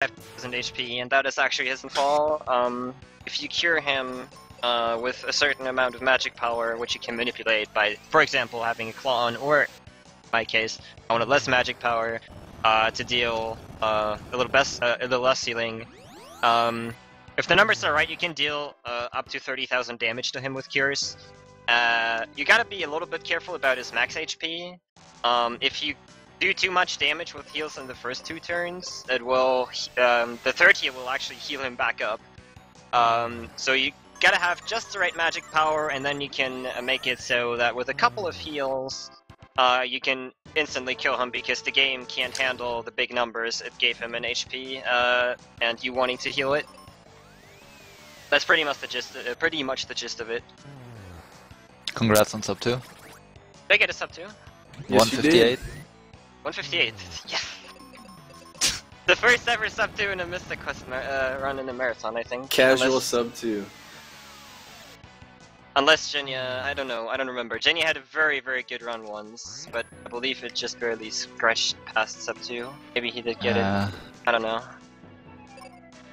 5,000 HP, and that is actually his fall. If you cure him with a certain amount of magic power, which you can manipulate by, for example, having a claw on, or in my case, I want less magic power to deal a little less healing. If the numbers are right, you can deal up to 30,000 damage to him with cures. You gotta be a little bit careful about his max HP. If you do too much damage with heals in the first 2 turns, it will the third heal will actually heal him back up. So you gotta have just the right magic power, and then you can make it so that with a couple of heals, you can instantly kill him because the game can't handle the big numbers it gave him in HP, and you wanting to heal it. That's pretty much the gist of it. Congrats on sub 2. Did I get a sub 2? Yes, 158. 158. Yes. The first ever sub 2 in a Mystic Quest run in a marathon, I think. Casual sub 2. Unless Genya, I don't know, I don't remember. Genya had a very, very good run once, but I believe it just barely scratched past sub 2. Maybe he did get it. I don't know.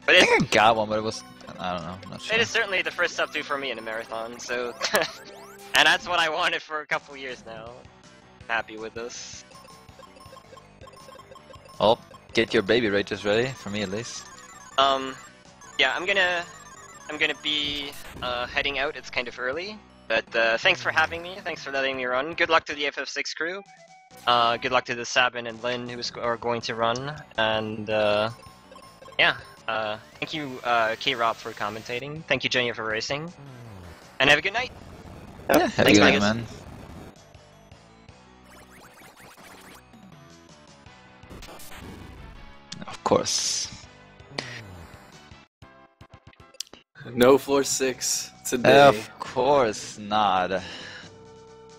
But I think I got one, but it was, I don't know, I'm not sure. It is certainly the first sub 2 for me in a marathon, so... And that's what I wanted for a couple years now. Happy with this. Oh, get your baby rages ready, for me at least. Yeah, I'm gonna be heading out. It's kind of early, but thanks for having me. Thanks for letting me run. Good luck to the FF6 crew. Good luck to TheSabin and Lynn who are going to run. And yeah, thank you K-Rob for commentating. Thank you Jenya for racing. And have a good night. Yeah, have a good night, man. Of course. No floor 6 today. Of course not.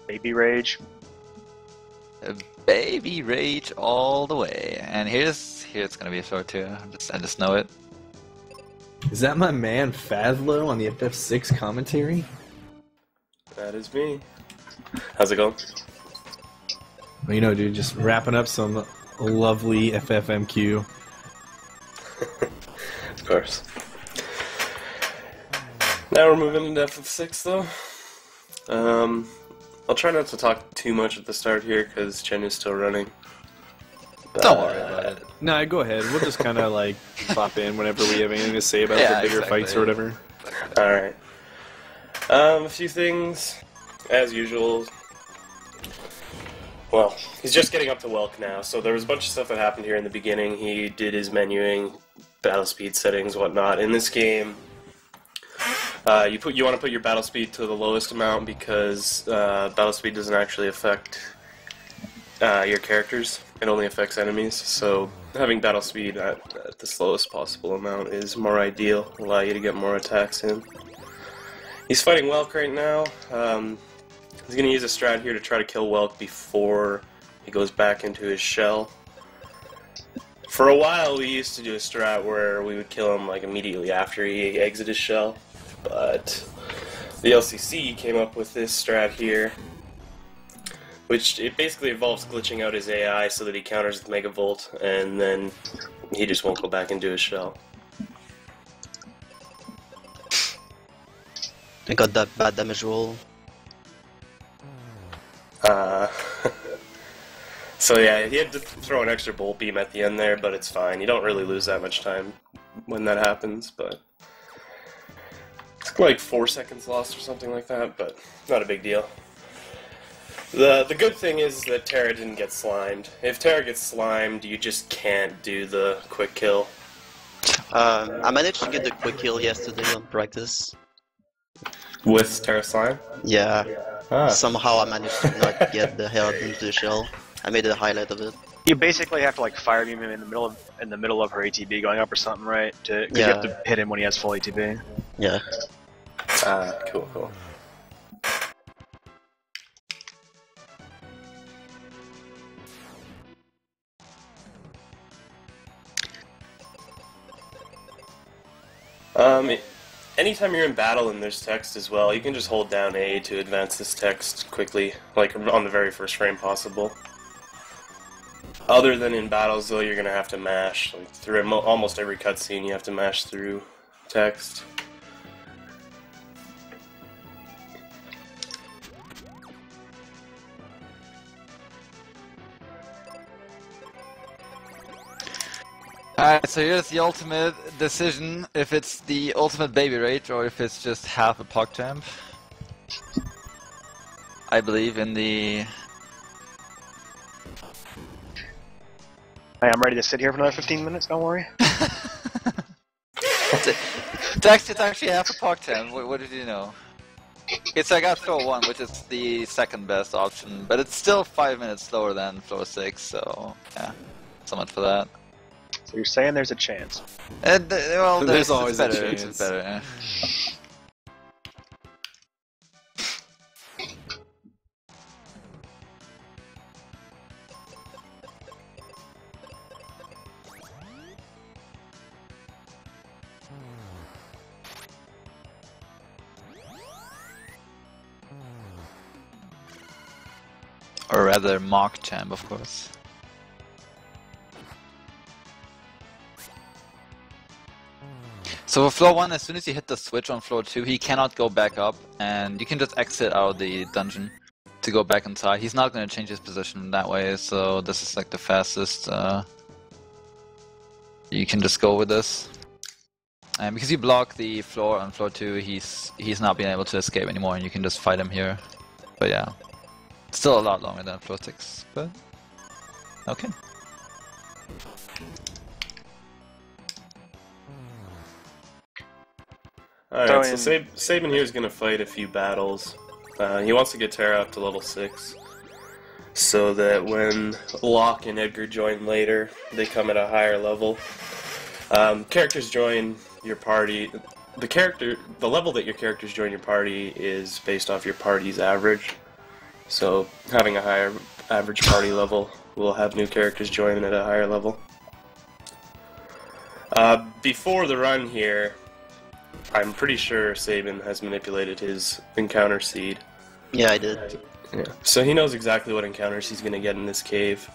Baby rage. Baby rage all the way. And here's gonna be a short too. I just know it. Is that my man Fazlo on the FF6 commentary? That is me. How's it going? Well, you know, dude, just wrapping up some lovely FFMQ. Of course. Now we're moving into FF6 though. I'll try not to talk too much at the start here because Chen is still running. Don't worry about it. No, go ahead. We'll just kind of like pop in whenever we have anything to say about the bigger fights or whatever. Alright. A few things, as usual. Well, he's just getting up to Welk now, so there was a bunch of stuff that happened here in the beginning. He did his menuing, battle speed settings, whatnot. In this game, you want to put your battle speed to the lowest amount because battle speed doesn't actually affect your characters. It only affects enemies, so having battle speed at the slowest possible amount is more ideal, allow you to get more attacks in. He's fighting Welk right now. He's going to use a strat here to try to kill Welk before he goes back into his shell. For a while we used to do a strat where we would kill him like immediately after he exited his shell, but the LCC came up with this strat here, which it basically involves glitching out his AI so that he counters with Mega Volt, and then he just won't go back into his shell. I got that bad damage roll. So yeah, he had to throw an extra Bolt Beam at the end there, but it's fine. You don't really lose that much time when that happens, but... It's like 4 seconds lost or something like that, but not a big deal. The good thing is that Terra didn't get slimed. If Terra gets slimed, you just can't do the quick kill. I managed to get the quick kill yesterday on practice. With Terra Slime? Yeah. Ah. Somehow I managed to not get the hell into the shell. I made a highlight of it. You basically have to like fire beam him in the middle of her ATB going up or something, right? You Yeah. have to hit him when he has full ATB. Yeah. Cool, cool. Anytime you're in battle and there's text as well, you can just hold down A to advance this text quickly, like on the very first frame possible. Other than in battles, though, you're gonna have to mash. Like through almost every cutscene, you have to mash through text. Alright, so here's the ultimate decision, if it's the ultimate baby rate or if it's just half a PogChamp. I believe in the... Hey, I'm ready to sit here for another 15 minutes, don't worry. It's actually half a PogChamp, what did you know? It's I got floor 1, which is the second best option, but it's still 5 minutes slower than floor 6, so yeah, so much for that. So you're saying there's a chance. Well, There's always a better, chance. It's better, yeah. Or rather, Mark Champ, of course. So for floor 1, as soon as you hit the switch on floor 2, he cannot go back up, and you can just exit out of the dungeon to go back inside. He's not going to change his position that way, so this is like the fastest. You can just go with this. And because you block the floor on floor 2, he's not being able to escape anymore, and you can just fight him here. But yeah. Still a lot longer than floor 6, but okay. Alright, so SNES here is going to fight a few battles. He wants to get Terra up to level 6, so that when Locke and Edgar join later, they come at a higher level. Characters join your party. The level that your characters join your party is based off your party's average. So having a higher average party level will have new characters join at a higher level. Before the run here, I'm pretty sure SNES has manipulated his encounter seed. Yeah, I did. Yeah. So he knows exactly what encounters he's going to get in this cave.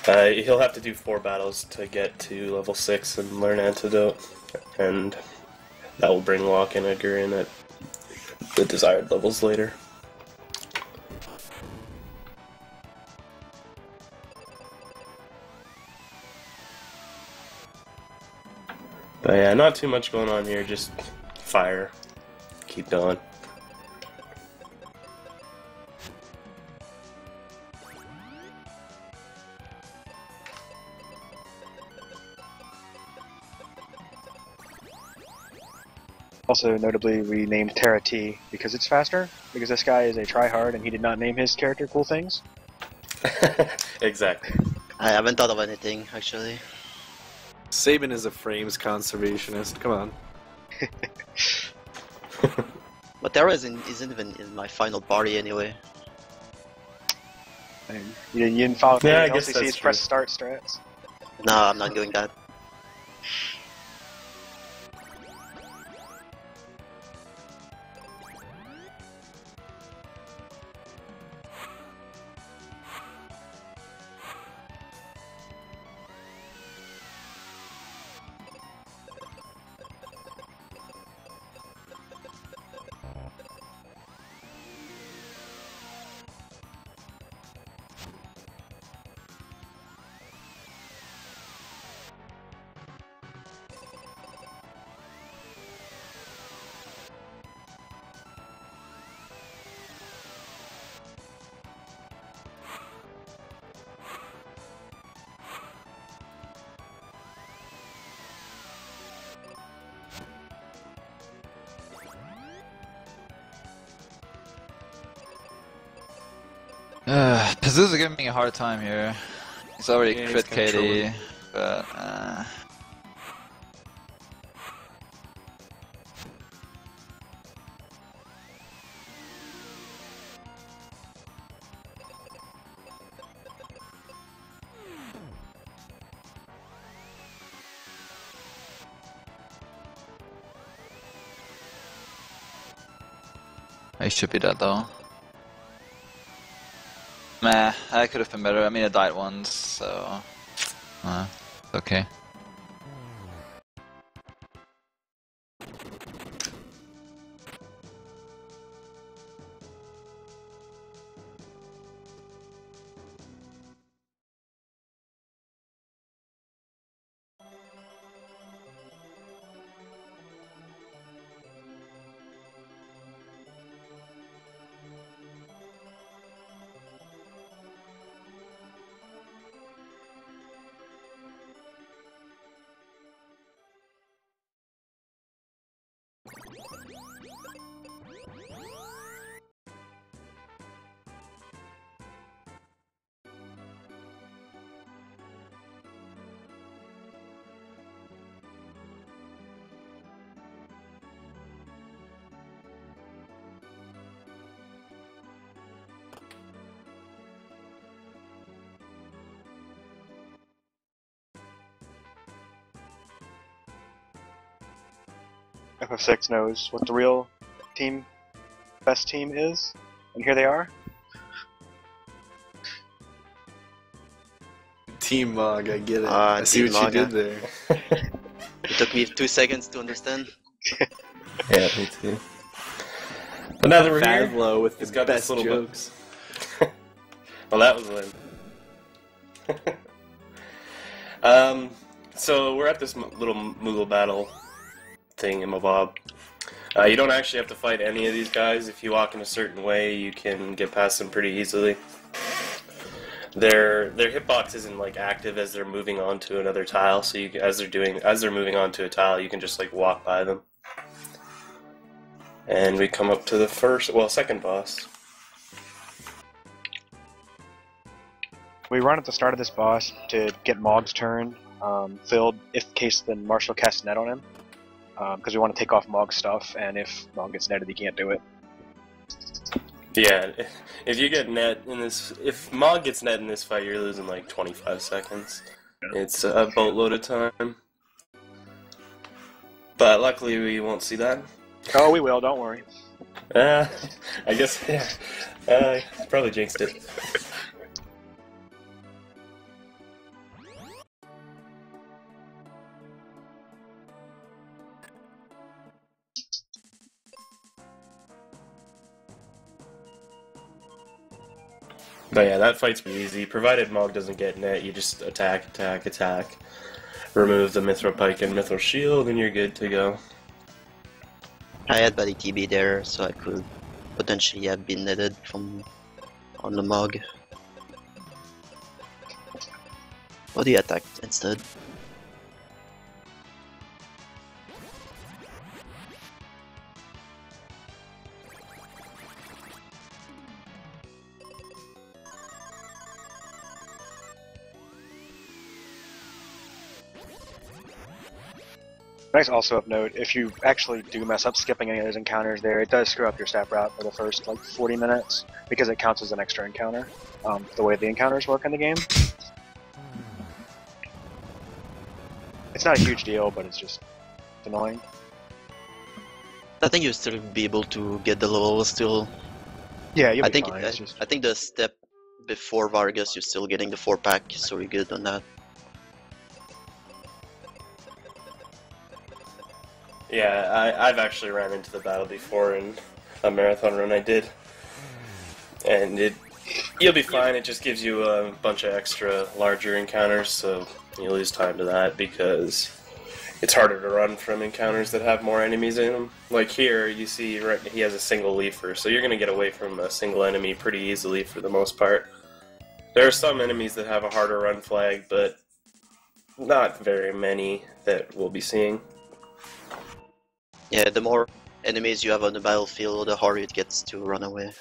He'll have to do 4 battles to get to level 6 and learn Antidote, and that will bring Locke and Edgar in at the desired levels later. But yeah, not too much going on here, just fire. Keep going. Also, notably, we named Terra T because it's faster, because this guy is a tryhard and he did not name his character Cool Things. Exactly. I haven't thought of anything, actually. SNES is a frames conservationist. Come on. But Terra isn't even in my final party anyway. And you didn't follow Yeah, I anything guess else you see that's is press true. start strats. No, I'm not doing that. Pazuzu giving me a hard time here. He's already Yeah, crit he's controlling. KD, but he should be dead though. Meh, I could have been better. I mean, I died once, so... it's okay. FF6 knows what the real best team is, and here they are. Team Mog, I get it. Ah, I see Team what you Mog, did there. It took me 2 seconds to understand. Yeah, me too. But now that we're here, Fadlo with he's the got best this little jokes. well, that was Lynn. So we're at this little Moogle battle thing in Mabob. You don't actually have to fight any of these guys. If you walk in a certain way, you can get past them pretty easily. Their hitbox isn't like active as they're moving on to another tile, so you, as they're moving on to a tile, you can just like walk by them. And we come up to the second boss. We run at the start of this boss to get Mog's turn filled, if in case then Marshall casts net on him, because we want to take off Mog's stuff, and if Mog gets netted, he can't do it. Yeah, if you get net in this, if Mog gets net in this fight, you're losing like 25 seconds. It's a boatload of time. But luckily we won't see that. Oh, we will, don't worry. I guess, yeah. Probably jinxed it. But yeah, that fight's pretty easy. Provided Mog doesn't get net, you just attack, attack, attack. Remove the Mithril Pike and Mithril Shield, and you're good to go. I had Buddy TB there, so I could potentially have been netted from on the Mog. What do you attack instead? Nice also of note, if you actually do mess up skipping any of those encounters there, it does screw up your stat route for the first like 40 minutes, because it counts as an extra encounter, the way the encounters work in the game. It's not a huge deal, but it's just annoying. I think you'll still be able to get the level still. Yeah, you'll I be think fine. It's just... I think the step before Vargas, you're still getting the 4-pack, so you're good on that. Yeah, I've actually ran into the battle before in a marathon run I did. And you'll be fine, it just gives you a bunch of extra larger encounters, so you lose time to that because it's harder to run from encounters that have more enemies in them. Like here, you see he has a single leafer, so you're going to get away from a single enemy pretty easily for the most part. There are some enemies that have a harder run flag, but not very many that we'll be seeing. Yeah, the more enemies you have on the battlefield, the harder it gets to run away.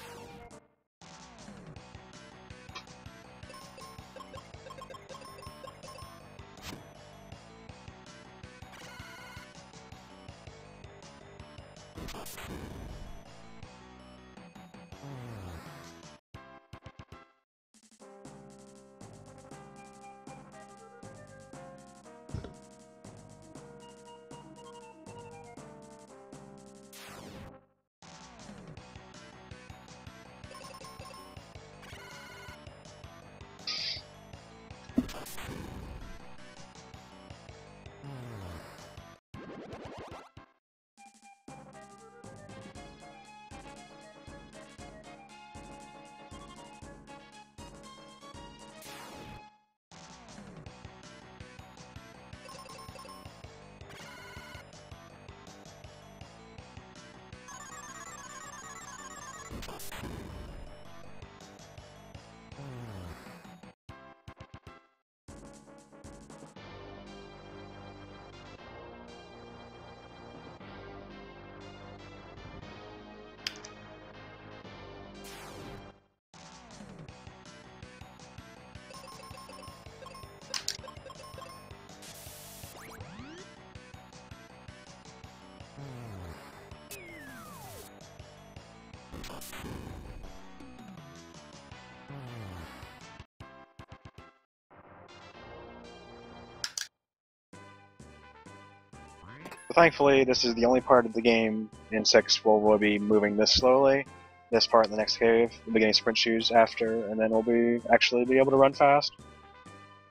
But thankfully, this is the only part of the game in 6 where we'll be moving this slowly. This part in the next cave, we'll be getting sprint shoes after, and then we'll be actually be able to run fast.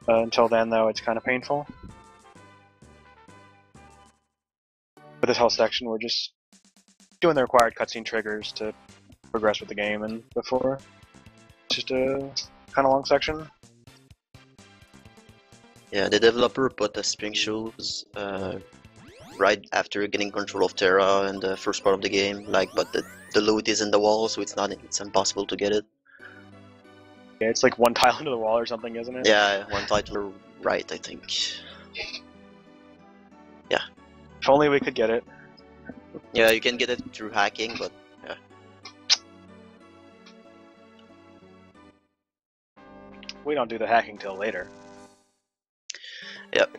Until then, though, it's kind of painful. For this whole section, we're just doing the required cutscene triggers to progress with the game, and before, it's just a kind of long section. Yeah, the developer put the spring shoes right after getting control of Terra in the first part of the game. Like, but the loot is in the wall, so it's impossible to get it. Yeah, it's like one tile into the wall or something, isn't it? Yeah, one title right, I think. If only we could get it. Yeah, you can get it through hacking, but yeah. We don't do the hacking till later. Yep.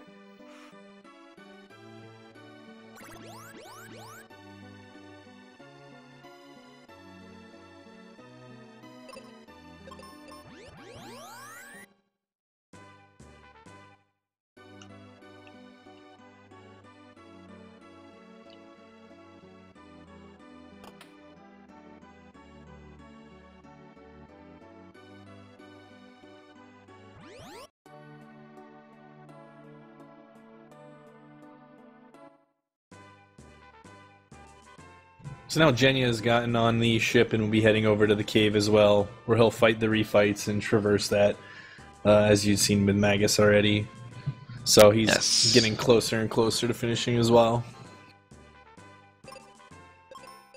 So now Genya has gotten on the ship and will be heading over to the cave as well, where he'll fight the refights and traverse that, as you've seen with Magus already. So he's getting closer and closer to finishing as well.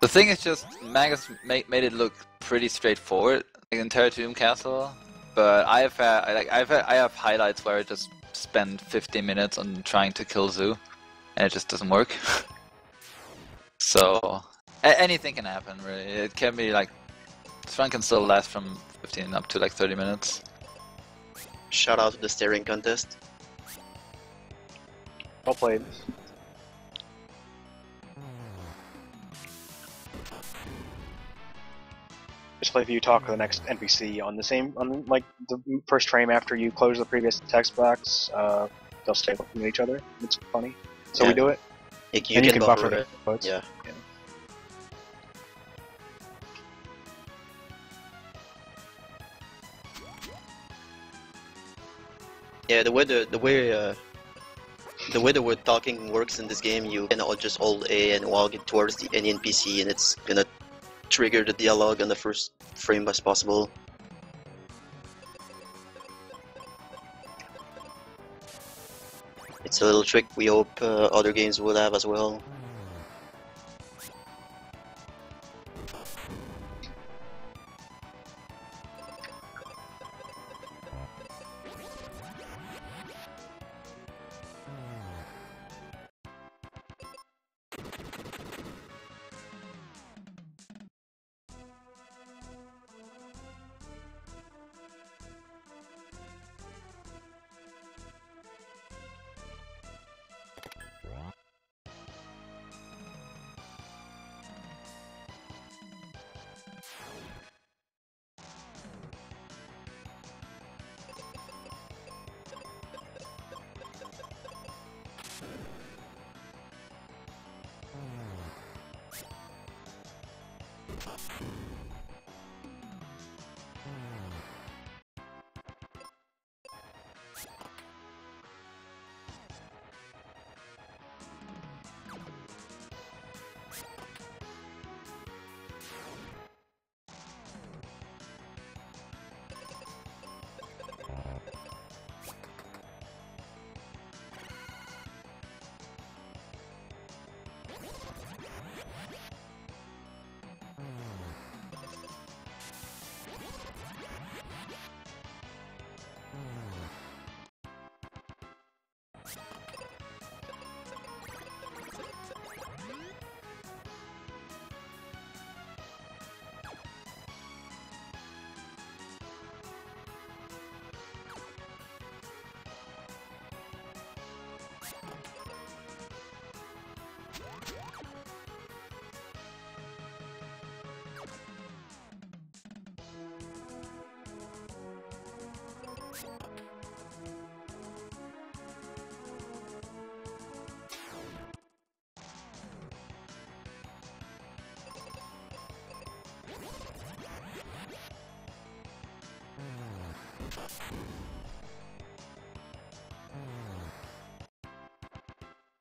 The thing is just, Magus made it look pretty straightforward, like in Terra Tomb Castle, but I have highlights where I just spend 15 minutes on trying to kill Zoo, and it just doesn't work. So anything can happen, really. It can be like, this run can still last from 15 up to like 30 minutes. Shout out to the staring contest. Well played. Just like if you talk to the next NPC on the same, on like the first frame after you close the previous text box, they'll stay looking at each other. It's funny. So we do it. You and you can can buffer it. the quotes. Yeah. Yeah, the way the word talking works in this game, you can just hold A and walk it towards any NPC, and it's gonna trigger the dialogue on the first frame as possible. It's a little trick we hope other games will have as well.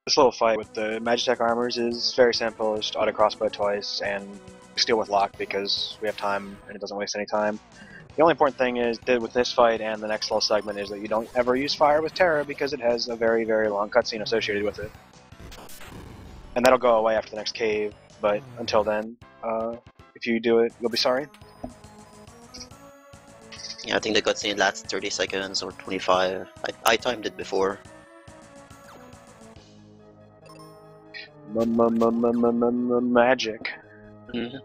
This little fight with the Magitech armors is very simple. Just auto crossbow twice and steal with lock because we have time and it doesn't waste any time. The only important thing is that with this fight and the next little segment is that you don't ever use fire with Terra because it has a very, very long cutscene associated with it. And that'll go away after the next cave, but until then, if you do it, you'll be sorry. Yeah, I think the cutscene lasts 30 seconds or 25. I timed it before. Magic. Mhm.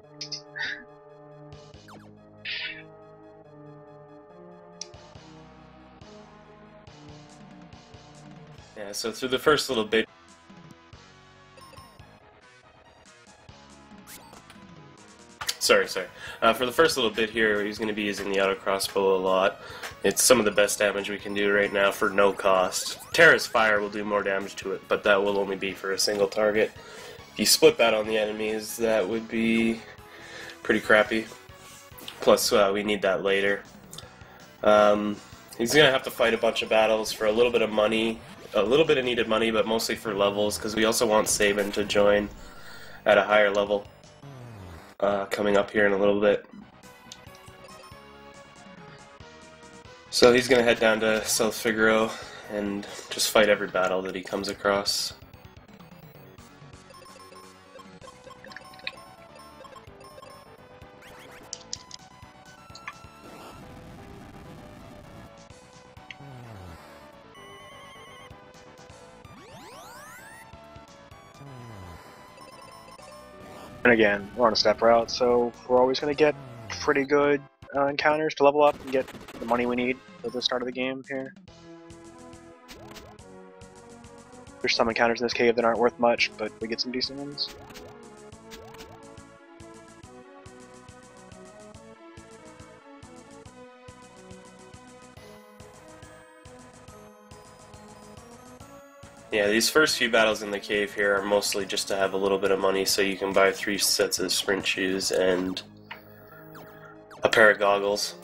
Yeah, so through the first little bit. Sorry. For the first little bit here, he's going to be using the auto crossbow a lot. It's some of the best damage we can do right now for no cost. Terra's fire will do more damage to it, but that will only be for a single target. If you split that on the enemies, that would be pretty crappy. Plus, we need that later. He's going to have to fight a bunch of battles for a little bit of money, a little bit of needed money, but mostly for levels, because we also want SNES to join at a higher level. Coming up here in a little bit. So he's going to head down to South Figaro and just fight every battle that he comes across. And again, we're on a step route, so we're always going to get pretty good encounters to level up and get the money we need for the start of the game here. There's some encounters in this cave that aren't worth much, but we get some decent ones. Yeah, these first few battles in the cave here are mostly just to have a little bit of money so you can buy 3 sets of sprint shoes and a pair of goggles.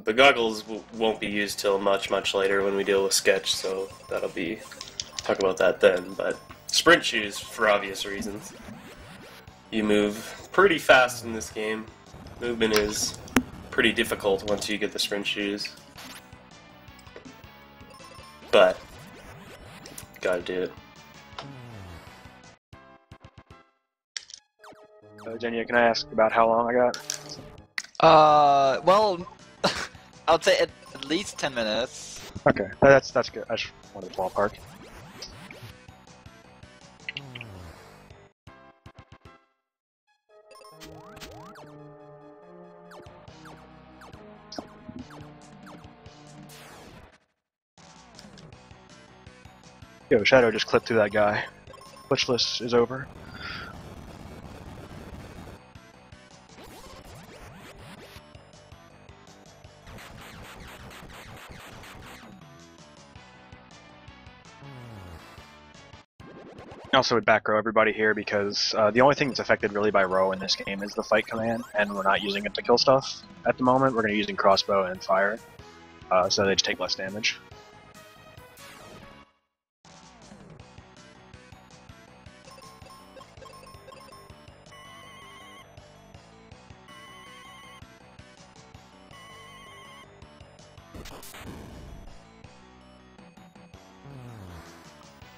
The goggles won't be used till much later when we deal with Sketch, so that'll be... talk about that then, but sprint shoes for obvious reasons. You move pretty fast in this game. Movement is pretty difficult once you get the sprint shoes. But gotta do it. Jenya, can I ask about how long I got? Well, I would say at least 10 minutes. Okay, that's good. I just wanted to ballpark. Yo, Shadow just clipped through that guy. Glitchless is over. Also would back row everybody here because the only thing that's affected really by row in this game is the fight command, and we're not using it to kill stuff at the moment. We're going to be using crossbow and fire, so they just take less damage.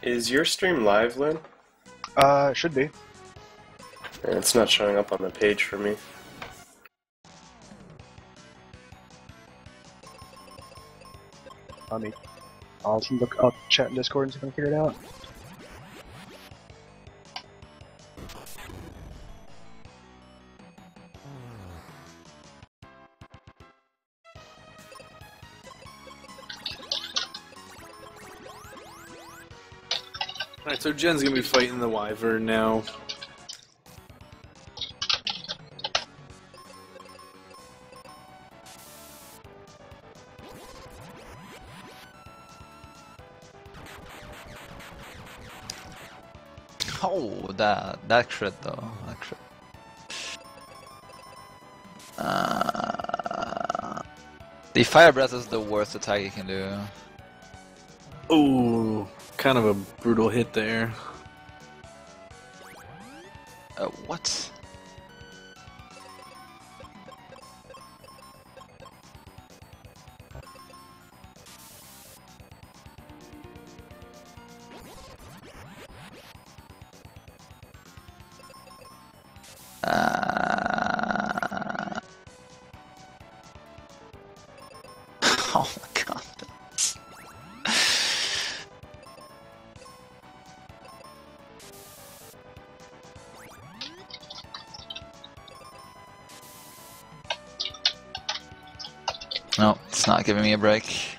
Is your stream live, Lynn? It should be. Yeah, it's not showing up on the page for me. I'll chat in Discord and see if I can figure it out. Alright, so Jen's gonna be fighting the Wyvern now. Oh, that crit though. That crit. The Fire Breath is the worst attack you can do. Ooh, kind of a brutal hit there. What? Oh my god. No, it's not giving me a break.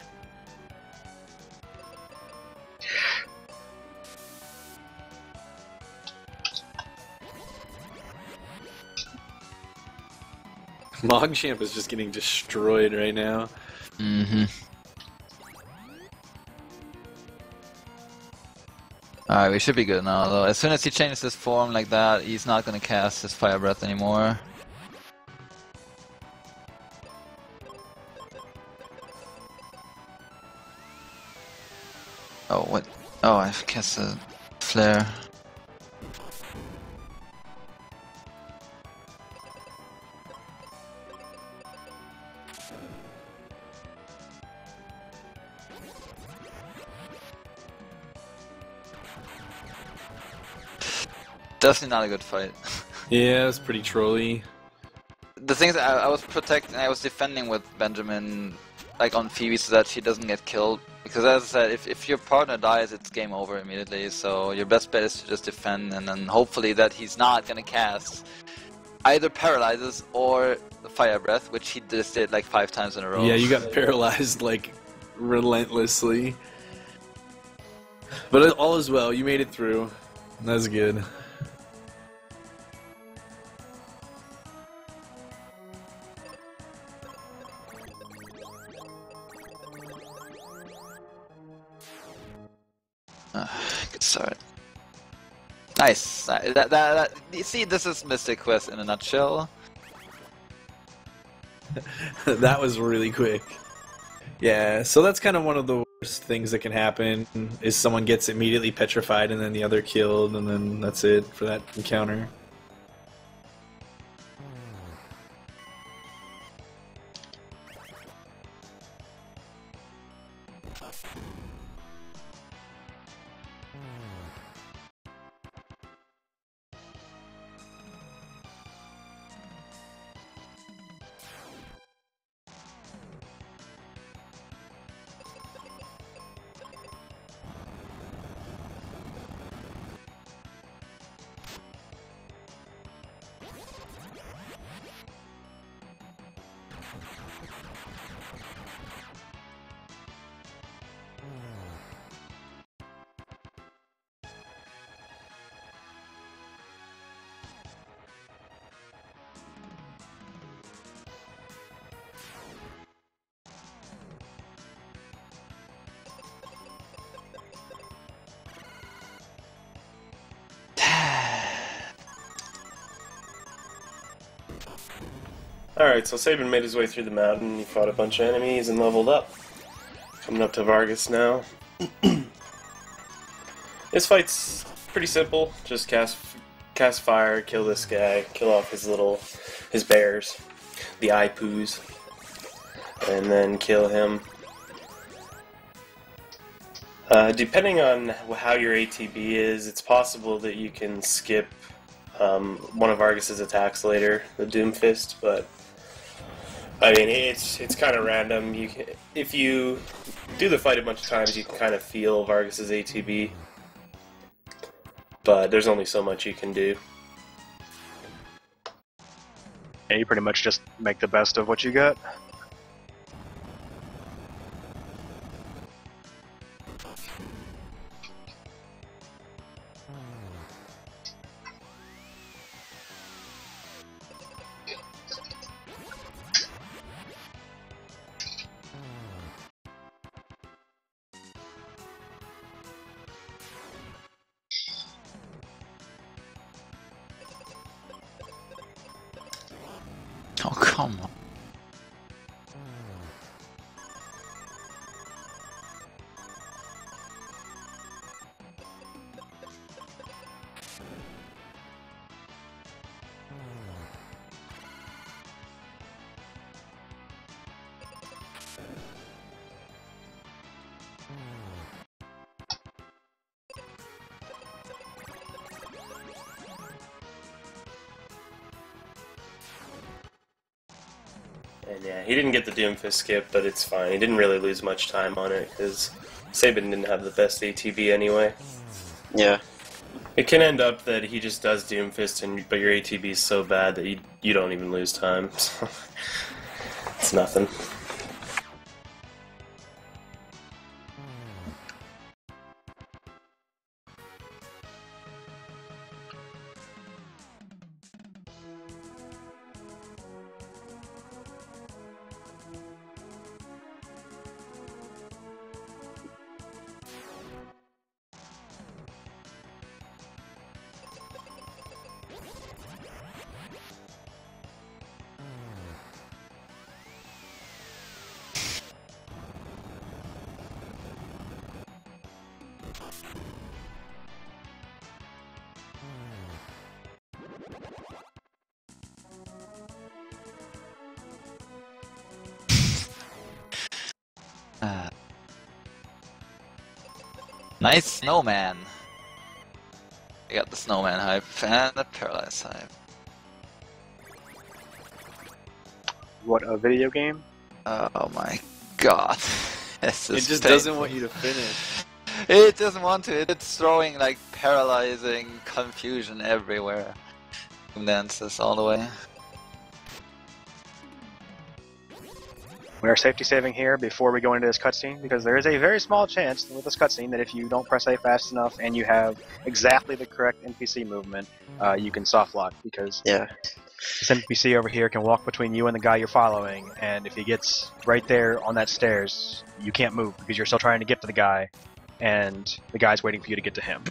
Mogchamp is just getting destroyed right now. Mm-hmm. Alright, we should be good now, though. As soon as he changes his form like that, he's not gonna cast his Fire Breath anymore. Oh, what? Oh, I've cast a Flare. Definitely not a good fight. Yeah, it's pretty trolly. The thing is, I was protecting, I was defending with Benjamin, like on Phoebe, so that she doesn't get killed. Because as I said, if your partner dies, it's game over immediately. So your best bet is to just defend, and then hopefully that he's not gonna cast either Paralyzes or Fire Breath, which he just did like 5 times in a row. Yeah, you got paralyzed like relentlessly. But all is well, you made it through. That's good. Good start. Nice. You see, this is Mystic Quest in a nutshell. That was really quick. Yeah, so that's kind of one of the worst things that can happen, is someone gets immediately petrified and then the other killed, and then that's it for that encounter. Alright, so Sabin made his way through the mountain, he fought a bunch of enemies and leveled up. Coming up to Vargas now. This fight's pretty simple, just cast fire, kill this guy, kill off his bears, the Ipoos, and then kill him. Depending on how your ATB is, it's possible that you can skip one of Vargas's attacks later, the Doom Fist, but I mean, it's kind of random. If you do the fight a bunch of times, you can kind of feel Vargas's ATB, but there's only so much you can do. Yeah, you pretty much just make the best of what you got. Oh, come on. And yeah, he didn't get the Doomfist skip, but it's fine. He didn't really lose much time on it, because SNES didn't have the best ATB anyway. Yeah. It can end up that he just does Doomfist, but your ATB is so bad that you don't even lose time. So it's nothing. Nice snowman. I got the snowman hype and the paralyzed hype. What, a video game? Oh my god. This It is just painful. doesn't want you to finish. It doesn't want to. It's throwing like paralyzing confusion everywhere. Dances all the way. We are safety saving here before we go into this cutscene, because there is a very small chance with this cutscene that if you don't press A fast enough and you have exactly the correct NPC movement, you can soft lock, because Yeah. this NPC over here can walk between you and the guy you're following, and if he gets right there on that stairs, you can't move because you're still trying to get to the guy, and the guy's waiting for you to get to him.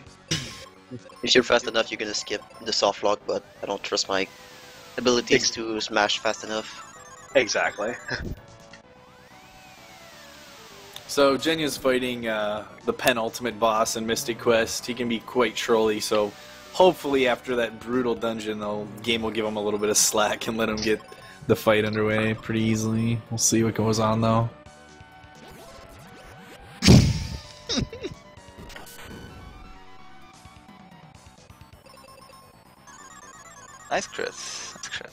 If you're fast enough, you're gonna skip the soft lock, but I don't trust my abilities to smash fast enough. Exactly. So Jenya's fighting the penultimate boss in Mystic Quest. He can be quite trolly, so hopefully after that brutal dungeon, the game will give him a little bit of slack and let him get the fight underway pretty easily. We'll see what goes on though. Nice crit. Nice crit.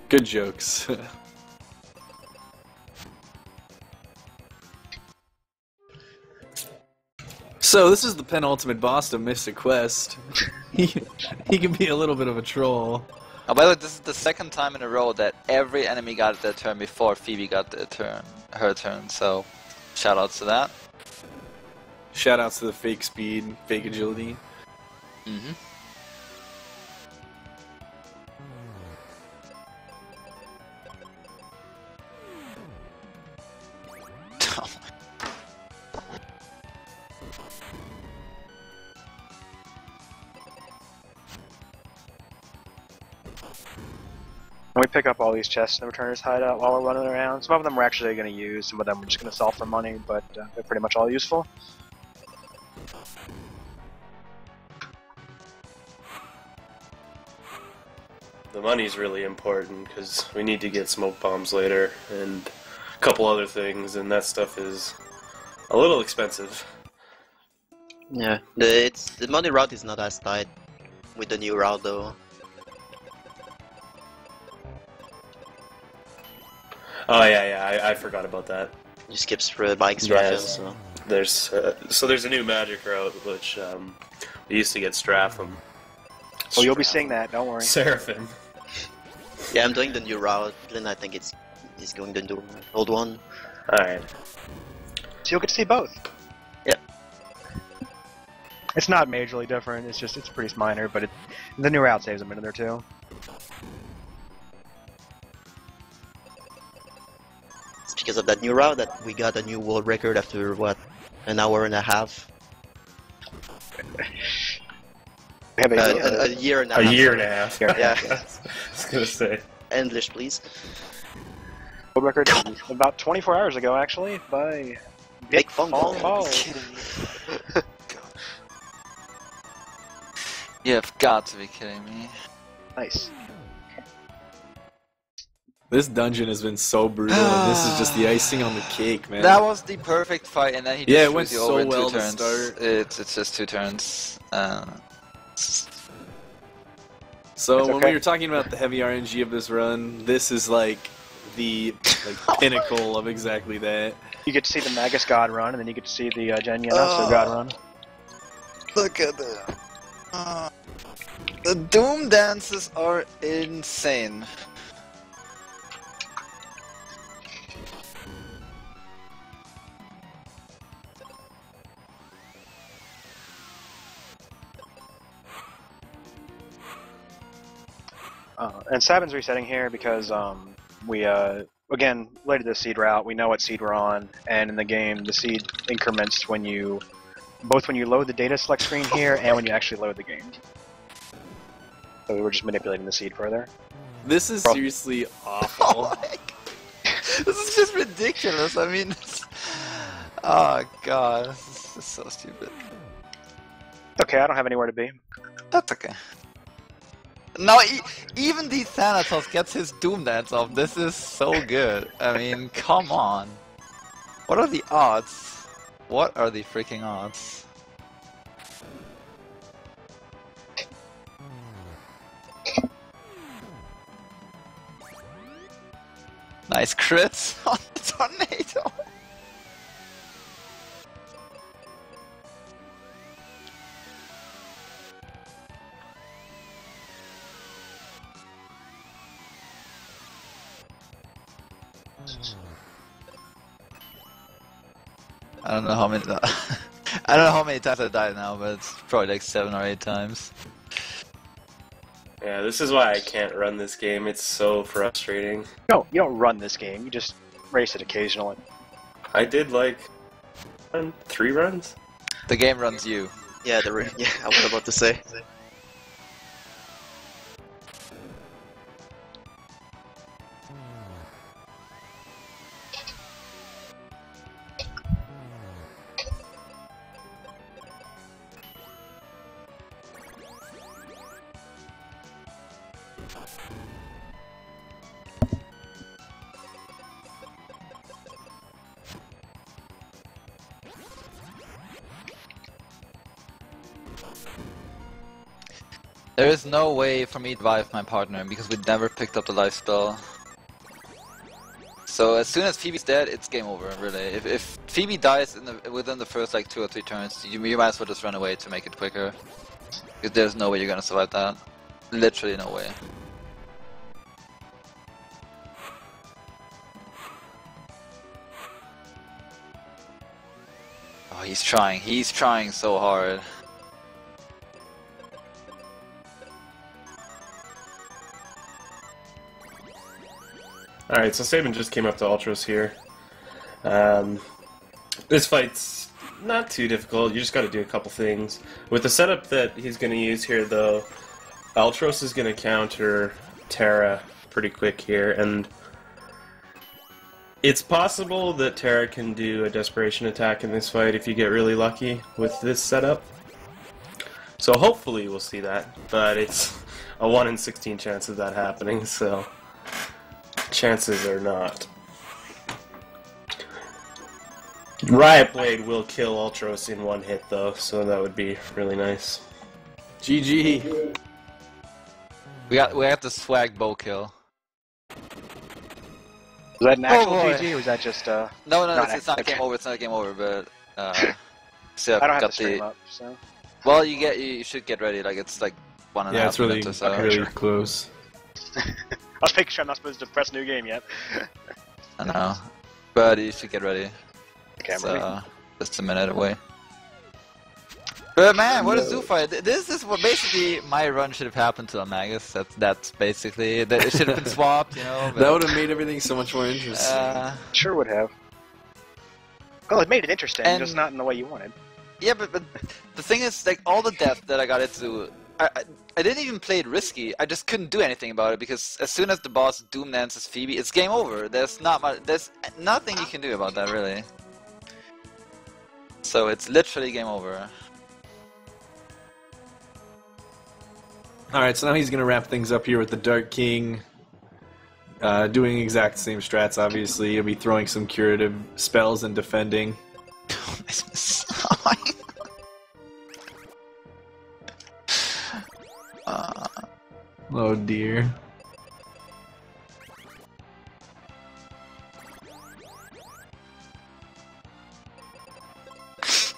Good jokes. So this is the penultimate boss of Mystic Quest. he can be a little bit of a troll. Oh, by the way, this is the second time in a row that every enemy got their turn before Phoebe got her turn. So, shoutouts to that. Shoutouts to the fake speed, fake agility. Mm-hmm. And we pick up all these chests in the returner's hideout while we're running around. Some of them we're actually going to use, some of them we're just going to sell for money, but they're pretty much all useful. The money's really important because we need to get smoke bombs later and a couple other things, and that stuff is a little expensive. Yeah, the money route is not as tight with the new route though. Oh yeah, I forgot about that. You skip bike strafe. Yes. So. There's a new magic route which we used to get Stratham. Oh, you'll be seeing that, don't worry. Seraphim. Yeah, I'm doing the new route. Then I think he's going to do the old one. Alright. So you'll get to see both. Yeah. It's not majorly different, it's pretty minor, but the new route saves a minute or two. It's because of that new route that we got a new world record after, what, an hour and a half? We have A year and a half. A year and a half. Yeah. I was gonna say. English, please. world record about 24 hours ago, actually, by Big Fun Ball. You've got to be kidding me. Nice. This dungeon has been so brutal, and this is just the icing on the cake, man. That was the perfect fight, and then he just Yeah, it threw went you so over in well 2 to turns. start. It's just 2 turns. So It's when okay. we were talking about the heavy RNG of this run, this is like the pinnacle of exactly that. You get to see the Magus God run, and then you get to see the Genya Naso God run. Look at that. The Doom dances are insane. And SNES resetting here because we again later the seed route. We know what seed we're on, and in the game the seed increments when you both when you load the data select screen here and when you actually load the game. So we were just manipulating the seed further. This is seriously awful. This is just ridiculous. I mean, oh god, this is so stupid. Okay, I don't have anywhere to be. That's okay. Now, even the Thanatos gets his Doom Dance off. This is so good. I mean, come on. What are the odds? What are the freaking odds? Nice crits on the tornado. I don't know how many. I don't know how many times I died now, but it's probably like 7 or 8 times. Yeah, this is why I can't run this game. It's so frustrating. No, you don't run this game. You just race it occasionally. I did like 3 runs. The game runs you. Yeah, yeah, I was about to say. There is no way for me to revive my partner because we never picked up the life spell. So as soon as Phoebe's dead, it's game over, really. If Phoebe dies within the first like 2 or 3 turns, you might as well just run away to make it quicker. Because there's no way you're gonna survive that. Literally no way. Oh, he's trying so hard. Alright, so SNES just came up to Ultros here. This fight's not too difficult, you just gotta do a couple things. With the setup that he's gonna use here, though, Ultros is gonna counter Terra pretty quick here, and it's possible that Terra can do a desperation attack in this fight if you get really lucky with this setup. So hopefully we'll see that, but it's a 1 in 16 chance of that happening, so chances are not. Riot Blade will kill Ultros in 1 hit though, so that would be really nice. GG. We got the swag bow kill. Was that an actual boy. GG, or was that just No, it's not a game over. It's not a game over, but so I don't have got the stream up, so. Well, you should get ready. Like it's like 1.5 Yeah, it's really, minutes or so. really close. I was making sure I'm not supposed to press new game yet. I know, but you should get ready. Okay, I'm It's ready. just a minute away. But man, what a zoo fight! This is what basically my run should have happened to Amagus. That's basically it should have been swapped, you know. But, That would have made everything so much more interesting. Sure would have. Well, it made it interesting, And- just not in the way you wanted. Yeah, but the thing is, like all the death that I got into, I didn't even play it risky. I just couldn't do anything about it because as soon as the boss Doom dances Phoebe, it's game over. There's nothing you can do about that really. So it's literally game over. Alright, so now he's going to wrap things up here with the Dark King. Doing exact same strats, obviously. He'll be throwing some curative spells and defending. Nice miss. Oh dear.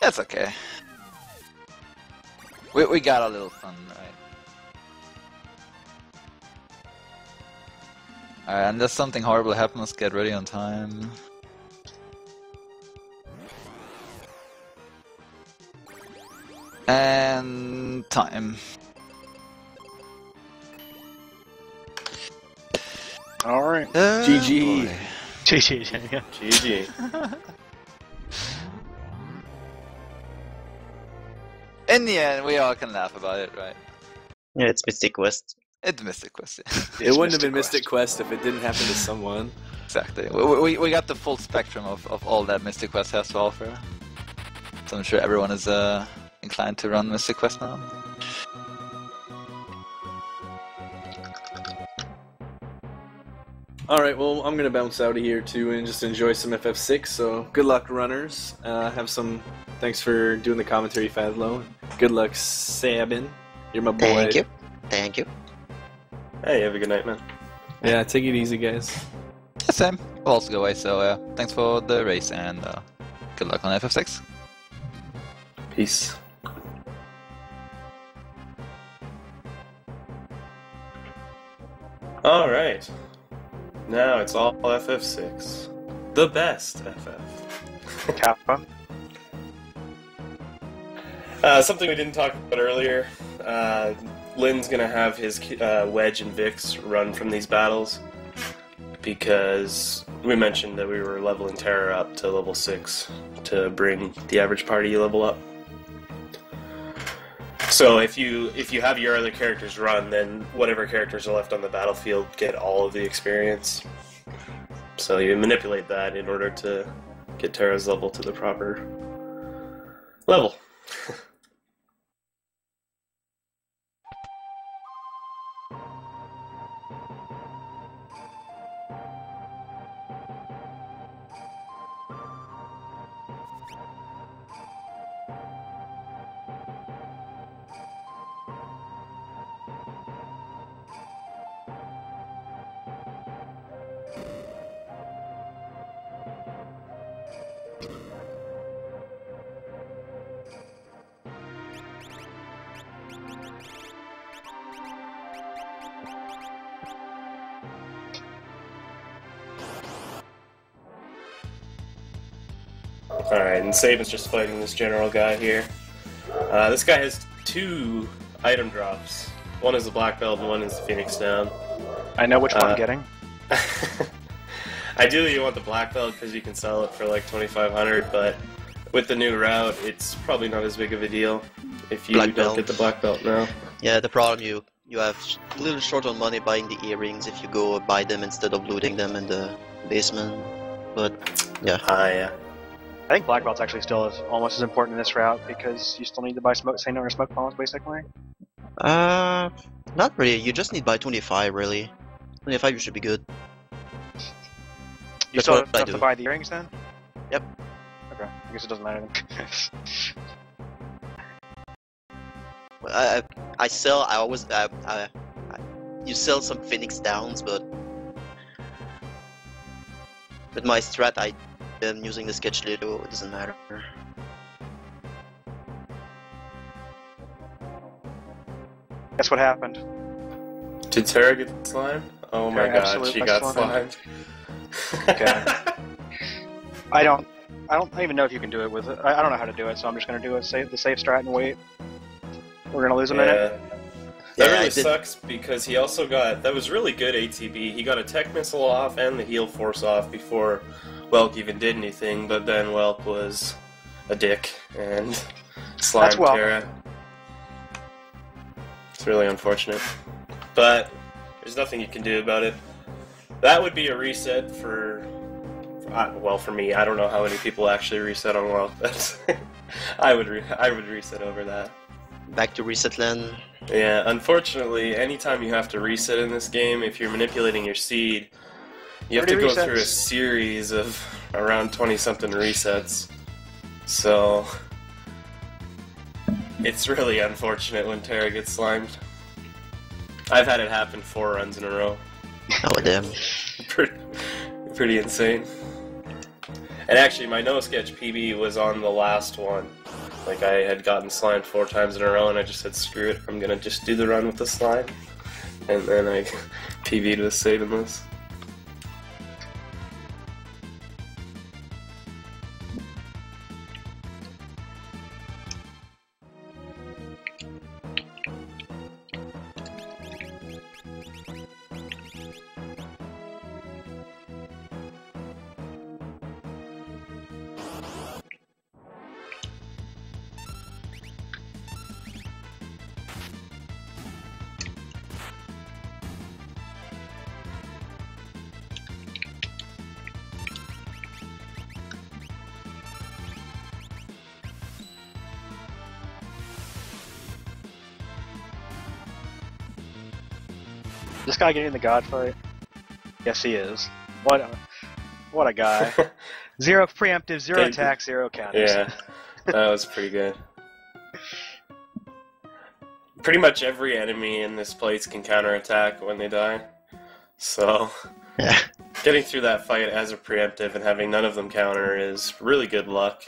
That's okay. We got a little fun, right? Alright, unless something horrible happens, get ready on time. And time. Alright. GG. Boy. GG. Yeah. GG. In the end, we all can laugh about it, right? Yeah, it's Mystic Quest. It's Mystic Quest. It wouldn't have been Mystic Quest if it didn't happen to someone. Exactly. We got the full spectrum of all that Mystic Quest has to offer. So I'm sure everyone is inclined to run Mystic Quest now. Alright, well, I'm gonna bounce out of here too and just enjoy some FF6, so good luck, runners. Thanks for doing the commentary, Fadlo. Good luck, Sabin. You're my boy. Thank you. Thank you. Hey, have a good night, man. Yeah, take it easy, guys. Yeah, same. We'll also go away, so thanks for the race and good luck on FF6. Peace. Alright. Now it's all FF6. The best FF. Kappa. Something we didn't talk about earlier. Lynn's gonna have his Wedge and Vix run from these battles because we mentioned that we were leveling Terra up to level 6 to bring the average party level up. So if you have your other characters run, then whatever characters are left on the battlefield get all of the experience. So you manipulate that in order to get Terra's level to the proper level. Alright, and Sabin's just fighting this general guy here. This guy has 2 item drops. One is the black belt and one is the Phoenix down. I know which one I'm getting. Ideally you want the black belt because you can sell it for like 2,500, but with the new route it's probably not as big of a deal if you Black don't belt. get the black belt now. Yeah, the problem you have a little short on money buying the earrings if you go buy them instead of looting them in the basement. But yeah. Yeah. I think black belt's actually still almost as important in this route because you still need to buy Saint or smoke bombs basically. Not really. You just need buy 25 really. 25 you should be good. You That's still what I have to do. buy the earrings then? Yep. Okay, I guess it doesn't matter then. I sell. I always. You sell some Phoenix Downs, but with my strat, I am using the sketch Lido. It doesn't matter. Guess what happened? Did Terra get slimed? Oh my Terra god, absolutely she got slimed. slimed. Okay. I don't even know if you can do it with it. I don't know how to do it, so I'm just gonna do it. Save the safe strat and wait. We're gonna lose a minute. That Yeah, I really did- sucks because he also got, that was really good ATB. He got a tech missile off and the heal force off before Welk even did anything, but then Welk was a dick and slimed Welk. Terra. It's really unfortunate. But there's nothing you can do about it. That would be a reset for well, for me. I don't know how many people actually reset on Welk. That's I would reset over that. Back to reset land. Yeah, unfortunately, anytime you have to reset in this game, if you're manipulating your seed, you have to 30 go through a resets. series of around 20-something resets. So, it's really unfortunate when Terra gets slimed. I've had it happen 4 runs in a row. Oh damn. Pretty insane. And actually, my no sketch PB was on the last one. Like, I had gotten slimed 4 times in a row, and I just said, screw it, I'm gonna just do the run with the slime. And then I PB'd with SNES. This guy getting the god fight? Yes, he is. What a guy. 0 preemptive, 0 attack, 0 counters. Yeah, that was pretty good. Pretty much every enemy in this place can counterattack when they die. So, Yeah. getting through that fight as a preemptive and having none of them counter is really good luck.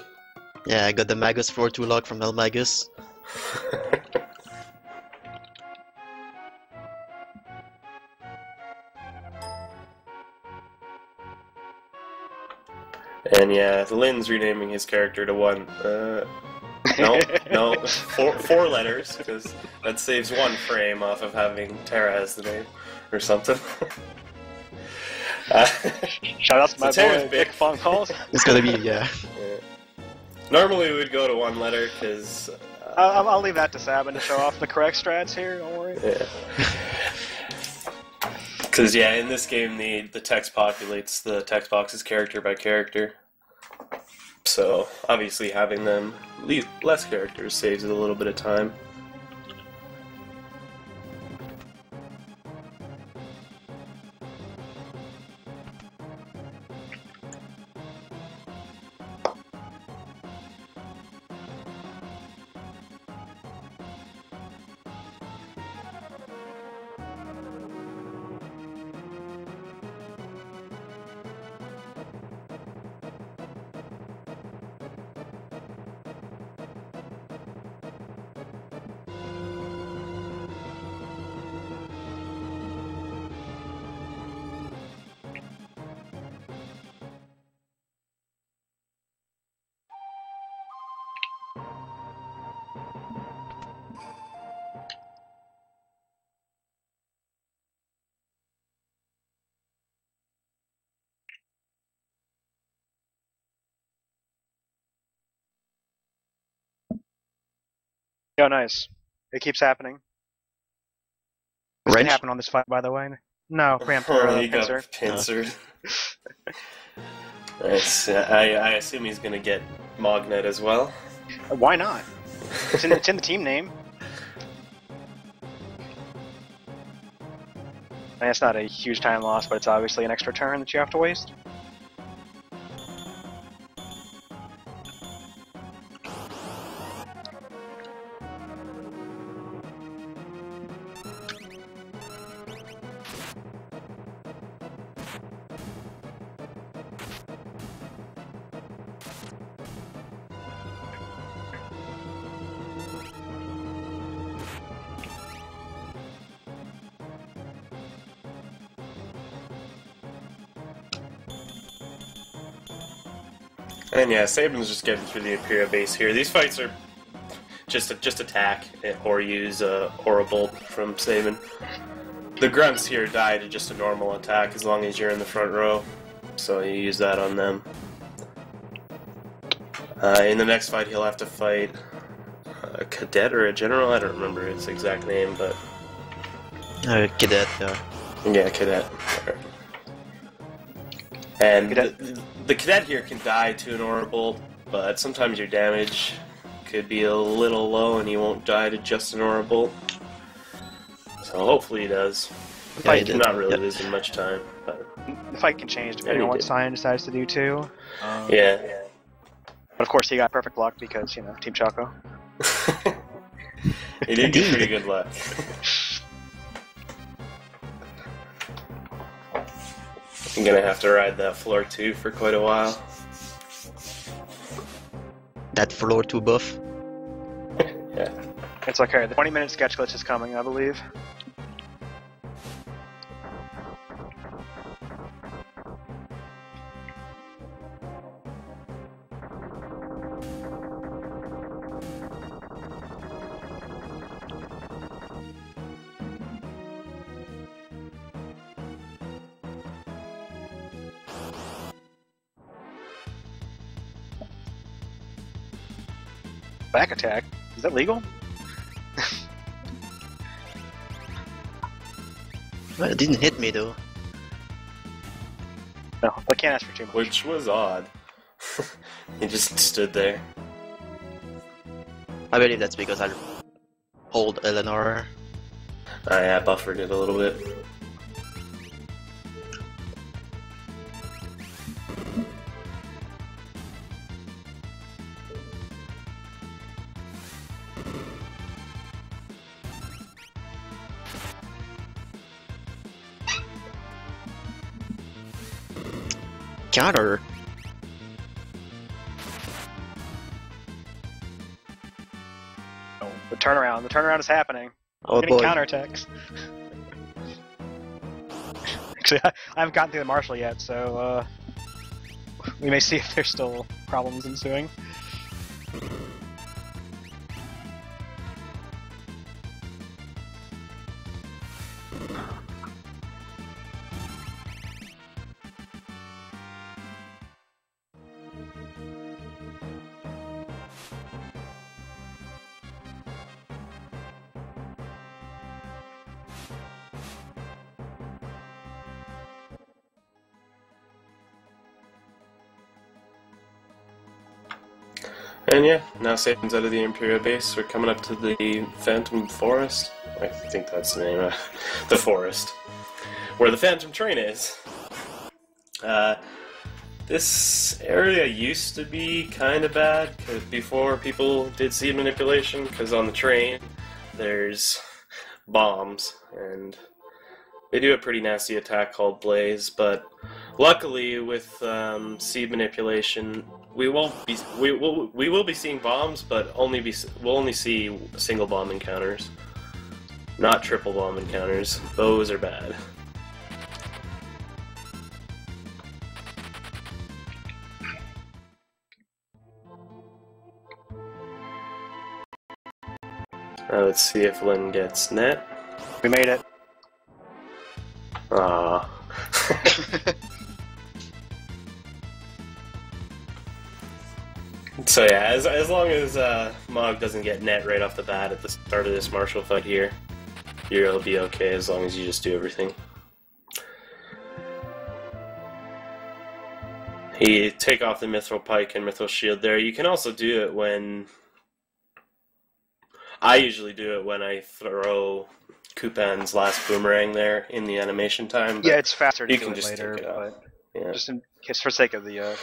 Yeah, I got the Magus 4-2 lock from El Magus. And yeah, Lynn's renaming his character to 1. No, 4 letters, because that saves 1 frame off of having Terra as the name, or something. Shout out to my So Terra's boy, big. Big Fun Calls. It's gonna be, yeah. Yeah. Normally we would go to 1 letter, because... I'll leave that to SNES to show off the correct strats here, don't worry. yeah. Because, yeah, in this game, the text populates the text boxes character by character. So, obviously, having them leave less characters saves it a little bit of time. Oh, nice. It keeps happening. This can Wrench? happen on this fight, by the way. No, preemptor, Oh, you got pincer. pincered. Nice. I assume he's gonna get Mognet as well. Why not? It's in the team name. And it's not a huge time loss, but it's obviously an extra turn that you have to waste. And yeah, Sabin's just getting through the Imperial base here. These fights are just attack or use Aura Bolt from SNES. The grunts here die to just a normal attack as long as you're in the front row, so you use that on them. In the next fight, he'll have to fight a cadet or a general. I don't remember its exact name, but Cadet, yeah. yeah, cadet. And the cadet here can die to an Aura Bolt, but sometimes your damage could be a little low and he won't die to just an Aura Bolt. So hopefully he does. Yeah, he did. Not really Yep. losing much time. But The fight can change depending he on what did. Cyan decides to do too. yeah. But of course, he got perfect luck because, you know, Team Choco. He did get pretty good luck. I'm gonna have to ride that floor 2 for quite a while. That floor 2 buff. Yeah. It's okay. The 20-minute sketch glitch is coming, I believe. Back attack? Is that legal? Well, it didn't hit me though. No, I can't ask for too much. Which was odd. He just stood there. I believe that's because I hold Eleanor. I buffered it a little bit. Counter. Oh, the turnaround. The turnaround is happening. Oh We're getting boy. counterattacks. Actually, I haven't gotten through the marshal yet, so we may see if there's still problems ensuing. And yeah, now Satan's out of the Imperial base. We're coming up to the Phantom Forest. I think that's the name. The forest. Where the Phantom train is. This area used to be kind of bad before people did seed manipulation, because on the train there's bombs, and they do a pretty nasty attack called Blaze, but luckily with seed manipulation we will be seeing bombs, but we'll only see single bomb encounters, not triple bomb encounters. Those are bad. Let's see if Lynn gets net. We made it. Ah. So yeah, as long as Mog doesn't get net right off the bat at the start of this martial fight here, you'll be okay as long as you just do everything. You take off the Mithril Pike and Mithril Shield there. You can also do it when... I usually do it when I throw Kupan's last boomerang there in the animation time. Yeah, it's faster to you do can it just later, take it off. but Yeah. just in case, for sake of the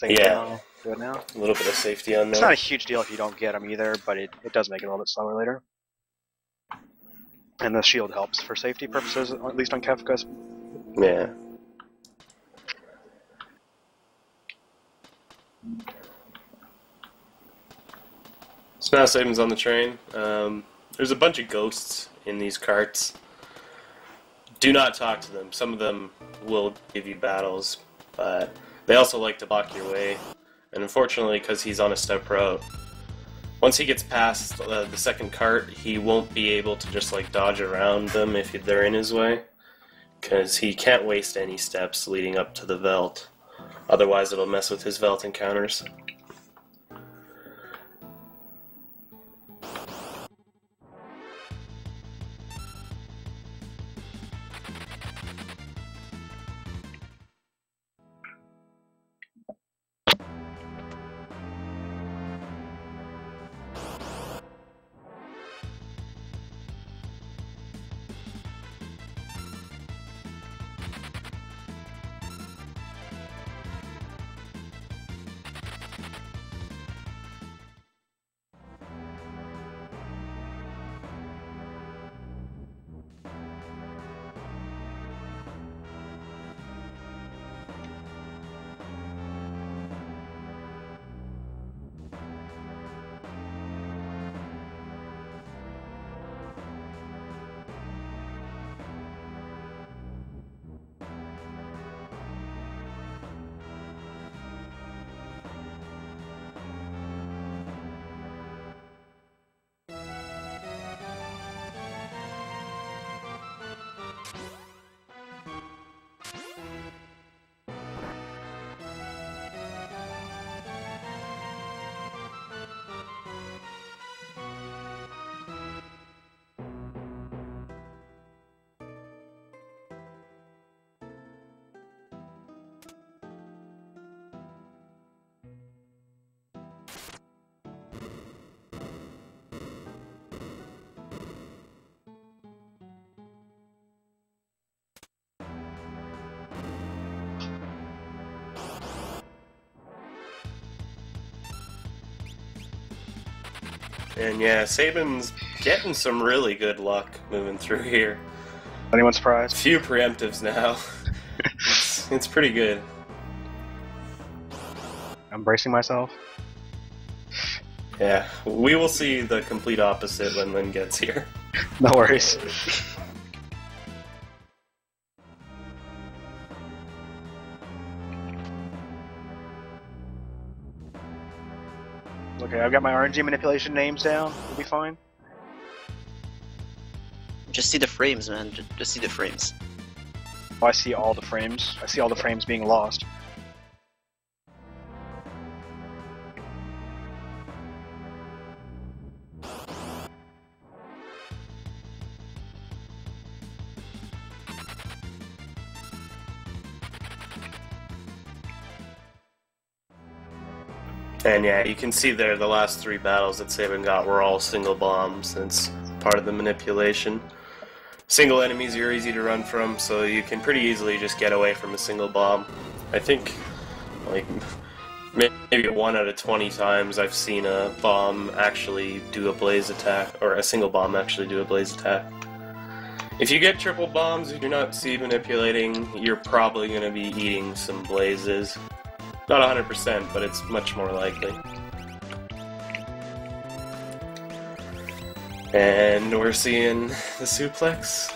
thing, Yeah. do it now. A little bit of safety on It's there. not a huge deal if you don't get them either, but it does make it a little bit slower later. And the shield helps for safety purposes, at least on Kefka's. Yeah. So now Saban's on the train. There's a bunch of ghosts in these carts. Do not talk to them. Some of them will give you battles, but they also like to block your way. And unfortunately, because he's on a step route, once he gets past the second cart, he won't be able to just like dodge around them if they're in his way, because he can't waste any steps leading up to the Veld. Otherwise, it'll mess with his Veld encounters. And yeah, Sabin's getting some really good luck moving through here. Anyone surprised? Few preemptives now. It's pretty good. I'm bracing myself. Yeah, we will see the complete opposite when Lynn gets here. No worries. Okay, I've got my RNG manipulation names down. We'll be fine. Just see the frames, man. Just see the frames. Oh, I see all the frames. I see all the frames being lost. And yeah, you can see there the last 3 battles that Sabin got were all single bombs. It's part of the manipulation. Single enemies are easy to run from, so you can pretty easily just get away from a single bomb. I think, like, maybe 1 out of 20 times I've seen a bomb actually do a blaze attack, or a single bomb actually do a blaze attack. If you get triple bombs, if you're not seed manipulating, you're probably going to be eating some blazes. Not 100%, but it's much more likely. And we're seeing the suplex.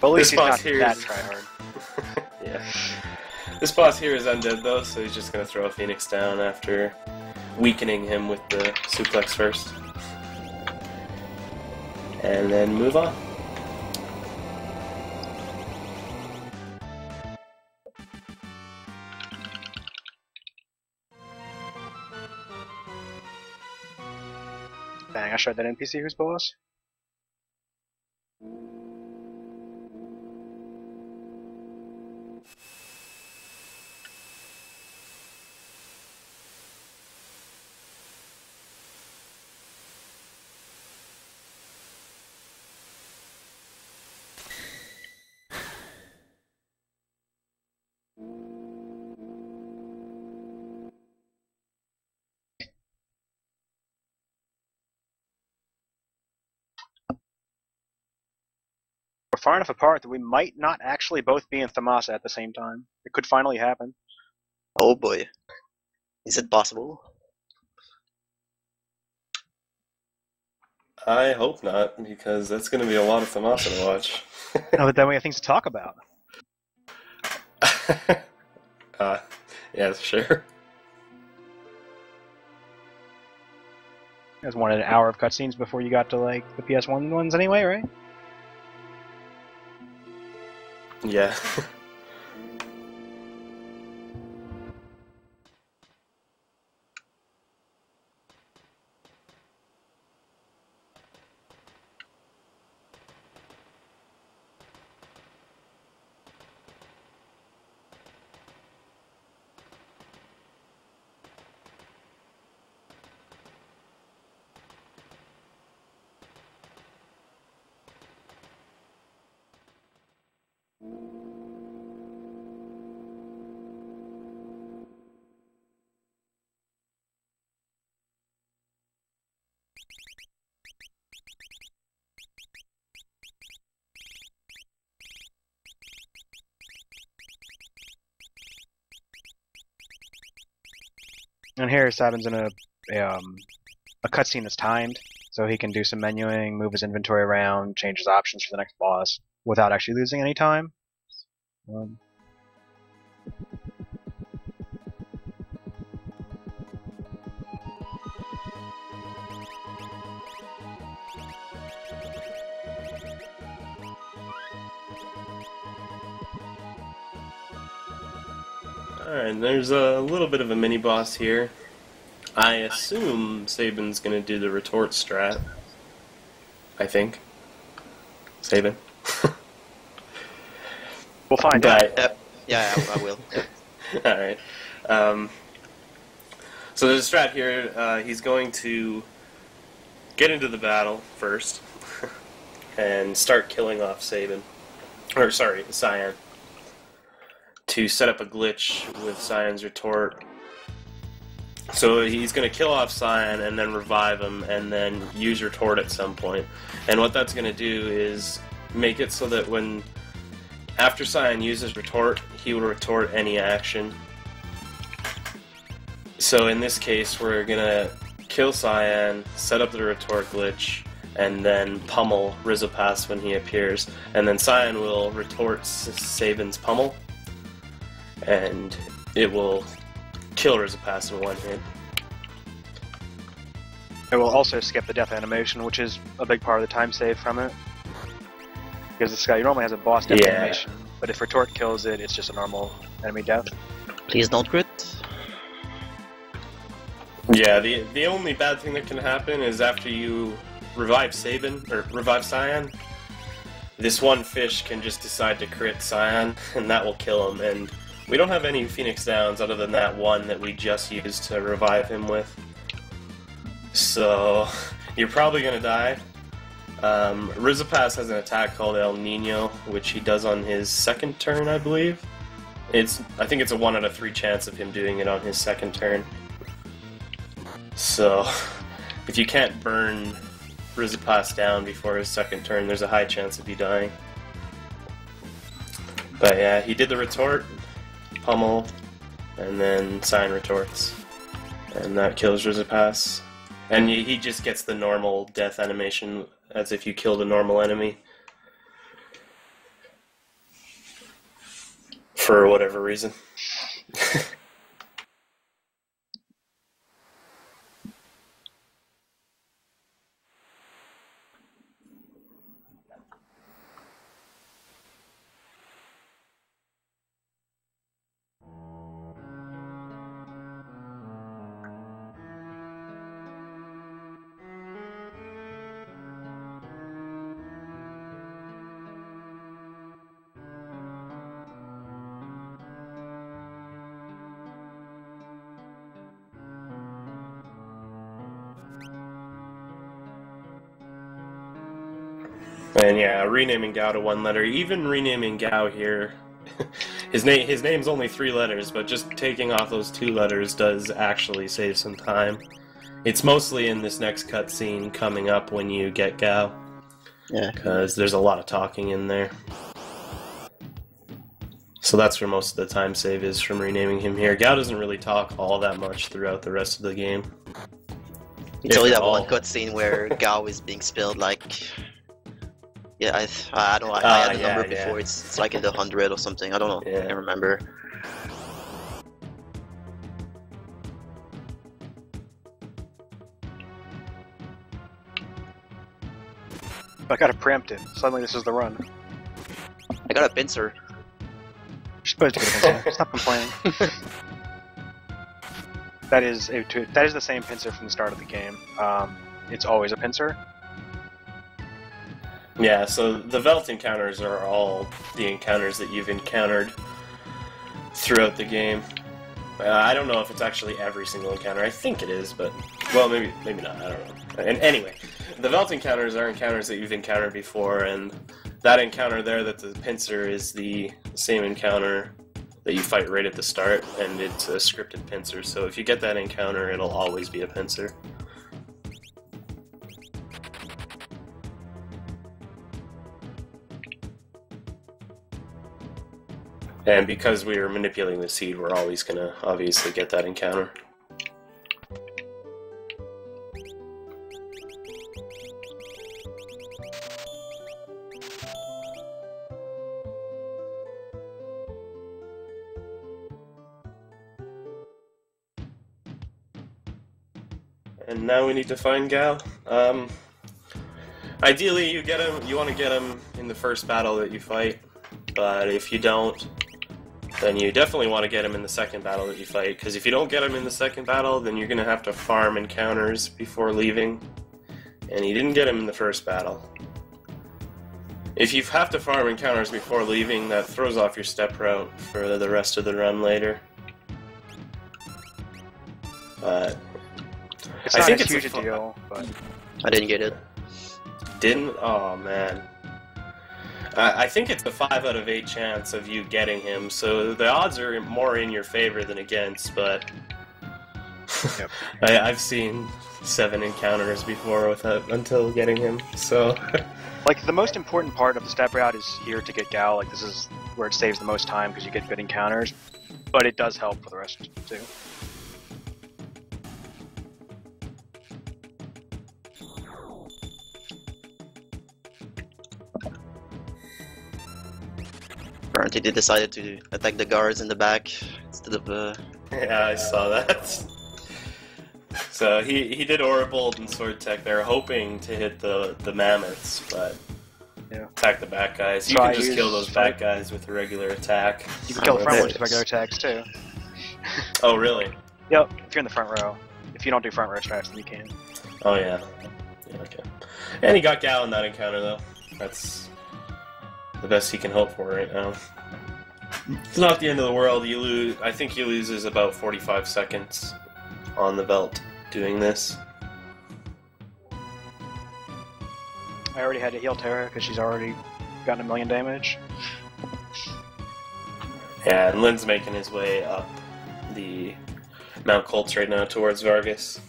But at least This he's boss not here that is- tryhard. Yeah. This boss here is undead though, so he's just gonna throw a Phoenix down after weakening him with the suplex first. And then move on. Dang, I showed that NPC who's boss. We're far enough apart that we might not actually both be in Thamasa at the same time. It could finally happen. Oh boy. Is it possible? I hope not, because that's gonna be a lot of Thamasa to watch. Now that then we have things to talk about. Yeah, sure. You guys wanted an hour of cutscenes before you got to like the PS1 ones anyway, right? Yeah. And here, Sabin's in a cutscene that's timed, so he can do some menuing, move his inventory around, change his options for the next boss without actually losing any time. Alright, there's a little bit of a mini-boss here. I assume Sabin's gonna do the retort strat. I think. Sabin. We'll find out. But, Yeah, I will. Yeah. alright. So there's a strat here. He's going to get into the battle first and start killing off Sabin. Or, sorry, Cyan. To set up a glitch with Cyan's retort. So he's going to kill off Cyan and then revive him and then use retort at some point. And what that's going to do is make it so that when after Cyan uses retort, he will retort any action. So in this case, we're going to kill Cyan, set up the retort glitch, and then pummel Rizopass when he appears. And then Cyan will retort Sabin's pummel, and it will kill Rizopass in one hit. It will also skip the death animation, which is a big part of the time save from it. Because this guy normally has a boss death animation, but if retort kills it, it's just a normal enemy death. Please don't crit. Yeah, the only bad thing that can happen is after you revive Sabin, or revive Cyan, this one fish can just decide to crit Cyan, and that will kill him, and we don't have any Phoenix Downs other than that one that we just used to revive him with. So, you're probably gonna die. Rizopass has an attack called El Nino, which he does on his second turn, I believe. I think it's a 1 out of 3 chance of him doing it on his second turn. So, if you can't burn Rizopass down before his second turn, there's a high chance of you dying. But yeah, he did the retort, pummel, and then Cyan retorts. And that kills Rizopass. And he just gets the normal death animation as if you killed a normal enemy. For whatever reason. And yeah, renaming Gao to 1 letter, even renaming Gao here, his name's only 3 letters, but just taking off those 2 letters does actually save some time. It's mostly in this next cutscene coming up when you get Gao. Yeah. Because there's a lot of talking in there. So that's where most of the time save is from renaming him here. Gao doesn't really talk all that much throughout the rest of the game. It's only If that at one all. cutscene where Gao is being spelled like... Yeah, I don't know, I had the yeah, number yeah. before, it's like in the 100 or something, I don't know, Yeah. I can't remember. I gotta preempt it. Suddenly this is the run. I got a pincer. You're supposed to get a pincer. Stop complaining. That is the same pincer from the start of the game. It's always a pincer. Yeah, so the Velt encounters are all the encounters that you've encountered throughout the game. I don't know if it's actually every single encounter. I think it is, but... Well, maybe not. I don't know. And anyway, the Velt encounters are encounters that you've encountered before, and that encounter there, that the pincer, is the same encounter that you fight right at the start, and it's a scripted pincer. So if you get that encounter, it'll always be a pincer. And because we are manipulating the seed, we're always going to obviously get that encounter. And now we need to find Gao. Ideally, you want to get him in the first battle that you fight, but if you don't, then you definitely want to get him in the second battle that you fight, because if you don't get him in the second battle, then you're going to have to farm encounters before leaving, and you didn't get him in the first battle. If you have to farm encounters before leaving, that throws off your step route for the rest of the run later. But It's I not think as it's huge a deal, but I didn't get it. Didn't? Oh, man. I think it's a 5 out of 8 chance of you getting him, so the odds are more in your favor than against, but Yep. I've seen 7 encounters before without until getting him, so... like the most important part of the step route is here to get Gal. Like this is where it saves the most time because you get good encounters, but it does help for the rest too. Apparently they decided to attack the guards in the back instead of Yeah, I saw that. So he did Aura Bolt and Sword Tech there, hoping to hit the mammoths, but Yeah. attack the back guys. You So can I just use kill those back guys with a regular attack. You can kill the front ones with Yes. regular attacks too. Oh, really? Yep, if you're in the front row. If you don't do front row strats, then you can. Oh, yeah. Yeah, okay. And he got Gal in that encounter, though. That's the best he can hope for right now. It's not the end of the world. You lose. I think he loses about 45 seconds on the belt doing this. I already had to heal Terra because she's already gotten 1 million damage. Yeah, and Lynn's making his way up the Mount Colts right now towards Vargas.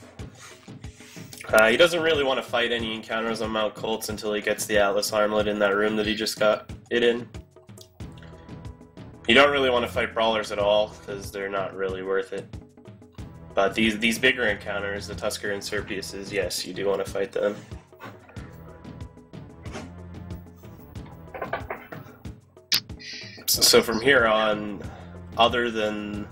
He doesn't really want to fight any encounters on Mount Colts until he gets the Atlas Armlet in that room that he just got it in. You don't really want to fight brawlers at all, because they're not really worth it. But these bigger encounters, the Tusker and Serpiuses, yes, you do want to fight them. So from here on, other than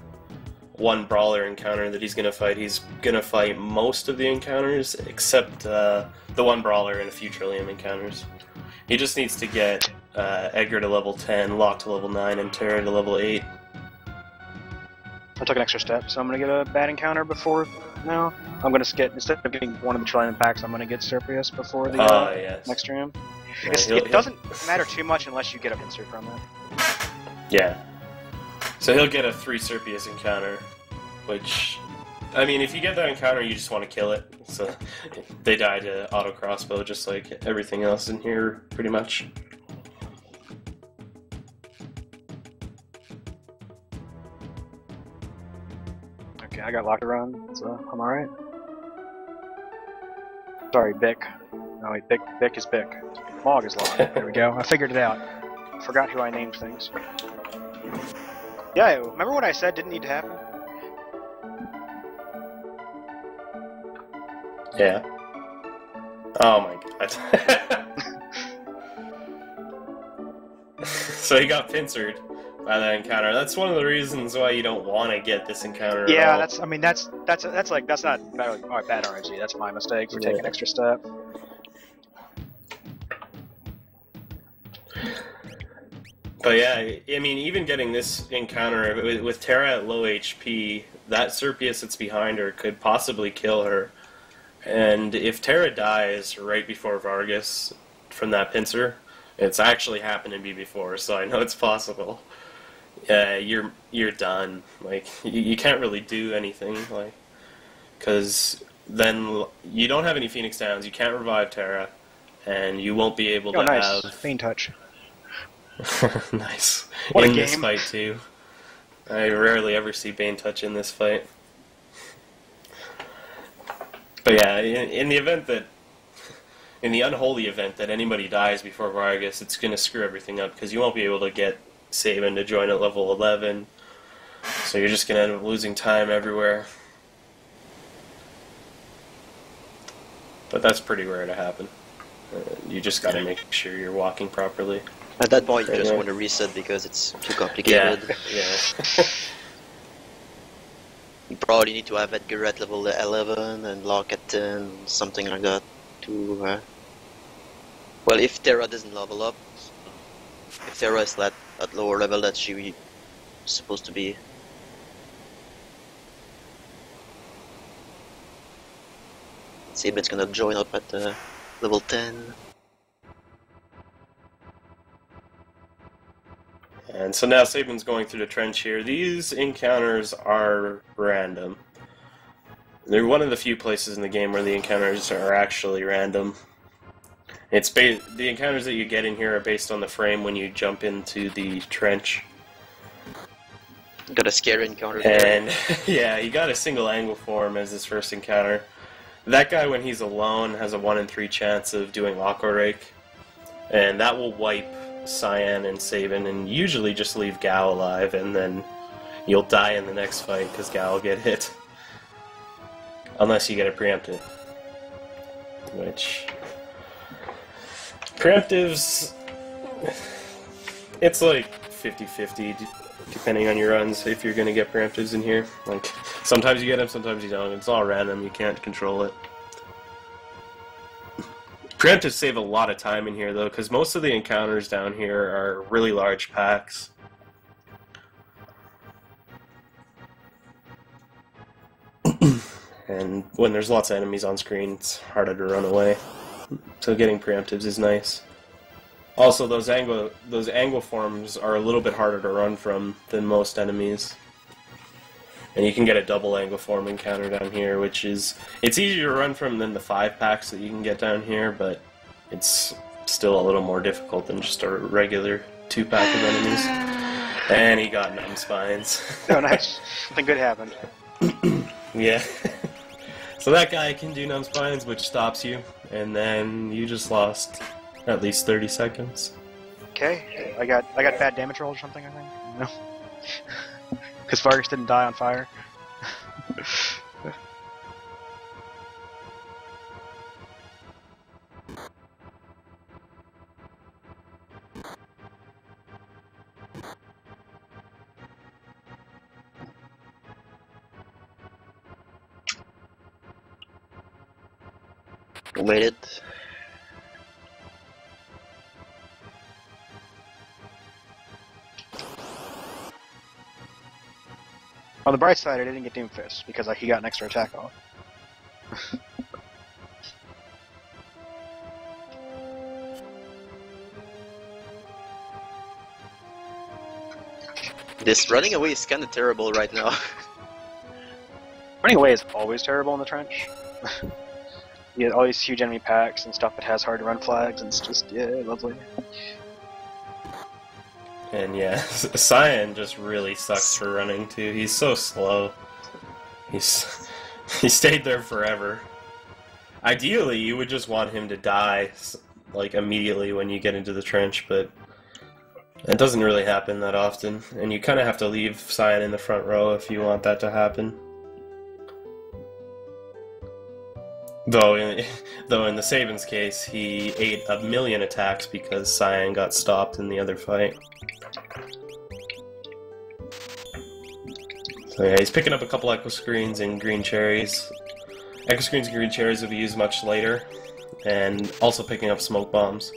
one brawler encounter that he's going to fight most of the encounters, except the one brawler and a few Trillium encounters. He just needs to get Edgar to level 10, Locke to level 9, and Terra to level 8. I took an extra step, so I'm gonna get a bad encounter before now. I'm gonna get, instead of getting one of the Trillium packs, I'm gonna get Serpius before the Yes. next room. Yeah, It doesn't matter too much unless you get a pincer from it. Yeah. So he'll get a 3 Serpius encounter, which, I mean, if you get that encounter, you just want to kill it. So they die to auto crossbow, just like everything else in here, pretty much. Okay, I got locked to run, so I'm alright. Sorry, Bick. No, wait, Bick is Bick. Mog is locked. There we go. I figured it out. Forgot who I named things. Yeah, remember what I said didn't need to happen? Yeah. Oh my god. So he got pincered by that encounter. That's one of the reasons why you don't want to get this encounter at Yeah, all. that's not bad RNG. That's my mistake for taking an extra step. But yeah, I mean, even getting this encounter with Terra at low HP, that Serpius that's behind her could possibly kill her. And if Terra dies right before Vargas from that pincer, it's actually happened to me before, so I know it's possible. You're done. Like you can't really do anything, like, because then you don't have any Phoenix Downs. You can't revive Terra, and you won't be able to nice. have. Faint touch. Nice. What a in this game. fight too. I rarely ever see Bane touch in this fight. But yeah, in the event that, in the unholy event that anybody dies before Vargas, it's going to screw everything up because you won't be able to get SNES to join at level 11. So you're just going to end up losing time everywhere. But that's pretty rare to happen. You just got to make sure you're walking properly. At that point, you just Yeah. want to reset because it's too complicated. Yeah. You probably need to have Edgar at level 11 and Locke at 10, something like that. To well, if Terra doesn't level up, if Terra is at lower level that she supposed to be. SNES gonna join up at level 10. And so now SNES's going through the trench here. These encounters are random. They're one of the few places in the game where the encounters are actually random. The encounters that you get in here are based on the frame when you jump into the trench. Got a scary encounter And yeah, he got a single angle form as his first encounter. That guy, when he's alone, has a 1 in 3 chance of doing Aqua Rake. And that will wipe Cyan and SNES and usually just leave Gao alive, and then you'll die in the next fight because Gao will get hit. Unless you get it preempted. Which... Preemptives... It's like 50-50, depending on your runs, if you're going to get preemptives in here. Like, sometimes you get them, sometimes you don't. It's all random, you can't control it. Preemptives save a lot of time in here, though, because most of the encounters down here are really large packs. And when there's lots of enemies on screen, it's harder to run away. So getting preemptives is nice. Also, those angle forms are a little bit harder to run from than most enemies. And you can get a double angle form encounter down here, which is... It's easier to run from than the 5 packs that you can get down here, but it's still a little more difficult than just a regular 2-pack of enemies. And he got numb spines. Oh, nice. Something good happened. Yeah. So that guy can do numb spines, which stops you, and then you just lost at least 30 seconds. Okay, I got bad damage rolls or something, I think. No. Because Vargas didn't die on fire. Waited. On the bright side, I didn't get Doomfist because he got an extra attack off. This running away is kind of terrible right now. Running away is always terrible in the trench. You get all these huge enemy packs and stuff that has hard to run flags, and it's just, yeah, lovely. And yeah, Cyan just really sucks for running too. He's so slow. He stayed there forever. Ideally, you would just want him to die like immediately when you get into the trench, but it doesn't really happen that often. And you kind of have to leave Cyan in the front row if you want that to happen. Though in the SNES's case, he ate 1,000,000 attacks because Cyan got stopped in the other fight. So yeah, he's picking up a couple Echo Screens and Green Cherries. Echo Screens and Green Cherries will be used much later, and also picking up Smoke Bombs.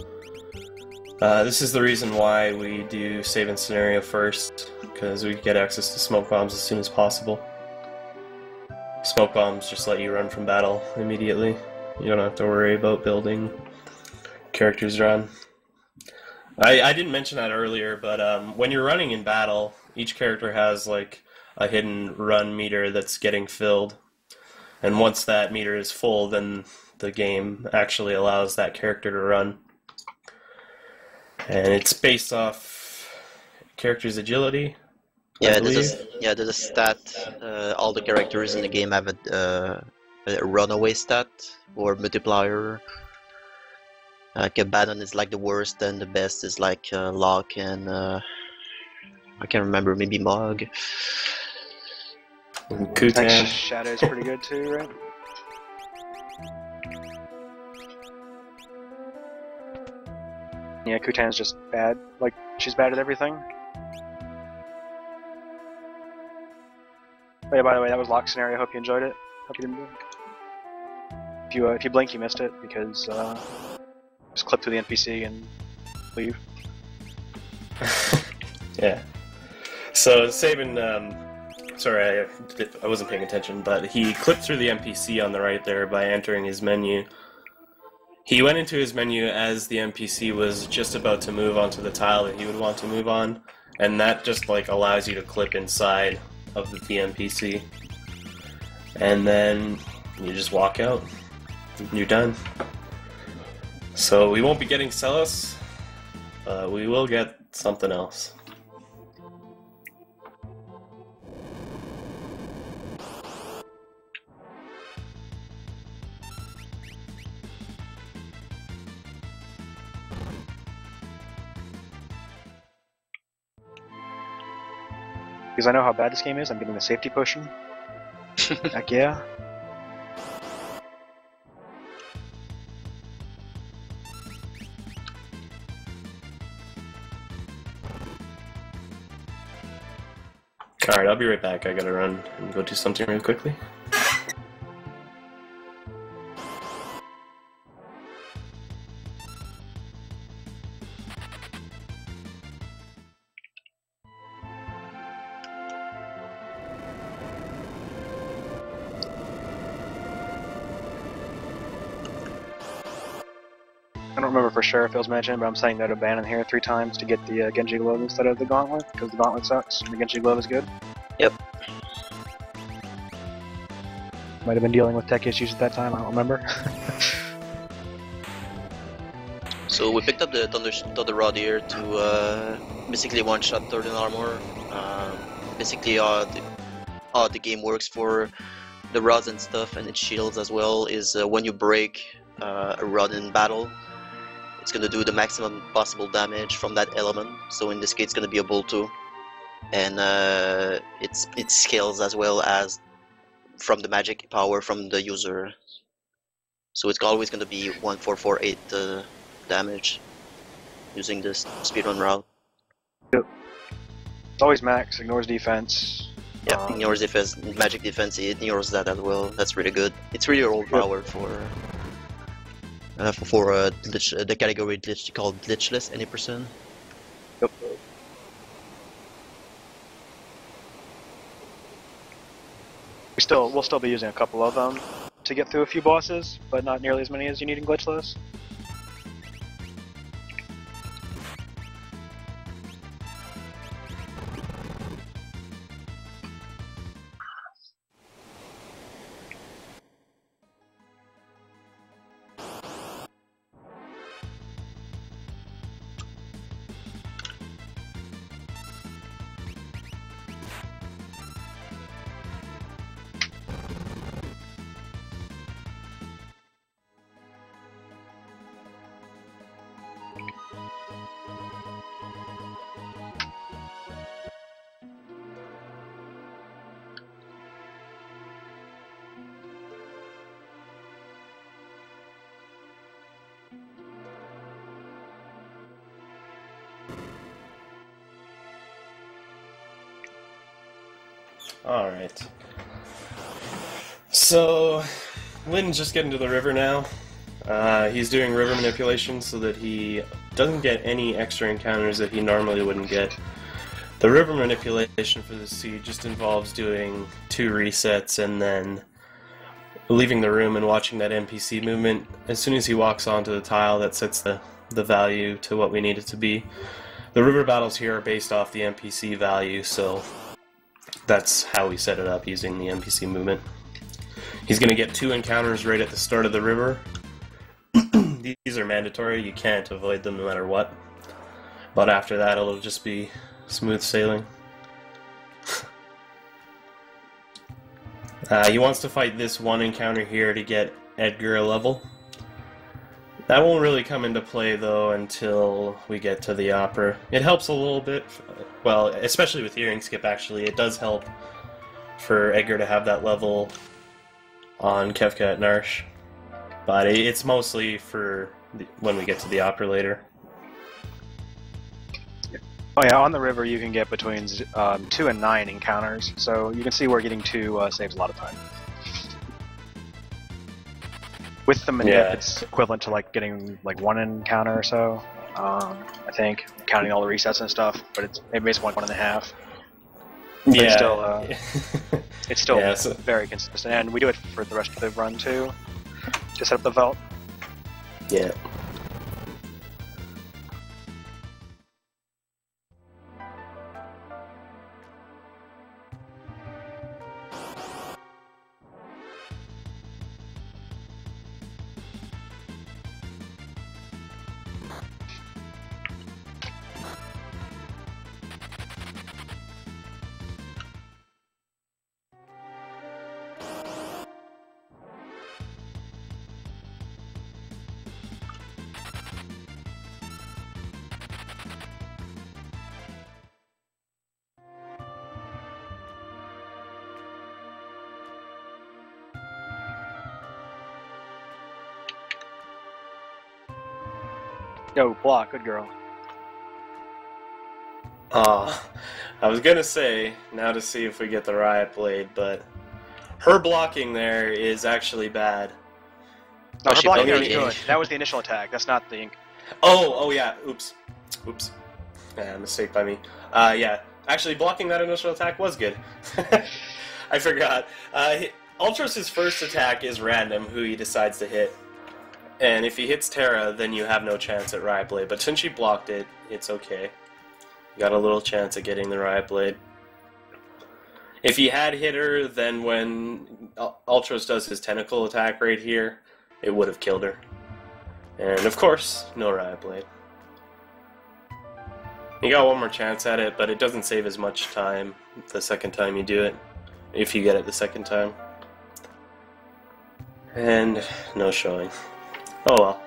This is the reason why we do SNES scenario first, because we get access to Smoke Bombs as soon as possible. Smoke Bombs just let you run from battle immediately. You don't have to worry about building characters run. I didn't mention that earlier, but when you're running in battle, each character has like a hidden run meter that's getting filled. And once that meter is full, then the game actually allows that character to run. And it's based off character's agility. Yeah, there's a stat. All the characters in the game have a runaway stat or multiplier. Like Abaddon is like the worst, and the best is like Locke and I can't remember, maybe Mog. Kutan. Shadow's pretty good too, right? Yeah, Kutan's just bad. Like, she's bad at everything. Oh yeah, by the way, that was Locke's scenario. Hope you enjoyed it. Hope you didn't blink. If you blink, you missed it because just clip through the NPC and leave. Yeah. So Sabin, sorry, I wasn't paying attention, but he clicked through the NPC on the right there by entering his menu. He went into his menu as the NPC was just about to move onto the tile that he would want to move on, and that just like allows you to clip inside of the NPC. And then you just walk out. You're done. So we won't be getting Celis, we will get something else. Because I know how bad this game is, I'm getting the safety potion. Heck yeah. Alright, I'll be right back. I gotta run and go do something real quickly. I don't remember for sure if it was mentioned, but I'm saying no to ban in here 3 times to get the Genji Glove instead of the Gauntlet, because the Gauntlet sucks and the Genji Glove is good. Yep. Might have been dealing with tech issues at that time, I don't remember. So we picked up the Thunder Rod here to basically one-shot Third in Armor. Basically how the game works for the rods and stuff, and its shields as well, is when you break a rod in battle, it's going to do the maximum possible damage from that element. So in this case it's going to be a Bolto, and it scales as well as from the magic power from the user. So it's always going to be 1448 damage using this speedrun route. Yep. It's always max, ignores defense. Yeah, ignores defense, magic defense, it ignores that as well. That's really good. It's really overpowered for glitch, the category glitch called glitchless any percent. Yep. We'll still be using a couple of them to get through a few bosses, but not nearly as many as you need in glitchless. Alright. So, Lynn's just getting to the river now. He's doing river manipulation so that he doesn't get any extra encounters that he normally wouldn't get. The river manipulation for the sea just involves doing 2 resets and then leaving the room and watching that NPC movement. As soon as he walks onto the tile, that sets the value to what we need it to be. The river battles here are based off the NPC value, so that's how we set it up, using the NPC movement. He's going to get 2 encounters right at the start of the river. These are mandatory, you can't avoid them no matter what. But after that it'll just be smooth sailing. He wants to fight this 1 encounter here to get Edgar a level. That won't really come into play though until we get to the opera. It helps a little bit, well, especially with Hearing Skip actually, it does help for Edgar to have that level on Kefka at Narsh. But it's mostly for when we get to the opera later. Oh yeah, on the river you can get between 2 and 9 encounters, so you can see where getting 2 saves a lot of time. With the manip, it's equivalent to like getting like 1 encounter or so, I think, counting all the resets and stuff, but it's maybe it's 1.5. But Yeah. it's still Yeah, so- very consistent, and we do it for the rest of the run too. To set up the vault. Yeah. Yo, block, good girl. I was gonna say, now to see if we get the Riot Blade, but her blocking there is actually bad. No, her she blocking broke is the good. gauge. That was the initial attack. That's not the ink. Oh yeah, oops. Yeah, mistake by me. Yeah, actually blocking that initial attack was good. I forgot. Ultros' first attack is random, who he decides to hit. And if he hits Terra, then you have no chance at Riot Blade. But since she blocked it, it's okay. You got a little chance at getting the Riot Blade. If he had hit her, then when Ultros does his tentacle attack right here, it would have killed her. And of course, no Riot Blade. You got one more chance at it, but it doesn't save as much time the second time you do it, if you get it the second time. And no showing. Oh well.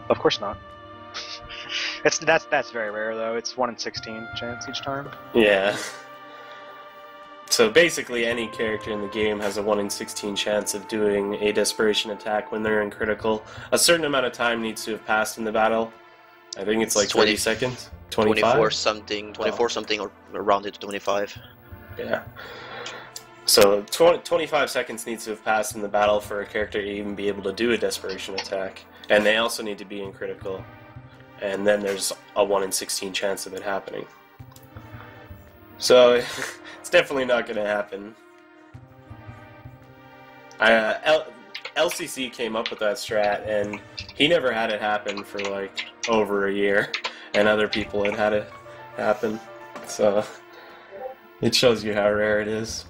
Of course not. That's very rare though. It's 1 in 16 chance each time. Yeah. So basically any character in the game has a 1 in 16 chance of doing a desperation attack when they're in critical. A certain amount of time needs to have passed in the battle. I think it's like 30 seconds? 25? 24 something, or rounded to 25. Yeah. So 25 seconds needs to have passed in the battle for a character to even be able to do a desperation attack. And they also need to be in critical. And then there's a 1 in 16 chance of it happening. So it's definitely not going to happen. LCC came up with that strat, and he never had it happen for like over a year. And other people had it happen. So it shows you how rare it is.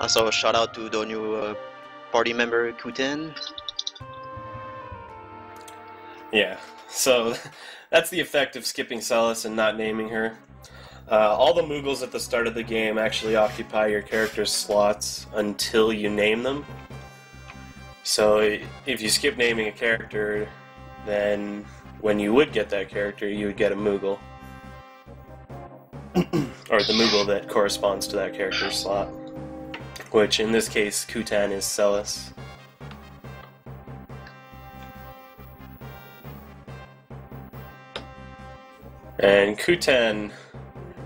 Also, a shout out to the new party member Kuten. Yeah, so that's the effect of skipping Celis and not naming her. All the Moogles at the start of the game actually occupy your character's slots until you name them. So if you skip naming a character, then when you would get that character, you would get a Moogle. Or the Moogle that corresponds to that character's slot. Which in this case, Kutan is Celis. And Kutan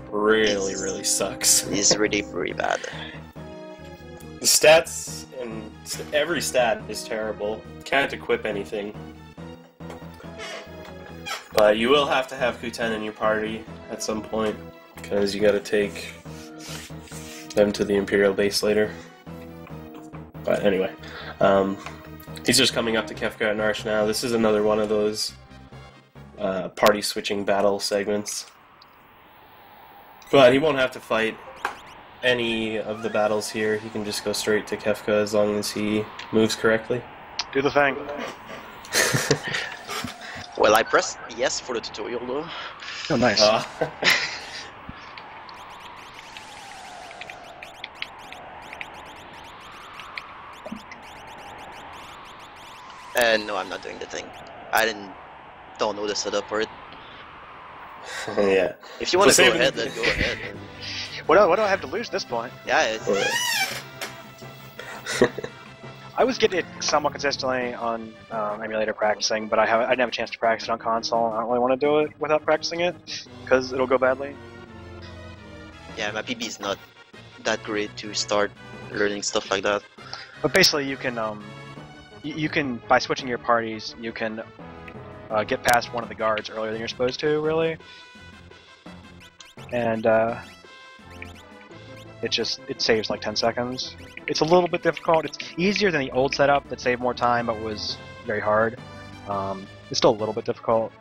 really sucks. He's really bad. The stats and every stat is terrible. Can't equip anything. But you will have to have Kutan in your party at some point, because you gotta take them to the Imperial base later. But anyway, he's just coming up to Kefka and Narsh now. This is another one of those party switching battle segments. But he won't have to fight any of the battles here. He can just go straight to Kefka as long as he moves correctly. Do the thing. Well, I pressed yes for the tutorial though. Oh, nice. No, I'm not doing the thing. Don't know the setup for it. Yeah. If you want to go TheSabin- ahead, then go ahead. What do I have to lose at this point? Yeah, I was getting it somewhat consistently on emulator practicing, but I didn't have a chance to practice it on console. I don't really want to do it without practicing it because it'll go badly. Yeah, my PB is not that great to start learning stuff like that. But basically, you can you can by switching your parties, you can get past one of the guards earlier than you're supposed to, really. And it saves like 10 seconds. It's a little bit difficult. It's easier than the old setup that saved more time but was very hard. It's still a little bit difficult.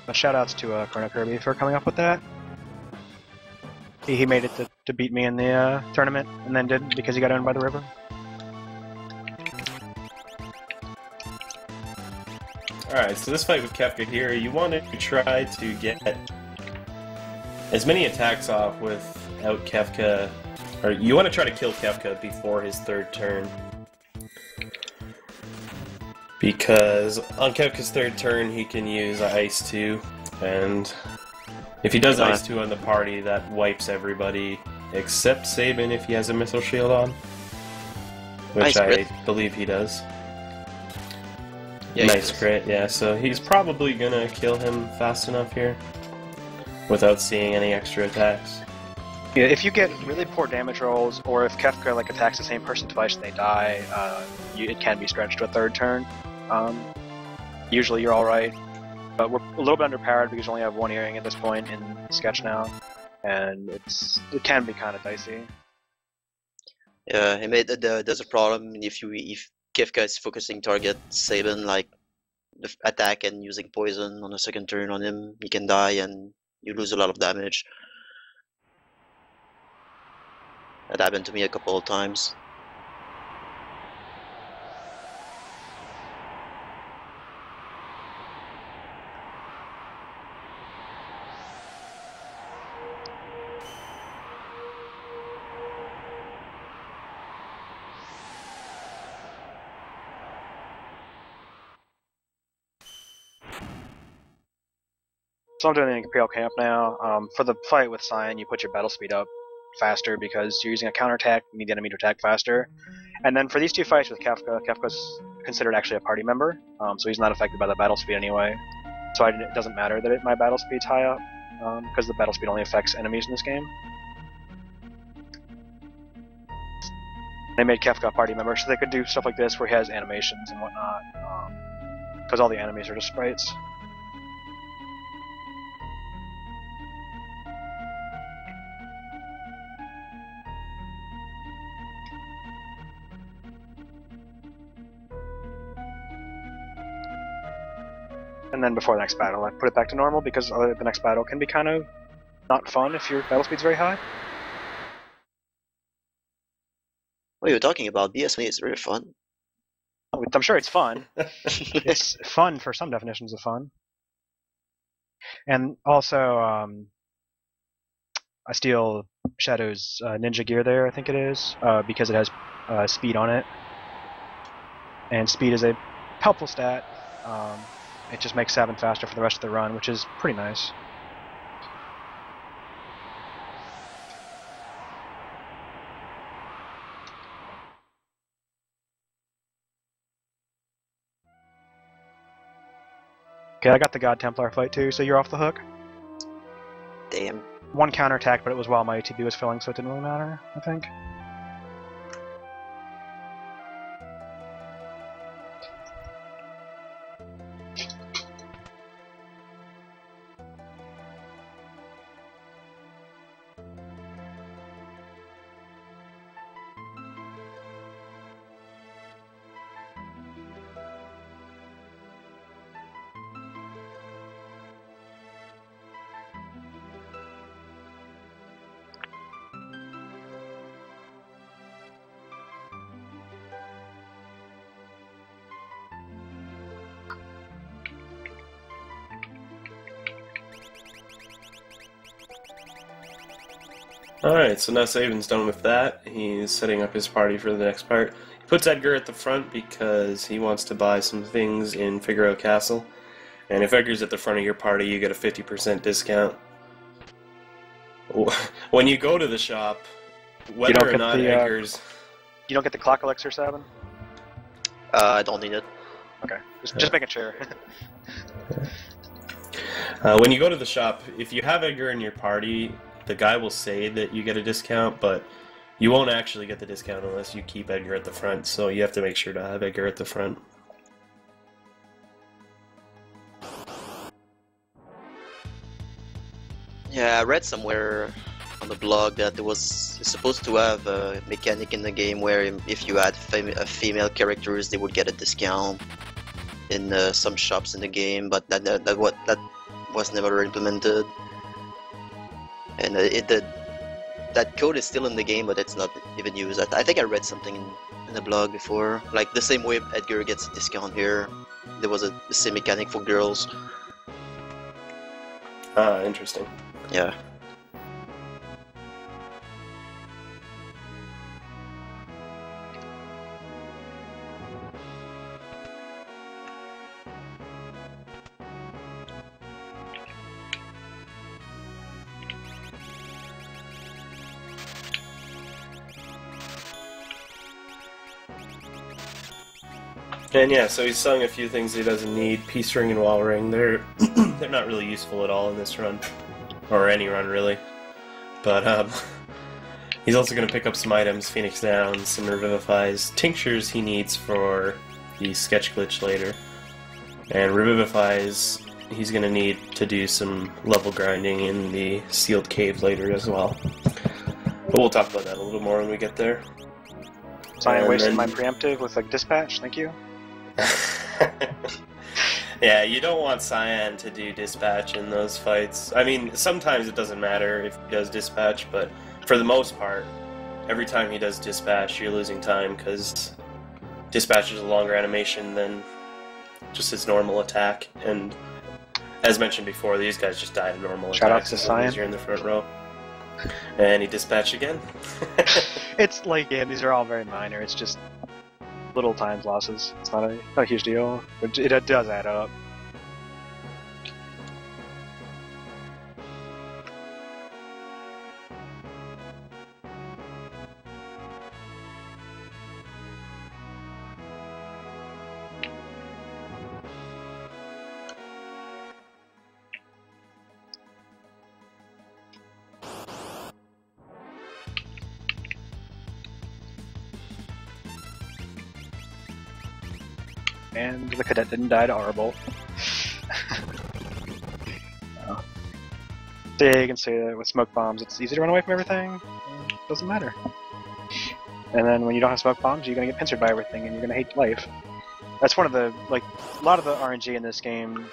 But shoutouts to Chrono Kirby for coming up with that. He made it to beat me in the tournament, and then didn't because he got owned by the river. Alright, so this fight with Kefka here, you want to try to get as many attacks off without Kefka, or you want to try to kill Kefka before his third turn. Because on Kefka's third turn, he can use Ice 2, and if he does Ice 2 on the party, that wipes everybody except SNES if he has a Missile Shield on. Which I believe he does. Yeah, nice crit, yeah, so he's probably gonna kill him fast enough here without seeing any extra attacks. Yeah, if you get really poor damage rolls, or if Kefka like attacks the same person twice and they die, it can be stretched to a third turn. Usually you're alright, but we're a little bit underpowered because we only have one earring at this point in Sketch now, and it can be kind of dicey. Yeah, there's a problem if Kefka is focusing target SNES, like the attack and using poison on the second turn on him, he can die and you lose a lot of damage. That happened to me a couple of times. So I'm doing the Imperial Camp now. For the fight with Cyan, you put your battle speed up faster because you're using a counterattack, you need the enemy to attack faster. And then for these two fights with Kefka, Kefka's considered actually a party member, so he's not affected by the battle speed anyway. So it doesn't matter that my battle speed's high up, because the battle speed only affects enemies in this game. They made Kefka a party member so they could do stuff like this where he has animations and whatnot, because all the enemies are just sprites. And then before the next battle, I put it back to normal because the next battle can be kind of not fun if your battle speed's very high. What are you talking about? BSME is really fun. I'm sure it's fun. It's fun for some definitions of fun. And also, I steal Shadow's ninja gear there, I think it is, because it has speed on it. And speed is a helpful stat. It just makes SNES faster for the rest of the run, which is pretty nice. Okay, I got the God Templar fight too, so you're off the hook. Damn. One counterattack, but it was while my ATB was filling, so it didn't really matter, I think. Alright, so now SNES done with that. He's setting up his party for the next part. He puts Edgar at the front because he wants to buy some things in Figaro Castle. And if Edgar's at the front of your party, you get a 50% discount. When you go to the shop, whether or not Edgar's... You don't get the clock elixir, SNES? I don't need it. Okay, just making sure. When you go to the shop, if you have Edgar in your party, the guy will say that you get a discount, but you won't actually get the discount unless you keep Edgar at the front, so you have to make sure to have Edgar at the front. Yeah, I read somewhere on the blog that there was supposed to have a mechanic in the game where if you had female characters, they would get a discount in some shops in the game, but that was never implemented. And that code is still in the game, but it's not even used. I think I read something in the blog before, like the same way Edgar gets a discount here. There was the same mechanic for girls. Ah, interesting. Yeah. And yeah, so he's selling a few things he doesn't need. Peace Ring and Wall Ring, they're not really useful at all in this run. Or any run, really. But he's also going to pick up some items, Phoenix Downs, some Revivifies, tinctures he needs for the sketch glitch later. And Revivifies, he's going to need to do some level grinding in the sealed cave later as well. But we'll talk about that a little more when we get there. So I wasted my preemptive with like dispatch, thank you. Yeah, you don't want Cyan to do dispatch in those fights. I mean, sometimes it doesn't matter if he does dispatch, but for the most part, every time he does dispatch, you're losing time because dispatch is a longer animation than just his normal attack. And as mentioned before, these guys just die to normal Shout attacks out to as long as Cyan. you're in the front row. And he dispatched again. It's like, yeah, these are all very minor. It's just little times losses. It's not a huge deal, but it does add up. And the cadet didn't die to Arbol. So yeah, you can say that with smoke bombs, it's easy to run away from everything. Doesn't matter. And then when you don't have smoke bombs, you're gonna get pincered by everything, and you're gonna hate life. That's one of the a lot of the RNG in this game,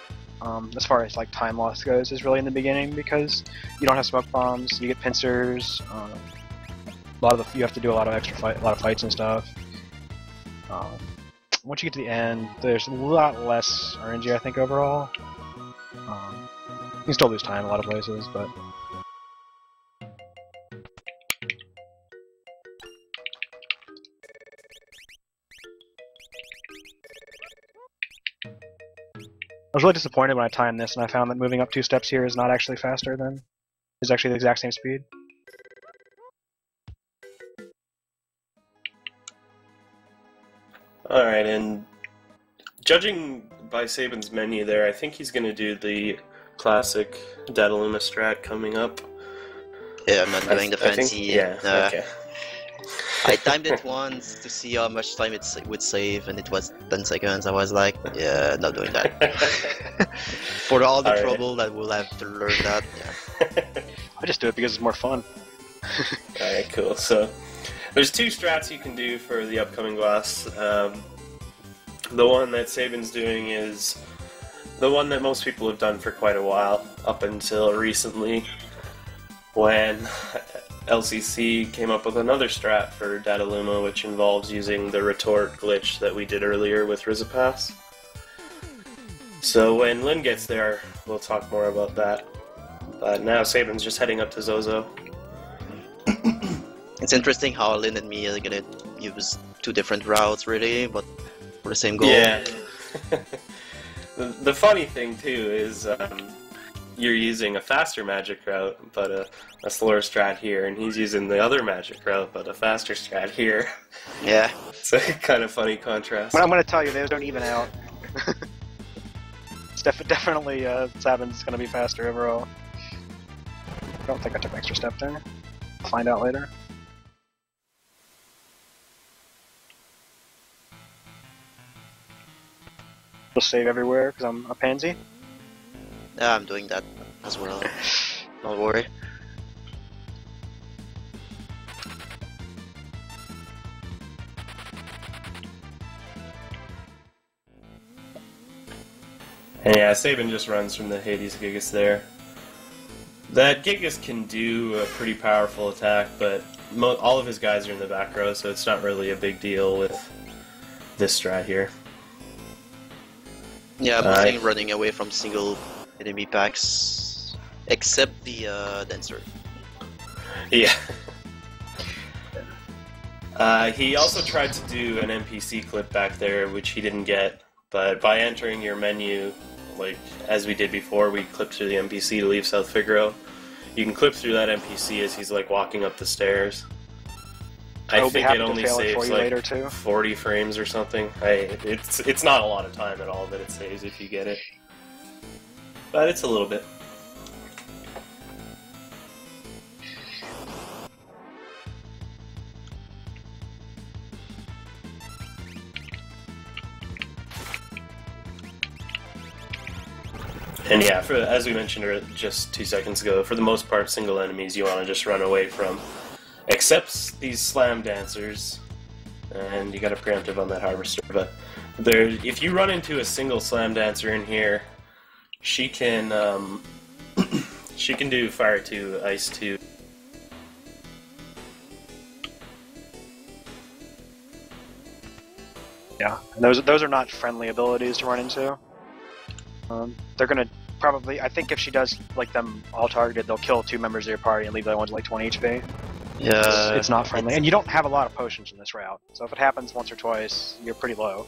as far as like time loss goes, is really in the beginning because you don't have smoke bombs, you get pincers. You have to do a lot of fights and stuff. Once you get to the end, there's a lot less RNG, I think, overall. You can still lose time in a lot of places, but... I was really disappointed when I timed this and I found that moving up 2 steps here is not actually faster than... is actually the exact same speed. Alright, and judging by SNES's menu there, I think he's going to do the classic Dataluma strat coming up. Yeah, I'm not doing the fancy. Yeah, okay. I timed it once to see how much time it would save, and it was 10 seconds. I was like, yeah, not doing that. For all the trouble that we'll have to learn that, yeah. I just do it because it's more fun. Alright, cool. So, there's 2 strats you can do for the upcoming boss. The one that SNES's doing is the one that most people have done for quite a while, up until recently, when LCC came up with another strat for Dataluma, which involves using the retort glitch that we did earlier with Rizapass. So when Lynn gets there, we'll talk more about that. But now SNES's just heading up to Zozo. It's interesting how Lynn and me are gonna use two different routes, really, but for the same goal. Yeah. The funny thing too is you're using a faster magic route, but a slower strat here, and he's using the other magic route, but a faster strat here. Yeah. It's a kind of funny contrast. But I'm going to tell you, those don't even out. It's definitely Sabin's going to be faster overall. I don't think I took an extra step there. I'll find out later. Just save everywhere because I'm a pansy. Yeah, I'm doing that as well. Don't worry. And yeah, Sabin just runs from the Hades Gigas there. That Gigas can do a pretty powerful attack, but all of his guys are in the back row, so it's not really a big deal with this strat here. Yeah, mostly running away from single enemy packs, except the Dancer. Yeah. He also tried to do an NPC clip back there, which he didn't get, but by entering your menu, like as we did before, we clipped through the NPC to leave South Figaro. You can clip through that NPC as he's like walking up the stairs. I think it only saves like 40 frames or something. It's not a lot of time at all that it saves if you get it, but it's a little bit. And yeah, as we mentioned just 2 seconds ago, for the most part, single enemies you want to just run away from. Except these slam dancers, and you got a preemptive on that harvester. But if you run into a single slam dancer in here, she can she can do fire 2, ice 2. Yeah, and those are not friendly abilities to run into. They're gonna probably, I think if she does like them all targeted, they'll kill 2 members of your party and leave the other ones like 20 HP. Yeah, it's not friendly, and you don't have a lot of potions in this route, so if it happens once or twice, you're pretty low.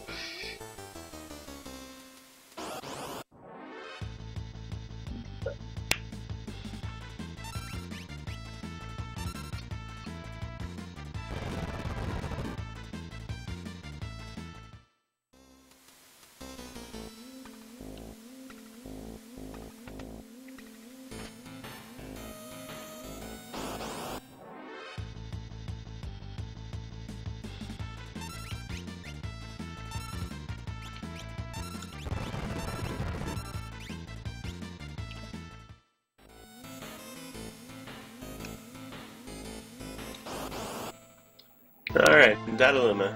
Alright, Dataluma.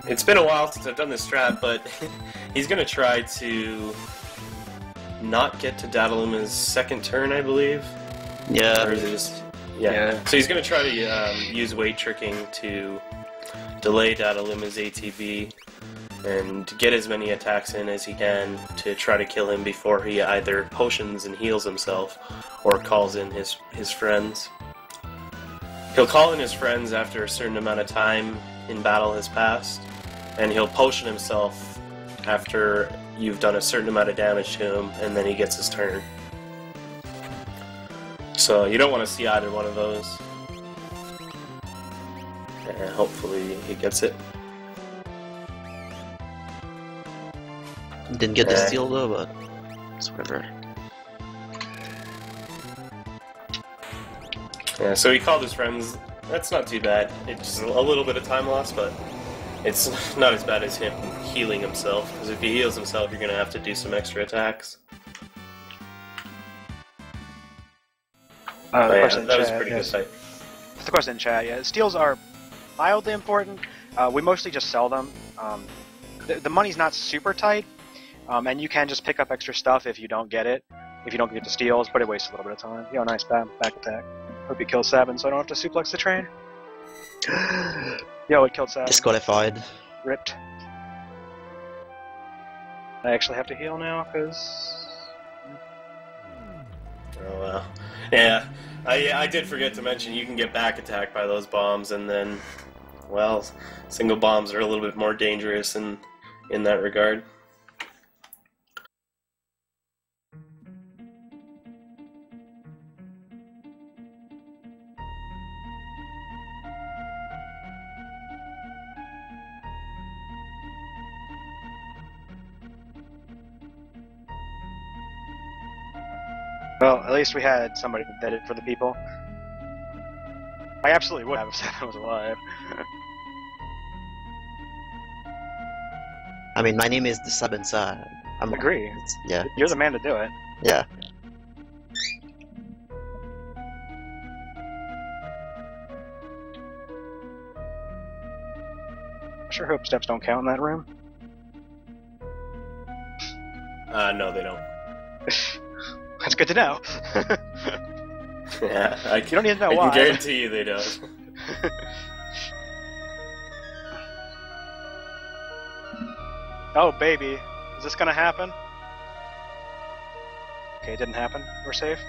It's been a while since I've done this strat, but he's gonna try to not get to Dataluma's second turn, I believe. Yeah. Or is it just... Yeah. So he's gonna try to use weight tricking to delay Dataluma's ATB and get as many attacks in as he can to try to kill him before he either potions and heals himself or calls in his friends. He'll call in his friends after a certain amount of time in battle has passed, and he'll potion himself after you've done a certain amount of damage to him, and then he gets his turn. So you don't want to see either one of those. And hopefully he gets it. Didn't get the steal though, but it's whatever. Yeah, so he called his friends. That's not too bad. It's just a little bit of time loss, but it's not as bad as him healing himself, because if he heals himself, you're going to have to do some extra attacks. That was a pretty good fight. The question in chat, yeah. Steals are mildly important. We mostly just sell them. The money's not super tight, and you can just pick up extra stuff if you don't get it. If you don't get the steals, but it wastes a little bit of time. Yo, nice back attack. Hope you kill SNES so I don't have to suplex the train. Yo, it killed SNES. Disqualified. Ripped. I actually have to heal now, because... Oh wow. Yeah, I did forget to mention you can get back attacked by those bombs, and then, well, single bombs are a little bit more dangerous in that regard. Well, at least we had somebody that did it for the people. I absolutely would have if Sabin was alive. I mean, my name is TheSabin, so I'm Agree. Yeah. You're the man to do it. Yeah. Sure hope steps don't count in that room. No, they don't. That's good to know. Yeah, You don't need to know I why. can guarantee you they don't. Oh, baby. Is this gonna happen? Okay, it didn't happen. We're safe.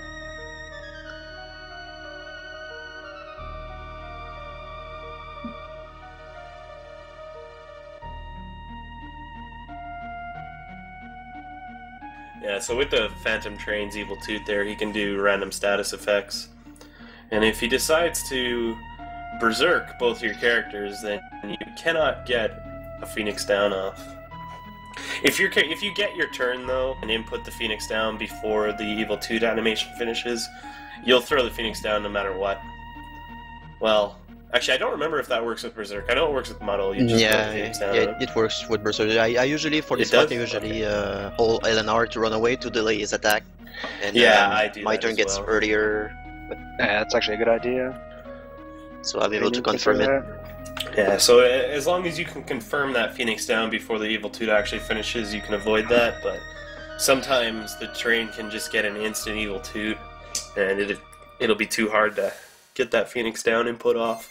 Yeah, so with the Phantom Train's Evil Tooth there, he can do random status effects. And if he decides to berserk both your characters, then you cannot get a Phoenix Down off. If you get your turn though and input the Phoenix Down before the Evil Tooth animation finishes, you'll throw the Phoenix Down no matter what. Well, actually, I don't remember if that works with Berserk. I know it works with Muddle. You just throw the Phoenix Down. It works with Berserk. I usually, for this fight, I usually hold LNR to run away to delay his attack. And I do my that turn as gets well. earlier, Yeah, that's actually a good idea. so I'm able to confirm it. Yeah, so as long as you can confirm that Phoenix Down before the Evil Tooth actually finishes, you can avoid that, but sometimes the train can just get an instant Evil Tooth, and it'll be too hard to get that Phoenix Down input off.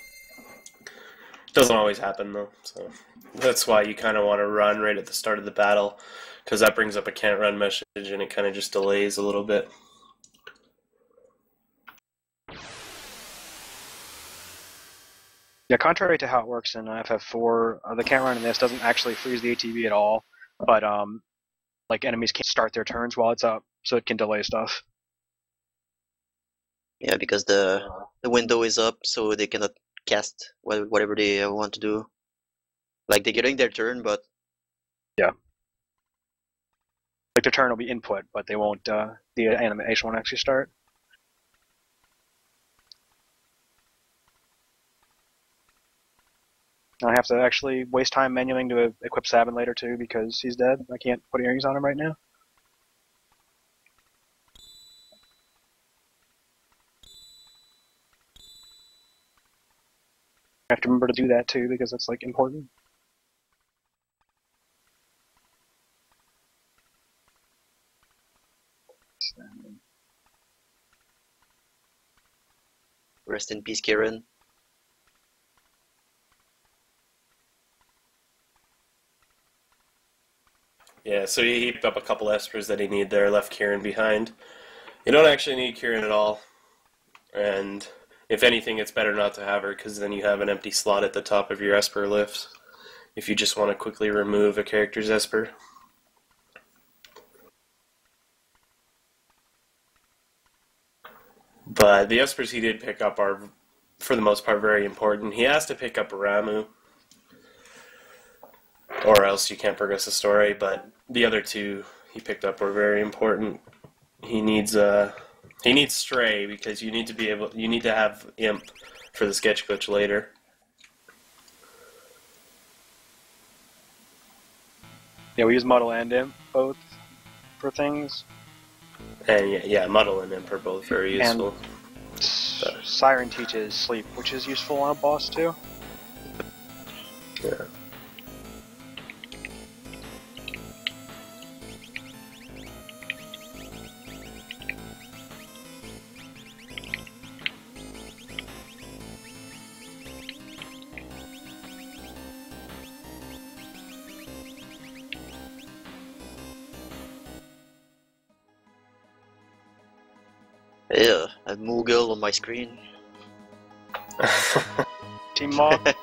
Doesn't always happen, though, so that's why you kind of want to run right at the start of the battle, because that brings up a can't run message, and it kind of just delays a little bit. Yeah, contrary to how it works in FF4, the can't run in this doesn't actually freeze the ATB at all, but like enemies can't start their turns while it's up, so it can delay stuff. Yeah, because the window is up, so they cannot cast whatever they want to do. Like, they're getting their turn, but... Yeah. Like, their turn will be input, but they won't, the animation won't actually start. I have to actually waste time menuing to equip Sabin later, too, because he's dead. I can't put earrings on him right now. I have to remember to do that, too, because it's, like, important. Rest in peace, Kieran. Yeah, so he heaped up a couple espers that he needed there, left Kieran behind. You don't actually need Kieran at all, and if anything, it's better not to have her, because then you have an empty slot at the top of your esper lifts, if you just want to quickly remove a character's esper. But the espers he did pick up are, for the most part, very important. He has to pick up Ramu, or else you can't progress the story, but the other two he picked up were very important. He needs Stray, because you need to have Imp for the sketch glitch later. Yeah, we use Muddle and Imp both for things. And yeah, Muddle and Imp are both very useful. And Siren teaches Sleep, which is useful on a boss too. Yeah. Ew, a Moogle on my screen. Team Mog.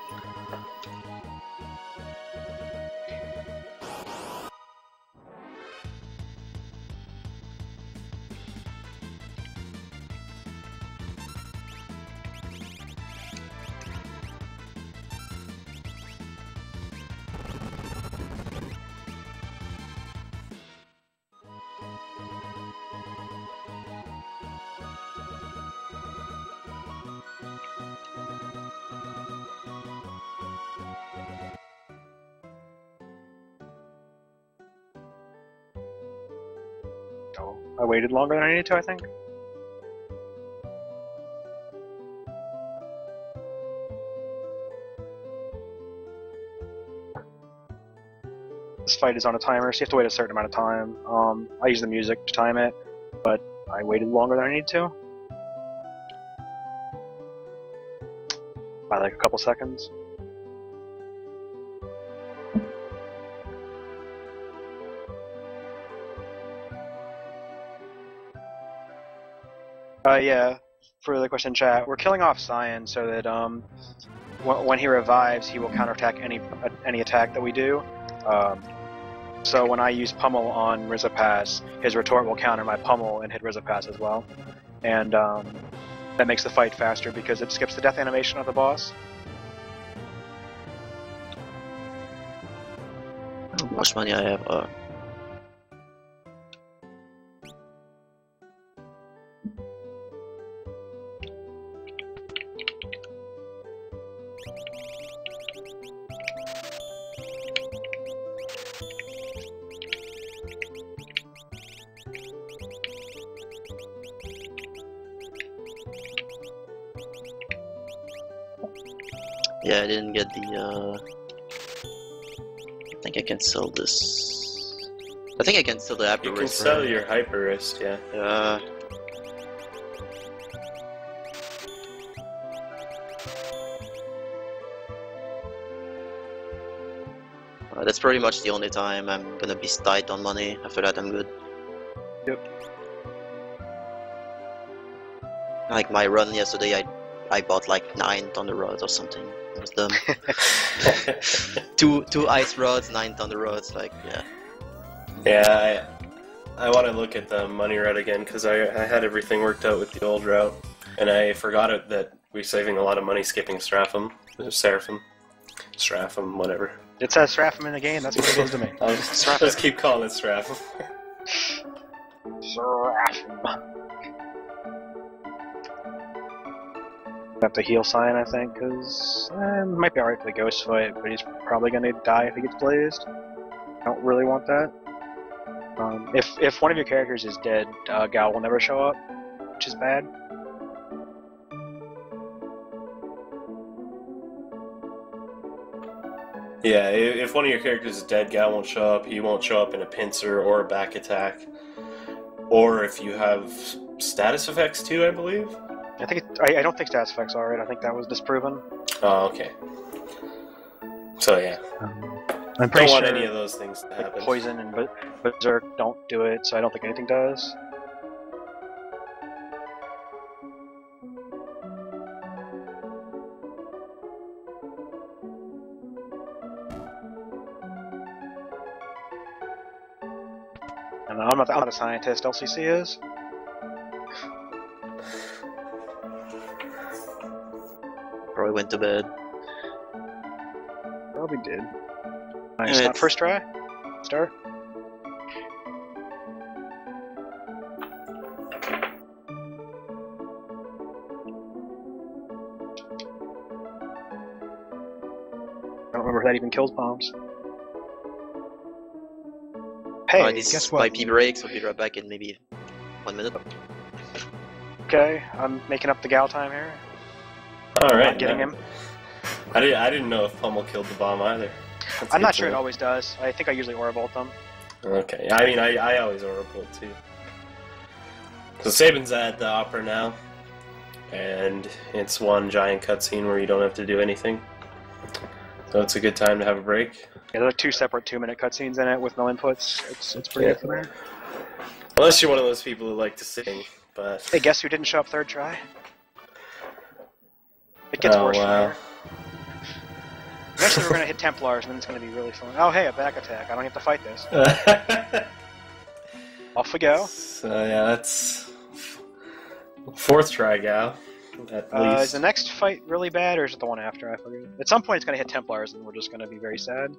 Oh, I waited longer than I needed to, I think. This fight is on a timer, so you have to wait a certain amount of time. I use the music to time it, but I waited longer than I needed to. By like a couple seconds. Yeah, for the question in chat, we're killing off Cyan so that when he revives, he will counterattack any attack that we do. So when I use Pummel on Rizzapass, his retort will counter my Pummel and hit Rizzapass as well. And that makes the fight faster because it skips the death animation of the boss. How much money I have? Yeah, I didn't get the, I think I can sell this. I think I can sell the Hyper You can Wrist, sell right? your Hyper Wrist, yeah. Yeah. That's pretty much the only time I'm gonna be tight on money. After that, I'm good. Yep. Like my run yesterday, I bought like 9 Thunder Rods or something. It was dumb. two ice rods, 9 Thunder Rods. Like, yeah. Yeah, I want to look at the money route again because I had everything worked out with the old route, and I forgot it that we're saving a lot of money skipping Seraphim, whatever. It says Seraphim in the game, that's what it is to me. I'll just keep calling it Seraphim. Seraphim. Have to heal Cyan, I think, because might be alright for the ghost fight, but he's probably gonna die if he gets blazed. Don't really want that. If one of your characters is dead, Gal will never show up, which is bad. Yeah, if one of your characters is dead, Gal won't show up. He won't show up in a pincer or a back attack. Or if you have status effects too, I believe. I don't think status effects are right. I think that was disproven. Oh, okay. So yeah, I'm pretty don't sure want any of those things to happen. Poison and Berserk don't do it, so I don't think anything does. And I'm not a scientist. LCC is. Probably went to bed. Probably did. Nice. Not first try. Start. I don't remember if that even kills bombs. Hey, guess what? My P breaks. I'll be right back in maybe 1 minute. Okay, I'm making up the Gal time here. Alright. Not getting him. I didn't know if Pummel killed the bomb either. That's I'm good not to sure it know. always does. I think I usually aura bolt them. Okay, I mean, I always Oracle too. So Sabin's at the opera now, and it's one giant cutscene where you don't have to do anything. So it's a good time to have a break. Yeah, there are 2 separate 2-minute cutscenes in it with no inputs. It's pretty good for there. Unless you're one of those people who like to sing, but Hey, guess who didn't show up third try? It gets worse from here. Eventually we're gonna hit Templars and then it's gonna be really fun. Oh hey, a back attack. I don't have to fight this. Off we go. So yeah, that's fourth try, gal. At Is least. the next fight really bad or is it the one after? I forget. At some point it's gonna hit Templars and we're just gonna be very sad.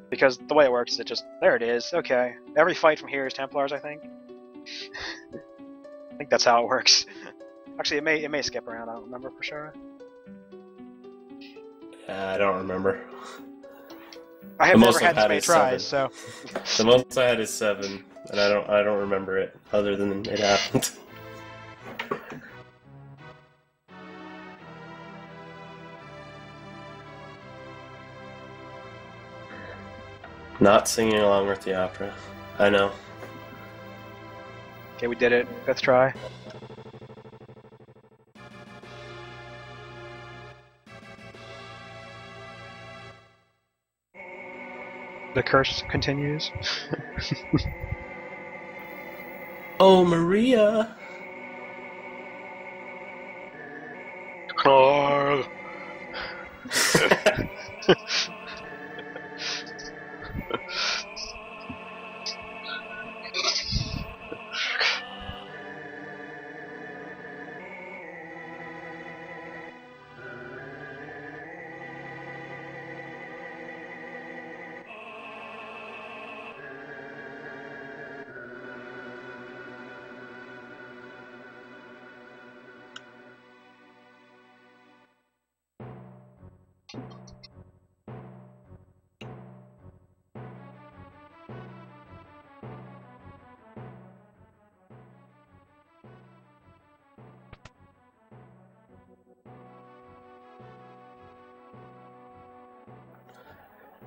Because the way it works is it just... There it is, okay. Every fight from here is Templars, I think. I think that's how it works. Actually, it may skip around, I don't remember for sure. I don't remember. I have The never most had I've this had many is tries, 7. so... The most I had is 7, and I don't remember it other than it happened. Not singing along with the opera. I know. Okay, we did it. 5th try. The curse continues. Oh, Maria! Carl!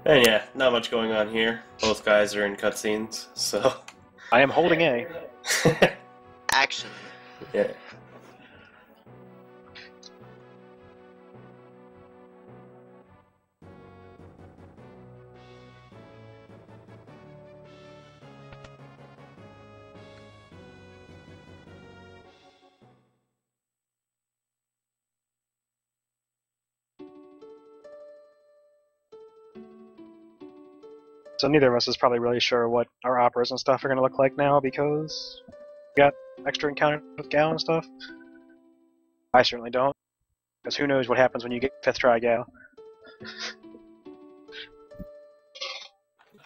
And yeah, not much going on here. Both guys are in cutscenes, so... I am holding A. Action. Yeah. So neither of us is probably really sure what our operas and stuff are going to look like now because we got extra encounter with Gal and stuff. I certainly don't, because who knows what happens when you get 5th try Gal.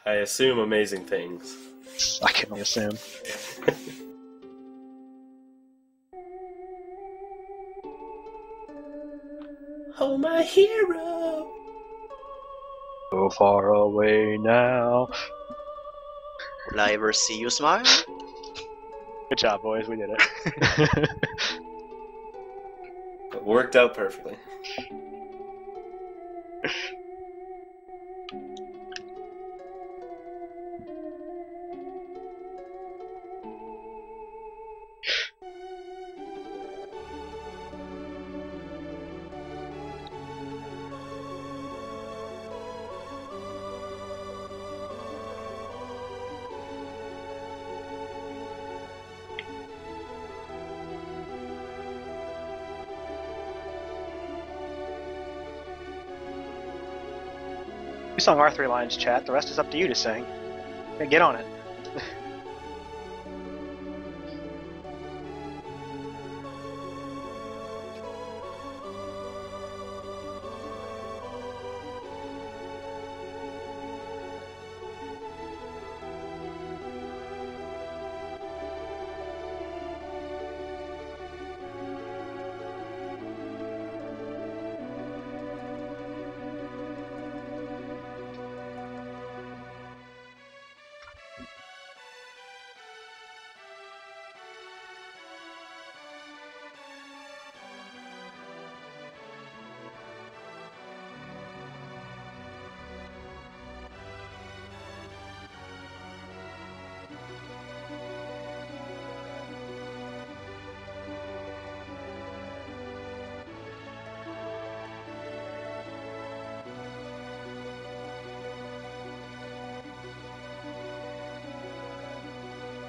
I assume amazing things. I can only assume. Oh, my hero! So far away now. Will I ever see you smile? Good job, boys. We did it. It worked out perfectly. We sung our 3 lines, chat. The rest is up to you to sing. Okay, get on it.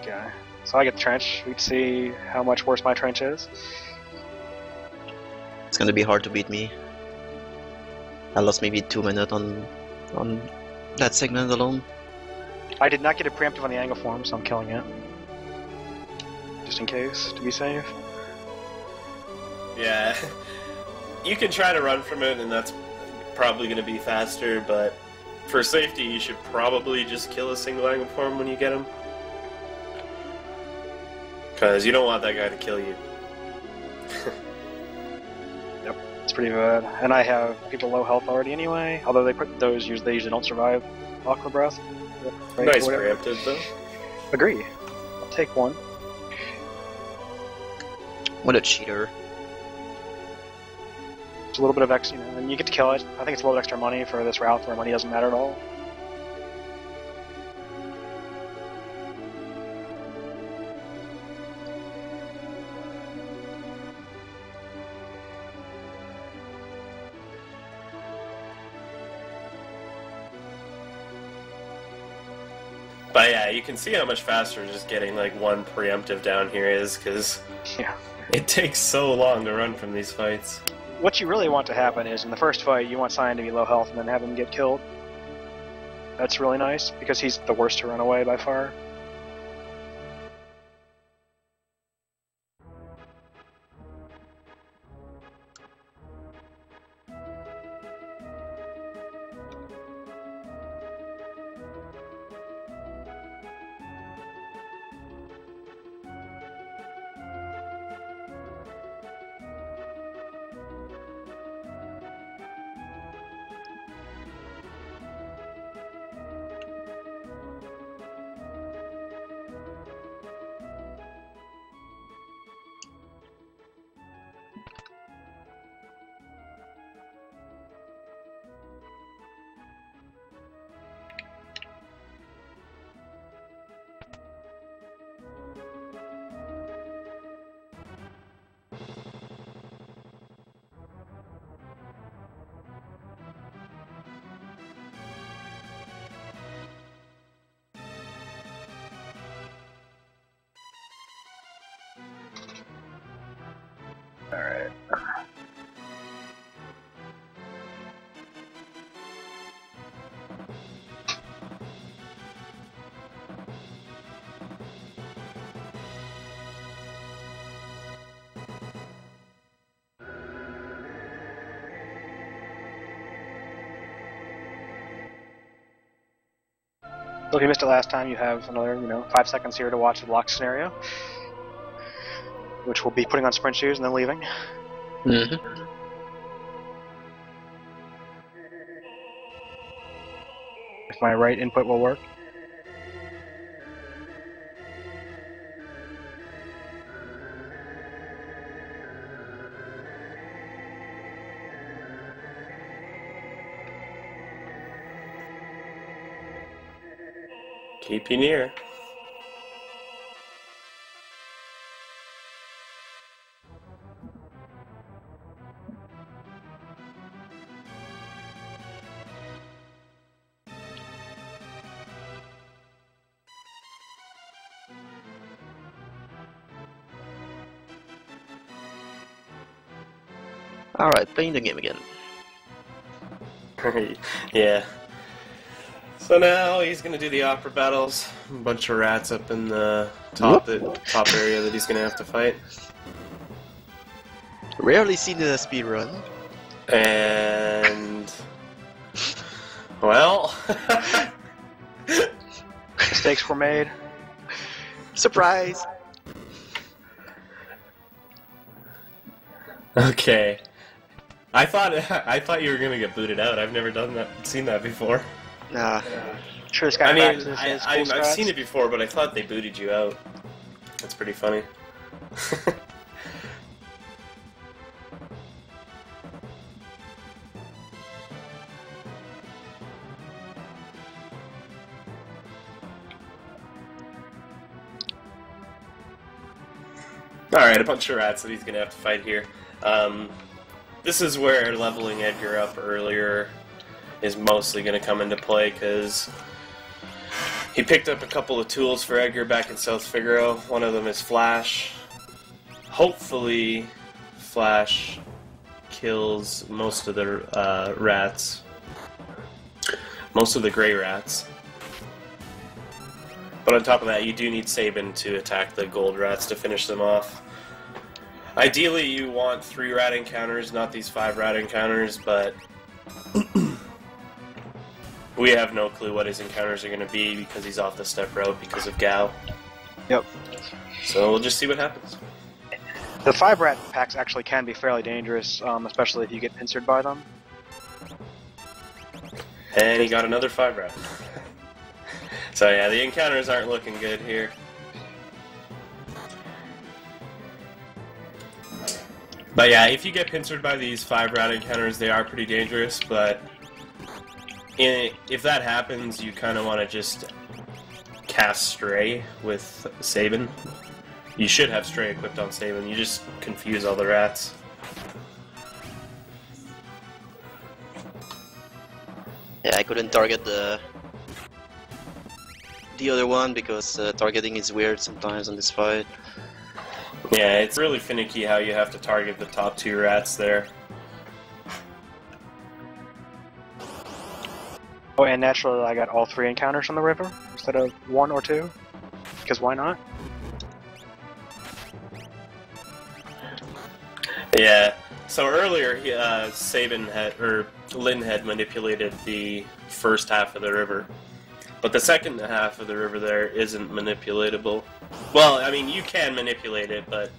Okay. So I get the trench. We can see how much worse my trench is. It's gonna be hard to beat me. I lost maybe 2 minutes on that segment alone. I did not get a preemptive on the angle form, so I'm killing it. Just in case, to be safe. Yeah, you can try to run from it, and that's probably going to be faster, but for safety, you should probably just kill a single angle form when you get him. Because you don't want that guy to kill you. Yep, it's pretty bad. And I have people low health already anyway, although they usually don't survive Aqua Breath. Right, Nice whatever. preemptive, though. Agree. I'll take one. What a cheater. It's a little bit of extra, and you get to kill it. I think it's a little extra money for this route where money doesn't matter at all. But yeah, you can see how much faster just getting like one preemptive down here is, because Yeah. it takes so long to run from these fights. What you really want to happen is in the first fight, you want Cyan to be low health and then have him get killed. That's really nice, because he's the worst to run away by far. Alright. So if you missed it last time, you have another, 5 seconds here to watch the block scenario, which will be putting on sprint shoes and then leaving. Mm-hmm. If my right input will work. Keep you near. Alright, playing the game again. Yeah. So now he's gonna do the opera battles. A bunch of rats up in the top area that he's gonna have to fight. Rarely seen in a speedrun. And well, Mistakes were made. Surprise! okay. I thought you were gonna get booted out. I've never seen that before. Nah. Sure, this guy I mean, practices his cool I've strats. seen it before, but I thought they booted you out. That's pretty funny. Alright, a bunch of rats that he's going to have to fight here. This is where leveling Edgar up earlier is mostly going to come into play, because He picked up a couple of tools for Edgar back in South Figaro. One of them is Flash. Hopefully, Flash kills most of the rats. Most of the gray rats. But on top of that, you do need SNES to attack the gold rats to finish them off. Ideally, you want 3 rat encounters, not these 5 rat encounters, but we have no clue what his encounters are going to be because he's off the step route because of Gao. Yep. So we'll just see what happens. The 5 rat packs actually can be fairly dangerous, especially if you get pincered by them. And he got another 5 rat. So yeah, the encounters aren't looking good here. But yeah, if you get pincered by these 5 rat encounters, they are pretty dangerous, but if that happens, you kind of want to just cast Stray with SNES. You should have Stray equipped on SNES, you just confuse all the rats. Yeah, I couldn't target the other one because targeting is weird sometimes in this fight. Yeah, it's really finicky how you have to target the top 2 rats there. Oh, and naturally I got all 3 encounters on the river instead of 1 or 2. Because why not? Yeah. So earlier, Lin had manipulated the first half of the river, but the second half of the river there isn't manipulatable. Well, I mean, you can manipulate it, but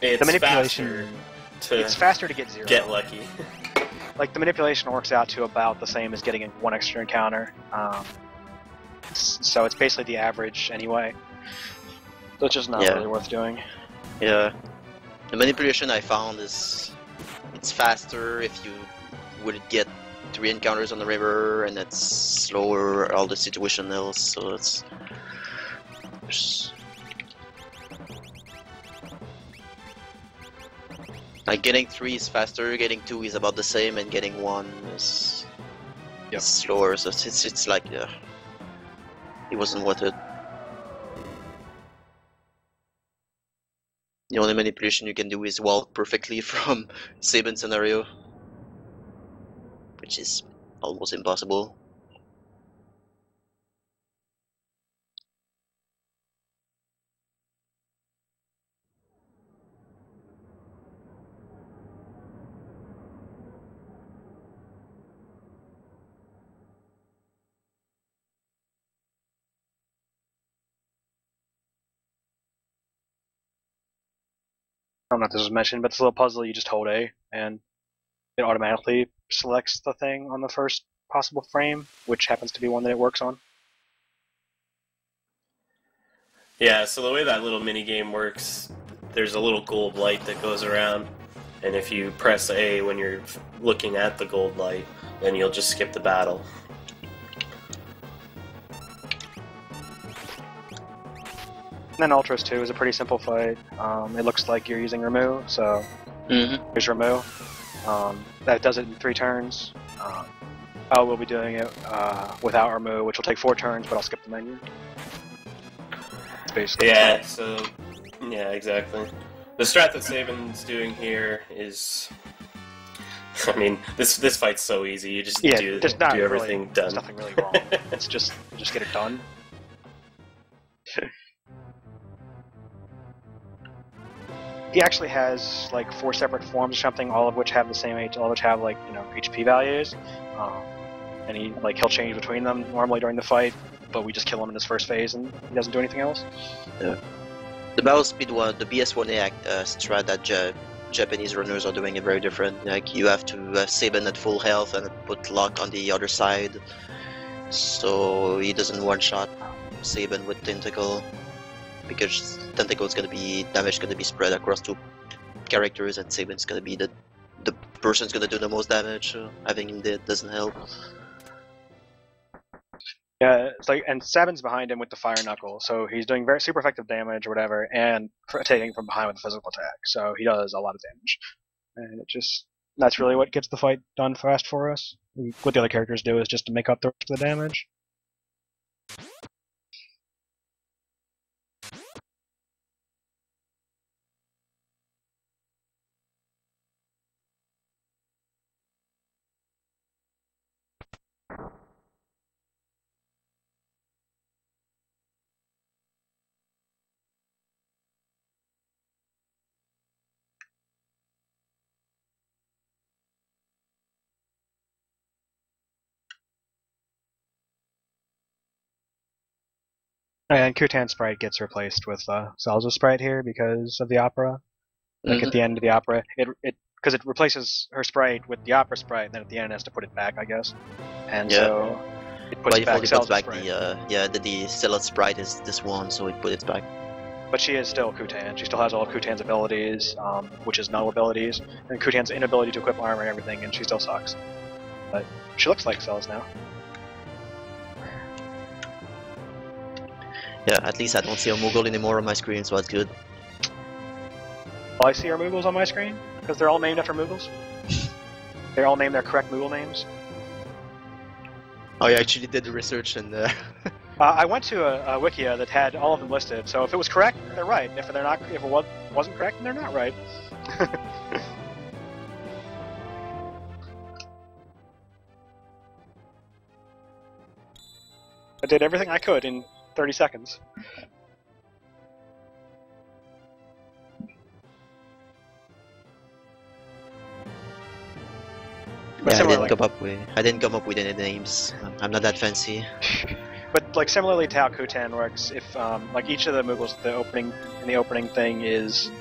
it's The manipulation, it's faster to get 0. Get lucky. Like, the manipulation works out to about the same as getting 1 extra encounter. So it's basically the average anyway. So it's just not really worth doing. Yeah. The manipulation I found is it's faster if you would get 3 encounters on the river, and it's slower all the situationals, so it's like getting 3 is faster, getting 2 is about the same, and getting 1 is slower, so it's like, yeah, it wasn't worth it. The only manipulation you can do is walk perfectly from SNES scenario, which is almost impossible. I don't know if this was mentioned, but this little puzzle, you just hold A, and it automatically selects the thing on the first possible frame, which happens to be one that it works on. Yeah, so the way that little mini game works, there's a little gold light that goes around, and if you press A when you're looking at the gold light, then you'll just skip the battle. And then Ultras 2 is a pretty simple fight. It looks like you're using Remove, so here's Remove. That does it in 3 turns. We'll be doing it without Remove, which will take 4 turns, but I'll skip the menu. It's basically yeah, exactly. The strat that SNES's doing here is, I mean, this fight's so easy. You just do everything done. There's nothing really wrong. It's just get it done. He actually has like 4 separate forms or something, all of which have the same all of which have like HP values, and he'll change between them normally during the fight, but we just kill him in his first phase and he doesn't do anything else. Yeah. The battle speed one, the BS1A strat that Japanese runners are doing is very different. Like you have to SNES at full health and put lock on the other side, so he doesn't one-shot SNES with Tentacle, because Tentacle is damage gonna be spread across 2 characters, and SNES is gonna be the person's gonna do the most damage. So having him dead doesn't help. Yeah, it's like, and Sabin's behind him with the Fire Knuckle, so he's doing very super effective damage or whatever, and taking from behind with a physical attack, so he does a lot of damage. And that's really what gets the fight done fast for us. What the other characters do is just to make up the rest of the damage. And Kutan's sprite gets replaced with Salza's sprite here because of the opera. Like at the end of the opera, because it replaces her sprite with the opera sprite, and then at the end it has to put it back, I guess. And Yeah. so it puts By back default, it puts Salza's back sprite. the Zealot sprite is this one, so it put it back. But she is still Kutan. She still has all of Kutan's abilities, which is null abilities, and Kutan's inability to equip armor and everything, and she still sucks. But she looks like Cells now. Yeah, at least I don't see a Moogle anymore on my screen, so that's good. Well, I see our Moogles on my screen, because they're all named after Moogles. They all named their correct Moogle names. Oh, you actually did the research and I went to a Wikia that had all of them listed, so if it was correct, they're right. If they're not, if it wasn't correct, then they're not right. I did everything I could in 30 seconds. But yeah, similarly, I didn't come up with any names. I'm not that fancy. but like similarly to how Kutan works, if like each of the Moogles, the opening thing is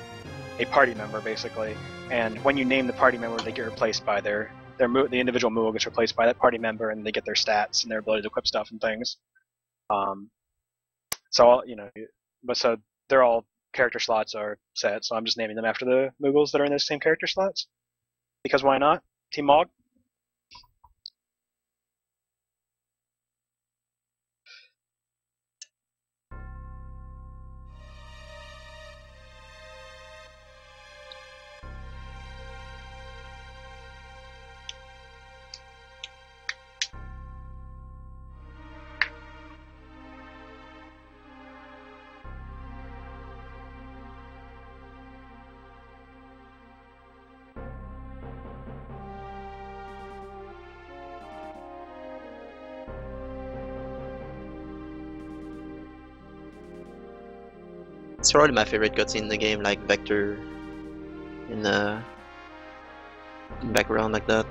a party member basically, and when you name the party member, they get replaced by the individual Moogle gets replaced by that party member, and they get their stats and their ability to equip stuff and things. So but so they're all character slots are set. So I'm just naming them after the Moogles that are in those same character slots, because why not? Team Mog. It's probably my favorite cutscene in the game, like Vector in the background like that.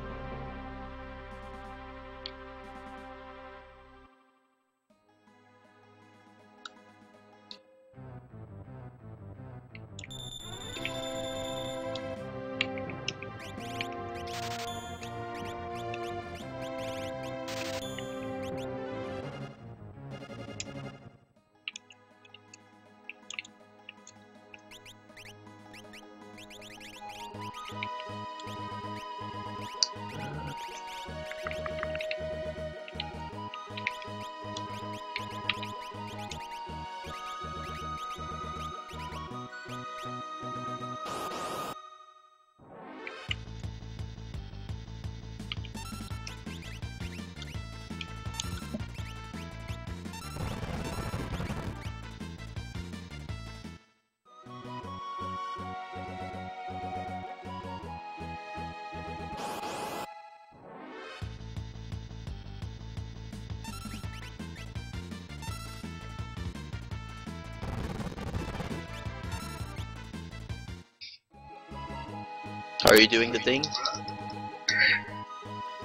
Are you doing the thing?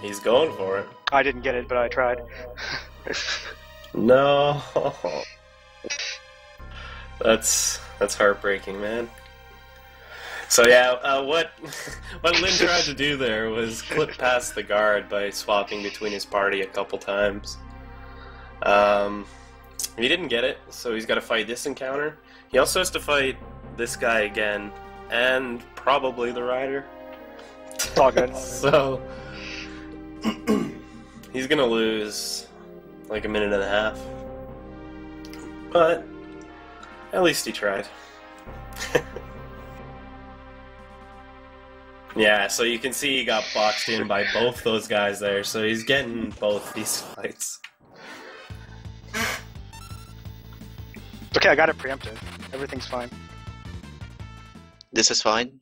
He's going for it. I didn't get it, but I tried. No. That's heartbreaking, man. So yeah, what Lynn tried to do there was clip past the guard by swapping between his party a couple times. He didn't get it, so he's got to fight this encounter. He also has to fight this guy again, and probably the rider. It's all good. So he's gonna lose like a minute and a half, but at least he tried. Yeah, so you can see he got boxed in by both those guys there, so he's getting both these fights. okay, I got it preemptive. Everything's fine. This is fine.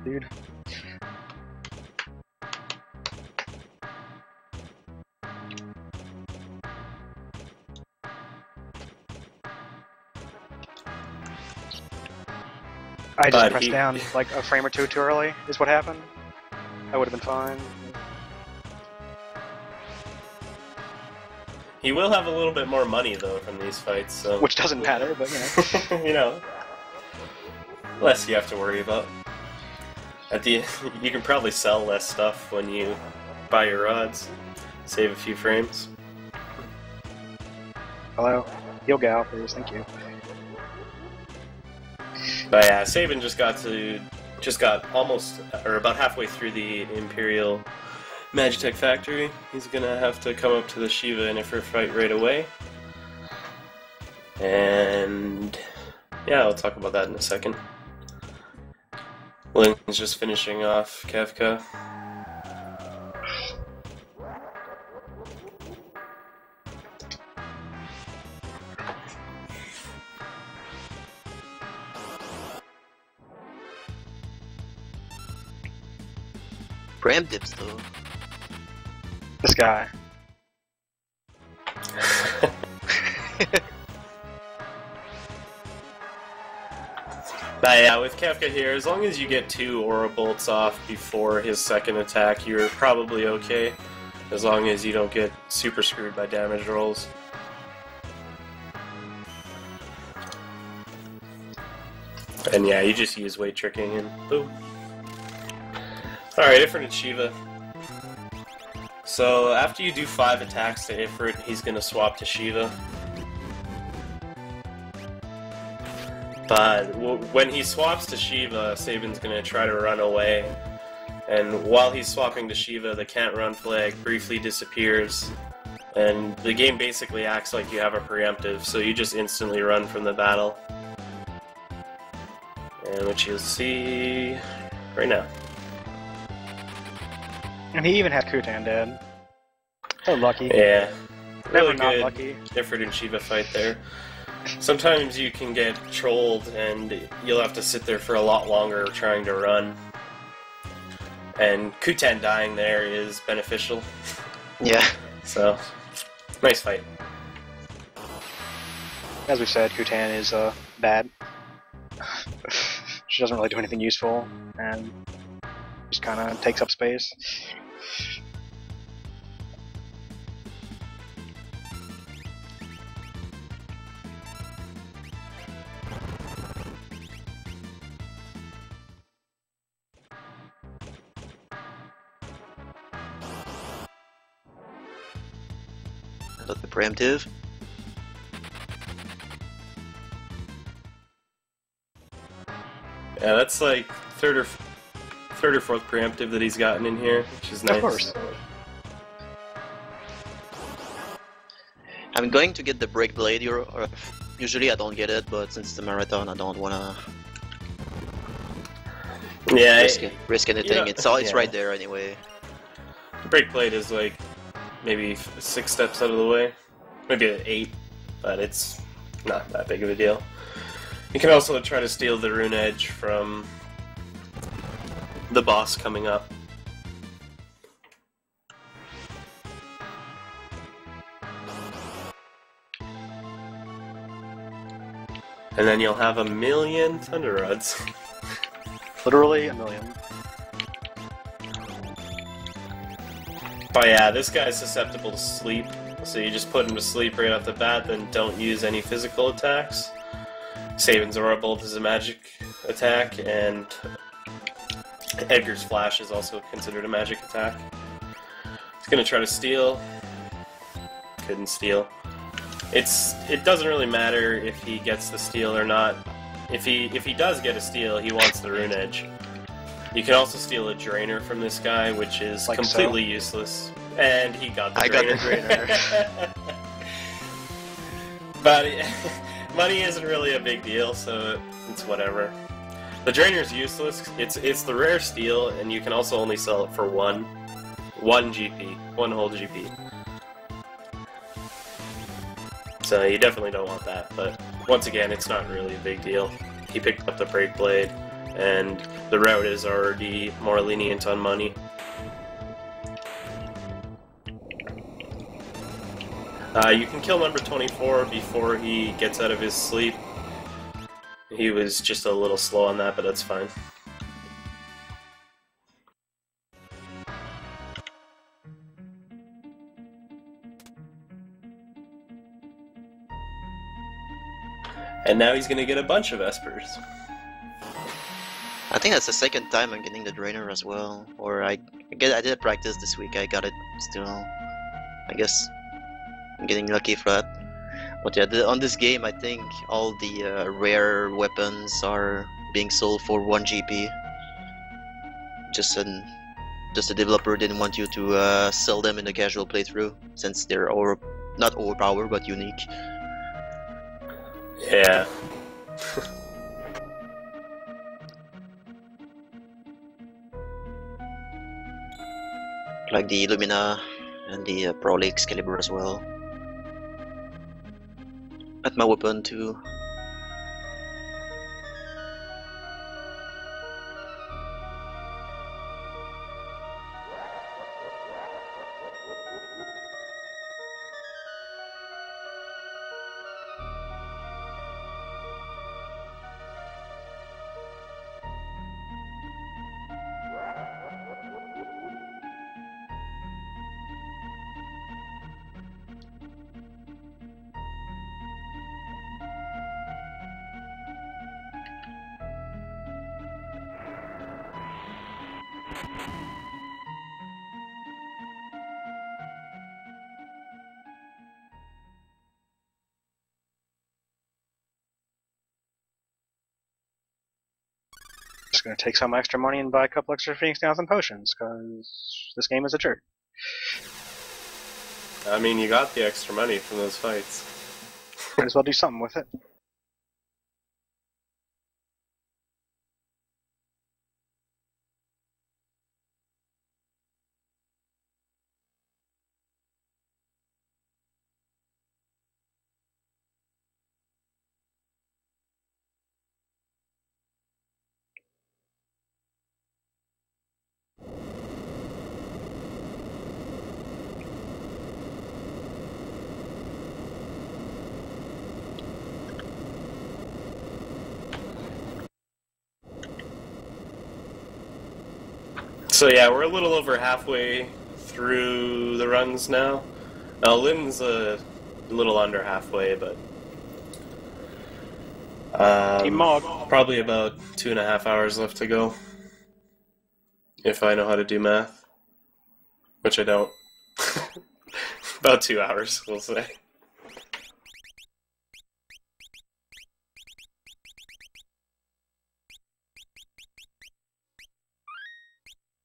Dude. I just But pressed down like a frame or two too early, is what happened. That would have been fine. He will have a little bit more money though from these fights, so Which doesn't matter, but you know. you know, less you have to worry about. At the you can probably sell less stuff when you buy your rods, save a few frames. Hello? Heal Gal, please, thank you. But yeah, SNES just got almost or about halfway through the Imperial Magitech factory. He's gonna have to come up to the Shiva in a fair fight right away. And yeah, I'll talk about that in a second. Lynn's just finishing off Kefka. Preemptive still. This guy. But yeah, with Kefka here, as long as you get 2 Aura Bolts off before his second attack, you're probably okay. As long as you don't get super screwed by damage rolls. And yeah, you just use weight tricking and boom. Alright, Ifrit and Shiva. So after you do 5 attacks to Ifrit, he's going to swap to Shiva. But when he swaps to Shiva, Sabin's going to try to run away. And while he's swapping to Shiva, the can't run flag briefly disappears. And the game basically acts like you have a preemptive, so you just instantly run from the battle. And which you'll see right now. And he even had Kutan dead. So lucky. Yeah. Never Really not good lucky. Ifrit and Shiva fight there. Sometimes you can get trolled and you'll have to sit there for a lot longer trying to run. And Kutan dying there is beneficial. Yeah. So, nice fight. As we said, Kutan is bad. She doesn't really do anything useful, and just kind of takes up space. Got the preemptive. Yeah, that's like third or fourth preemptive that he's gotten in here, which is nice. Of course. I'm going to get the break blade here. Usually I don't get it, but since it's a marathon, I don't wanna Yeah, risk anything. Yeah. It's Yeah. right there anyway. Break blade is like maybe 6 steps out of the way, maybe 8, but it's not that big of a deal. You can also try to steal the rune edge from the boss coming up. And then you'll have 1,000,000 Thunder Rods. Literally a million. But yeah, this guy's susceptible to sleep, so you just put him to sleep right off the bat, then don't use any physical attacks. Sabin's Aura Bolt is a magic attack, and Edgar's Flash is also considered a magic attack. He's gonna try to steal. Couldn't steal. It doesn't really matter if he gets the steal or not. If he does get a steal, he wants the rune edge. You can also steal a drainer from this guy, which is Like completely so. useless. And he got the I got drainer. the drainer. But money isn't really a big deal, so it's whatever. The drainer's useless. It's the rare steal, and you can also only sell it for one GP, one whole GP. So you definitely don't want that, but once again, it's not really a big deal. He picked up the Break Blade, and the route is already more lenient on money. You can kill number 24 before he gets out of his sleep. He was just a little slow on that, but that's fine. And now he's gonna get a bunch of Espers. I think that's the second time I'm getting the Drainer as well. Or I did practice this week, I got it still. I guess I'm getting lucky for that. But yeah, on this game, I think all the rare weapons are being sold for 1 GP. Just the developer didn't want you to sell them in a casual playthrough, since they're not overpowered but unique. Yeah. Like the Illumina and the Prowler Excalibur as well. At my weapon too. Just gonna take some extra money and buy a couple extra Phoenix Downs and potions, because this game is a jerk. I mean, you got the extra money from those fights. Might as well do something with it. So yeah, we're a little over halfway through the runs now. Lynn's a little under halfway, but Team Mog. probably about 2.5 hours left to go. If I know how to do math. Which I don't. About 2 hours, we'll say.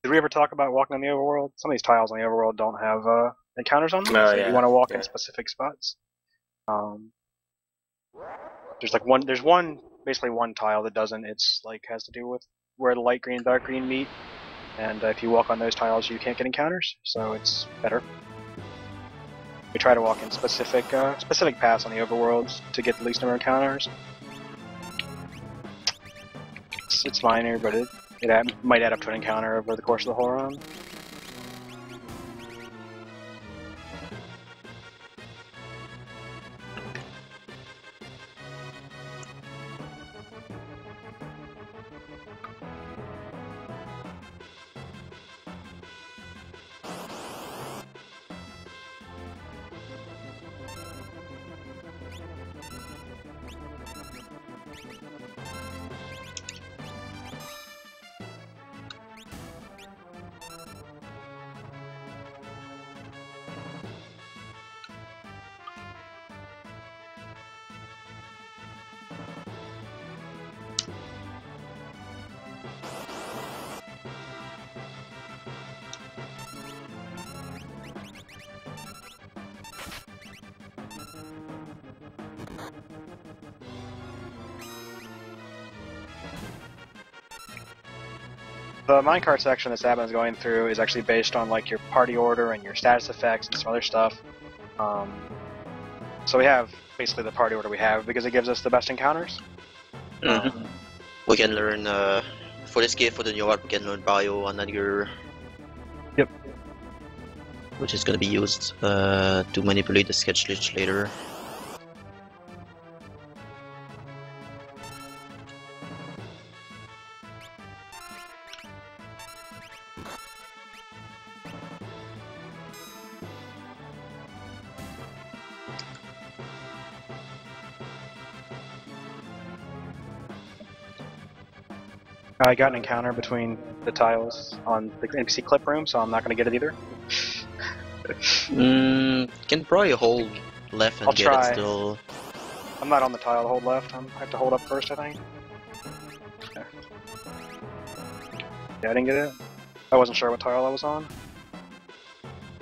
Did we ever talk about walking on the overworld? Some of these tiles on the overworld don't have encounters on them, Oh, so yeah, you want to walk yeah. in specific spots. There's like one. There's one, basically one tile that doesn't. It's like has to do with where the light green and dark green meet, and if you walk on those tiles, you can't get encounters. So it's better. We try to walk in specific paths on the overworlds to get the least number of encounters. It's minor, but it might add up to an encounter over the course of the whole run. The minecart section that SNES is going through is actually based on like your party order and your status effects and some other stuff. So we have basically the party order we have because it gives us the best encounters. We can learn, for this game, for the new art, we can learn Bio on Edgar. Yep. Which is going to be used to manipulate the sketch glitch later. I got an encounter between the tiles on the NPC clip room, so I'm not going to get it either. Can probably hold left and I'll get try. it still. I'm not on the tile to hold left. I have to hold up first, I think. Yeah, I didn't get it. I wasn't sure what tile I was on.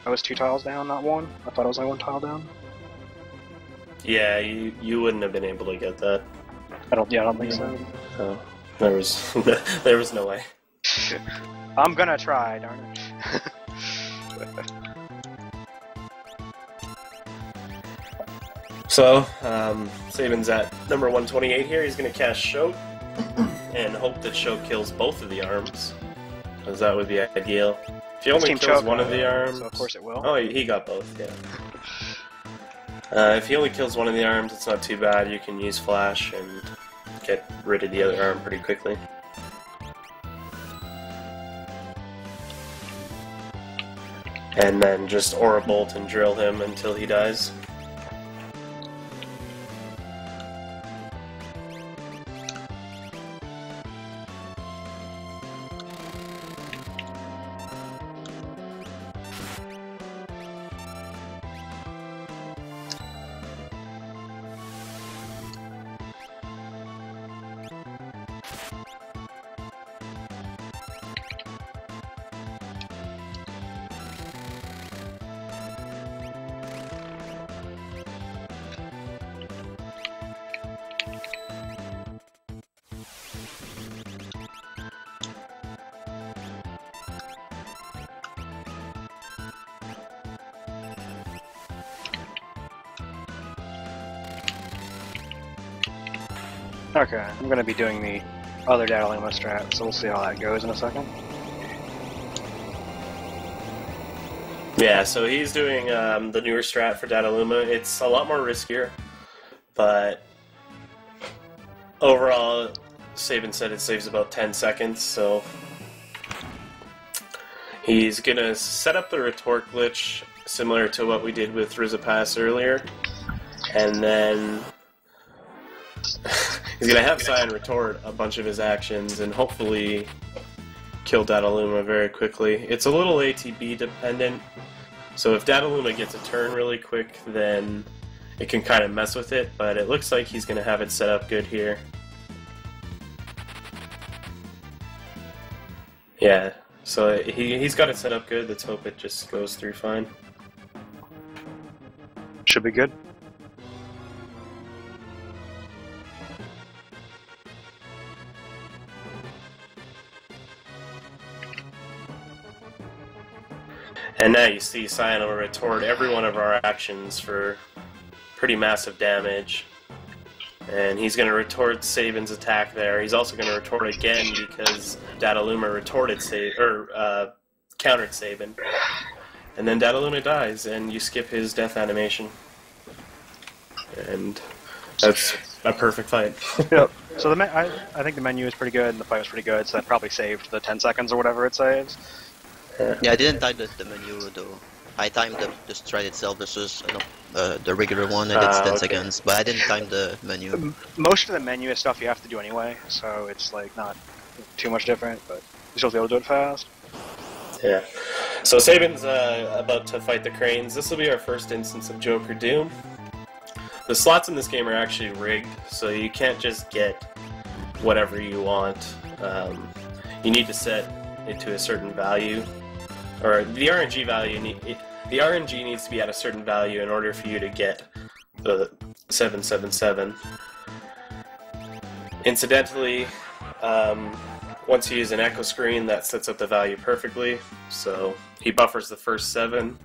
I was 2 tiles down, not 1. I thought I was only 1 tile down. Yeah, you wouldn't have been able to get that. I don't think so. Oh, there was there was no way. I'm gonna try, darn it. So, SNES at number 128 here. He's going to cast Choco and hope that Choco kills both of the arms, because that would be ideal. If he only Team kills Choco, one of the arms... so of course it will. Oh, he got both, yeah. If he only kills one of the arms, it's not too bad. You can use Flash and get rid of the other arm pretty quickly. And then just Aura Bolt and drill him until he dies. Okay, I'm gonna be doing the other Dataluma strat, so we'll see how that goes in a second. Yeah, so he's doing the newer strat for Dataluma. It's a lot more riskier, but overall, SNES said it saves about 10 seconds, so he's gonna set up the retort glitch similar to what we did with Rizapass earlier, and then he's gonna have Cyan retort a bunch of his actions and hopefully kill Dataluma very quickly. It's a little ATB dependent, so if Dataluma gets a turn really quick, then it can kind of mess with it, but it looks like he's gonna have it set up good here. Yeah, so he's got it set up good. Let's hope it just goes through fine. Should be good. And now you see Cyan will retort every one of our actions for pretty massive damage. And he's going to retort SNES's attack there. He's also going to retort again because Dataluma retorted countered SNES. And then Dataluma dies, and you skip his death animation. And that's a perfect fight. Yep. So I think the menu is pretty good, and the fight was pretty good, so that probably saved the 10 seconds or whatever it saves. Yeah, I didn't time the menu though. I timed the strat itself versus the regular one. I did 10 seconds, but I didn't time the menu. Most of the menu is stuff you have to do anyway, so it's like not too much different, but you're supposed to be able to do it fast. Yeah. So SNES's about to fight the Cranes. This will be our first instance of Joker Doom. The slots in this game are actually rigged, so you can't just get whatever you want. You need to set it to a certain value, or the RNG value. The RNG needs to be at a certain value in order for you to get the 777. Incidentally, once you use an echo screen, that sets up the value perfectly. So he buffers the first 7,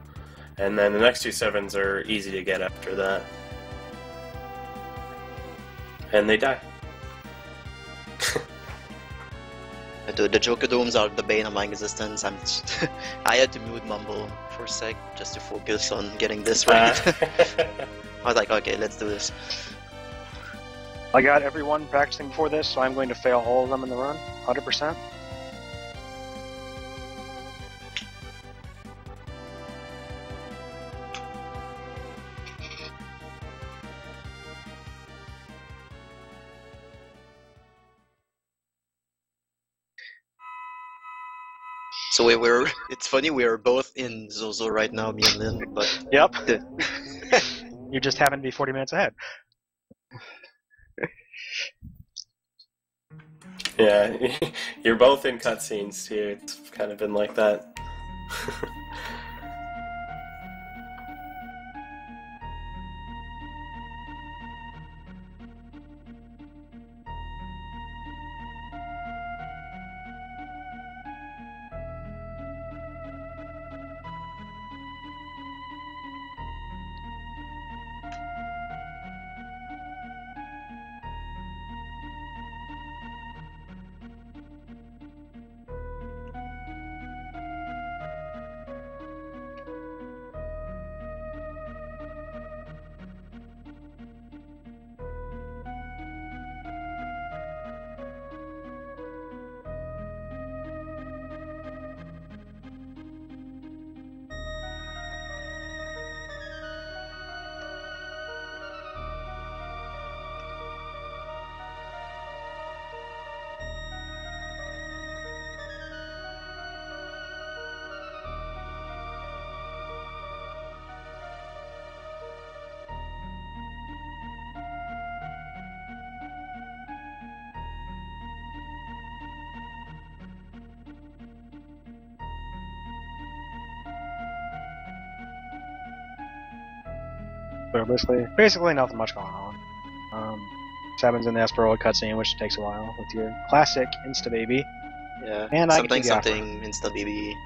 and then the next 2 7s are easy to get after that. and they die. The Joker Domes are the bane of my existence. I had to mute Mumble for a sec just to focus on getting this right. I was like, okay, let's do this. I got everyone practicing before this, so I'm going to fail all of them in the run, 100%. So it's funny, we're both in Zozo right now, me and Lynn, but... Yep. You just happen to be 40 minutes ahead. Yeah, you're both in cutscenes too. It's kind of been like that. So basically nothing much going on. Sabin's in the Esperoid cutscene, which takes a while with your classic Insta Baby. Yeah, And I get something, Insta Baby.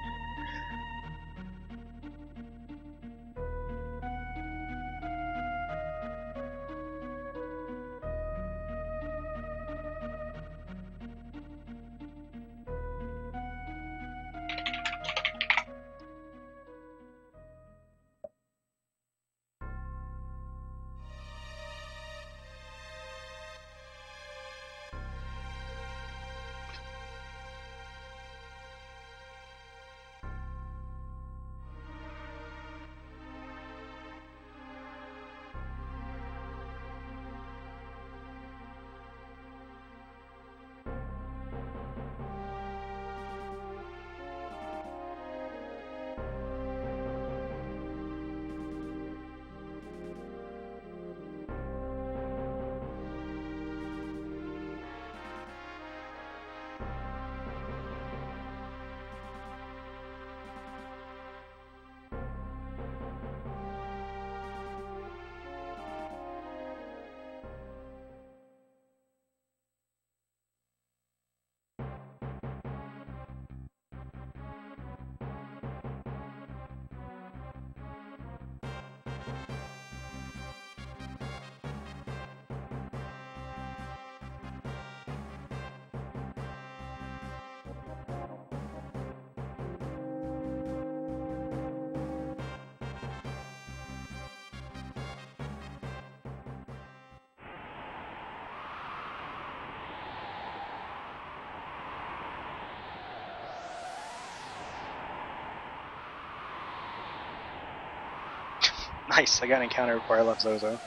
Nice, I got an encounter before I left Zozo.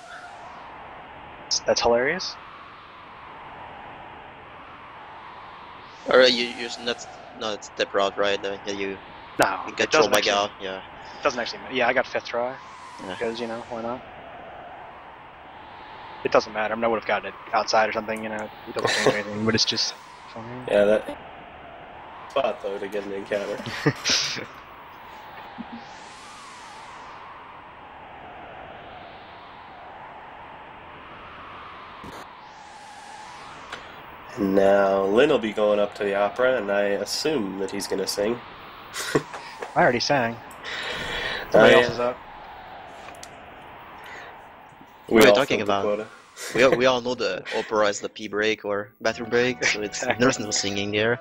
That's hilarious. Alright, it's step route, right? Yeah, you No, get it doesn't trolled by actually, Gal, yeah. it doesn't actually matter. Yeah, I got 5th try. Yeah. Because, why not? It doesn't matter. I mean, I would have gotten it outside or something, it doesn't change anything, but it's just funny. Yeah, that spot though to get an encounter. And now Lynn will be going up to the opera, and I assume that he's going to sing. I already sang. Somebody else is up. What are you all talking filled the about? quota. We all know the opera is the pee break or bathroom break, so there's no singing there.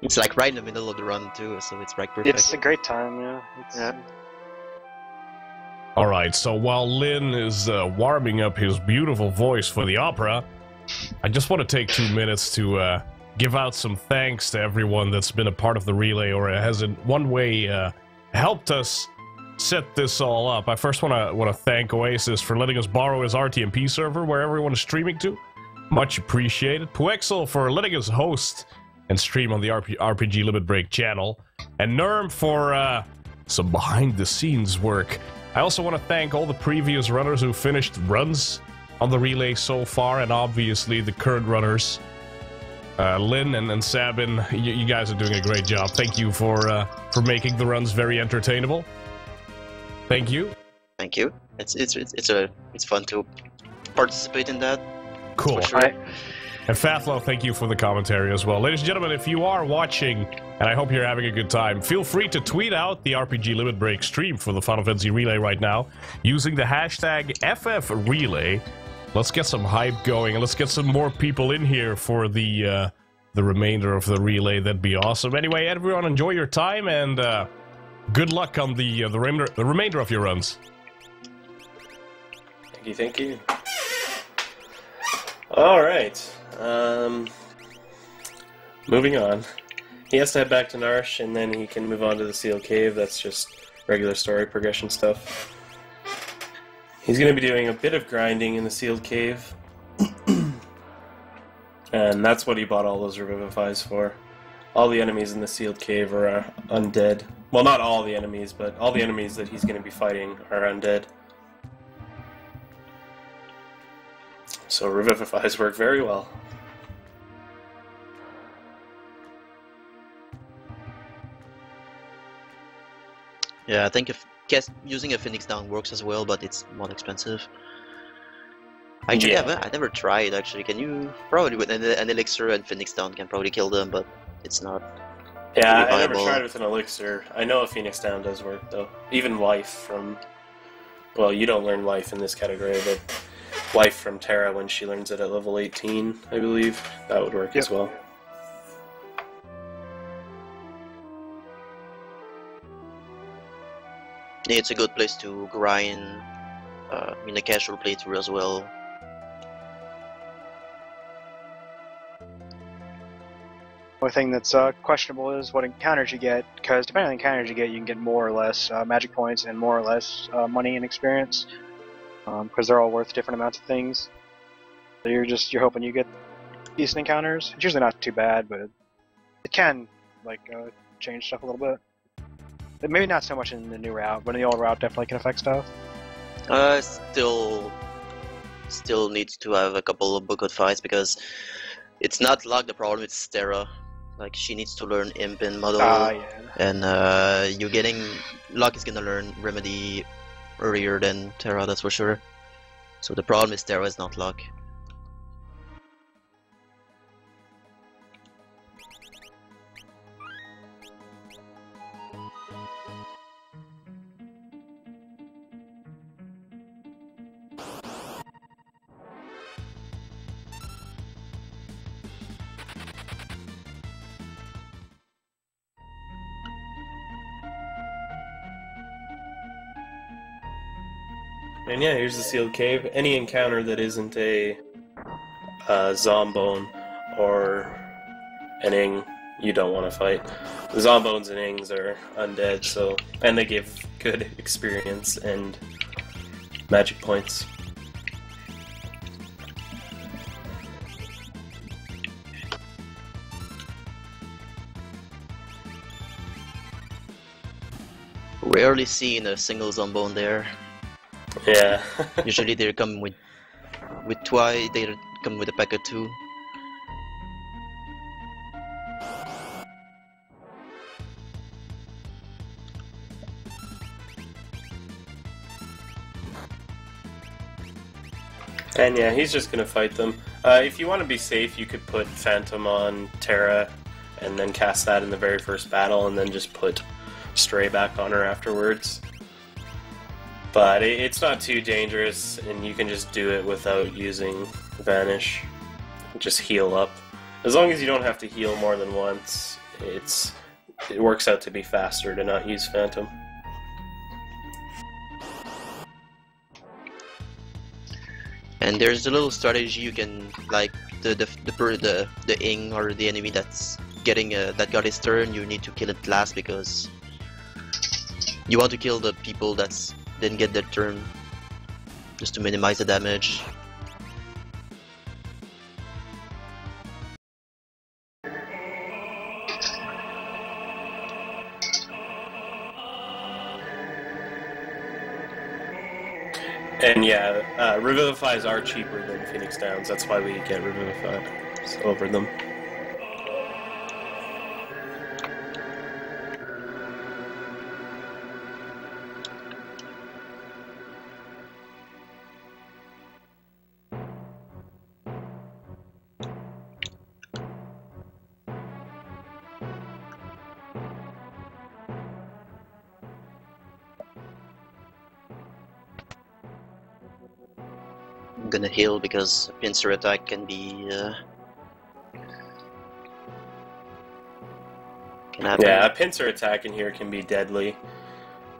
It's like right in the middle of the run too, so it's right perfect. It's a great time, yeah. Yeah. Alright, so while Lin is warming up his beautiful voice for the opera, I just want to take 2 minutes to give out some thanks to everyone that's been a part of the relay or has in one way helped us set this all up. I first want to thank Oasis for letting us borrow his RTMP server where everyone is streaming to. Much appreciated. Puexel for letting us host and stream on the RPG Limit Break channel. And Nerm for some behind-the-scenes work. I also want to thank all the previous runners who finished runs on the relay so far, and obviously the current runners. Lin and Sabin, you guys are doing a great job. Thank you for making the runs very entertainable. Thank you. Thank you. It's fun to participate in that. Cool. For sure. And Fathlo, thank you for the commentary as well. Ladies and gentlemen, if you are watching, and I hope you're having a good time, feel free to tweet out the RPG Limit Break stream for the Final Fantasy Relay right now, using the hashtag FFRelay. Let's get some hype going, and let's get some more people in here for the remainder of the relay. That'd be awesome. Anyway, everyone, enjoy your time, and good luck on the remainder of your runs. Thank you. Alright. Moving on. He has to head back to Narsh, and then he can move on to the Sealed Cave. That's just regular story progression stuff. He's going to be doing a bit of grinding in the Sealed Cave. And that's what he bought all those Revivifies for. All the enemies in the Sealed Cave are undead. Well, not all the enemies, but all the enemies that he's going to be fighting are undead. So Revivifies work very well. Yeah, I think using a Phoenix Down works as well, but it's more expensive. Actually, Yeah. I never tried. Actually, can you probably with an elixir and Phoenix Down can probably kill them, but it's not. Yeah, really I never viable. tried with an elixir. I know a Phoenix Down does work, though. Even Life from... Well, you don't learn Life in this category, but Life from Terra when she learns it at level 18, I believe. That would work as well. Yeah, it's a good place to grind in a casual playthrough as well. Only thing that's questionable is what encounters you get, because depending on the encounters you can get more or less magic points and more or less money and experience, because they're all worth different amounts of things. So you're hoping you get decent encounters. It's usually not too bad, but it can change stuff a little bit. But maybe not so much in the new route, but in the old route definitely can affect stuff. Still needs to have a couple of good fights because it's not luck. The problem is Terra. Like she needs to learn Imp and Model, and you getting luck is gonna learn Remedy earlier than Terra. That's for sure. So the problem is Terra is not luck. And yeah, here's the Sealed Cave. Any encounter that isn't a Zombone or an Ing, you don't want to fight. The Zombones and Ings are undead, so and they give good experience and magic points. Rarely seen a single Zombone there. Yeah. Usually they come with twice. They come with a pack of 2. And yeah, he's just gonna fight them. If you want to be safe, you could put Phantom on Terra, and then cast that in the very first battle, and then just put Stray back on her afterwards. But it's not too dangerous, and you can just do it without using Vanish. Just heal up. As long as you don't have to heal more than once, it works out to be faster to not use Phantom. And there's a little strategy you can, like the ing or the enemy that's getting that got his turn. You need to kill it last because you want to kill the people that's didn't get their turn, just to minimize the damage. And yeah, Revivifies are cheaper than Phoenix Downs. That's why we get Revivified over them. I'm gonna heal because pincer attack can be can happen. Yeah, a pincer attack in here can be deadly.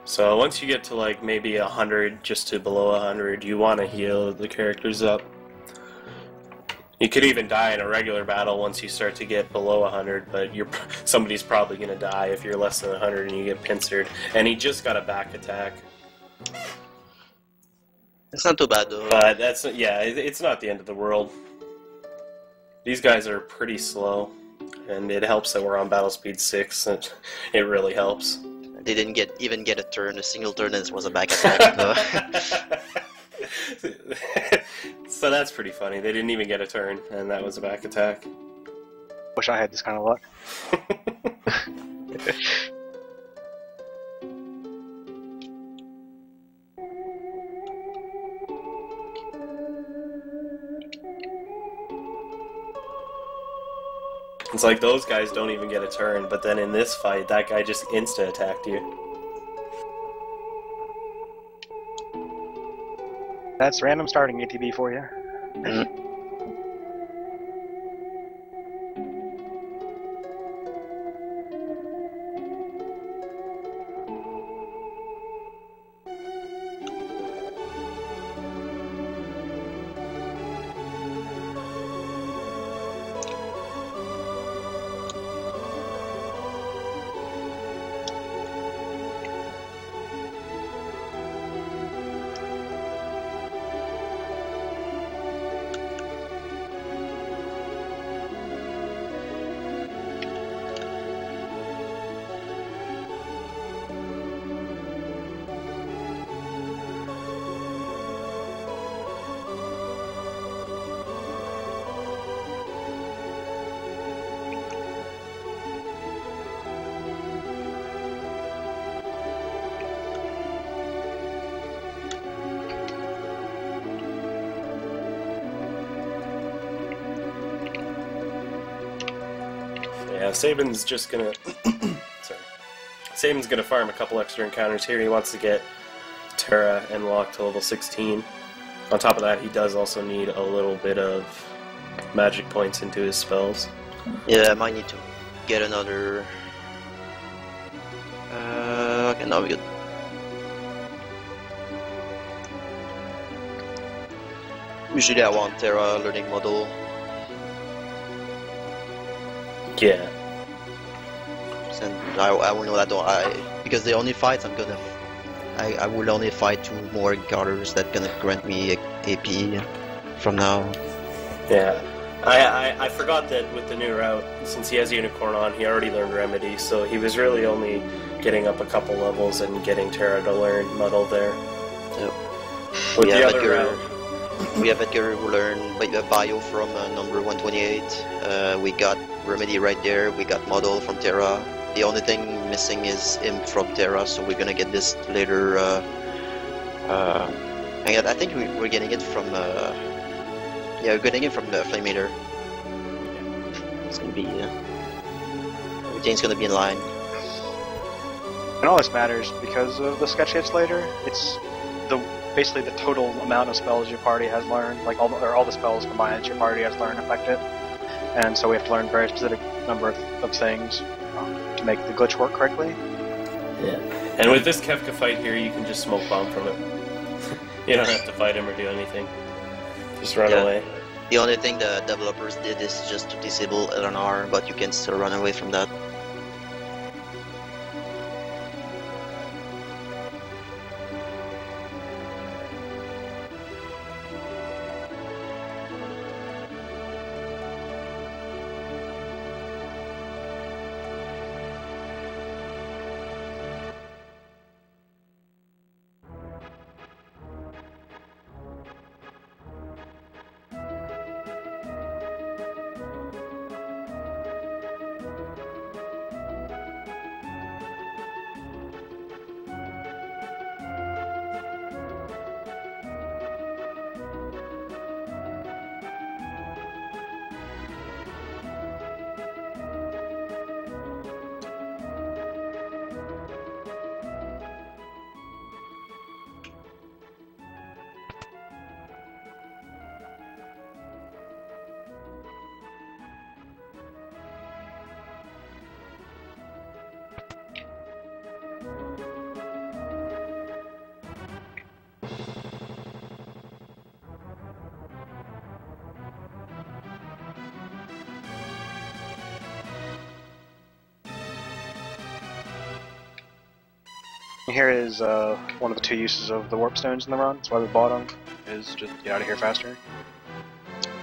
So once you get to like maybe 100, just to below 100, you want to heal the characters up. You could even die in a regular battle once you start to get below 100, but somebody's probably gonna die if you're less than 100 and you get pincered. And he just got a back attack. It's not too bad though. But that's, yeah, it's not the end of the world. These guys are pretty slow, and it helps that we're on battle speed 6. It really helps. They didn't even get a turn, a single turn, and it was a back attack. So that's pretty funny. They didn't even get a turn, and that was a back attack. Wish I had this kind of luck. It's like those guys don't even get a turn, but then in this fight, that guy just insta-attacked you. That's random starting ATB for you. Yeah, Sabin's just gonna... sorry. Sabin's gonna farm a couple extra encounters here. He wants to get Terra and Lock to level 16. On top of that, he does also need a little bit of magic points into his spells. Yeah, I might need to get another... okay, now we're good. Usually I want Terra learning model. Yeah. And I will know that because the only fights I will only fight 2 more encounters that gonna grant me AP from now. Yeah. I forgot that with the new route, since he has Unicorn on, he already learned Remedy, so he was really only getting up a couple levels and getting Terra to learn Muddle there. Yep. With the other route... We have Edgar who learned Bio from number 128. We got Remedy right there. We got Model from Terra. The only thing missing is Imp from Terra, so we're gonna get this later. I think we're getting it from. Yeah, we're getting it from the Flame Eater. It's gonna be. Everything's gonna be in line. And all this matters because of the sketch hits later. basically the total amount of spells your party has learned, like all the spells combined that your party has learned affect it. And so we have to learn a very specific number of things to make the glitch work correctly. Yeah. And with this Kefka fight here, you can just smoke bomb from it. You don't have to fight him or do anything. Just run away. The only thing the developers did is just to disable LNR, but you can still run away from that. Here is one of the 2 uses of the warp stones in the run. That's why we bought them. Is just get out of here faster.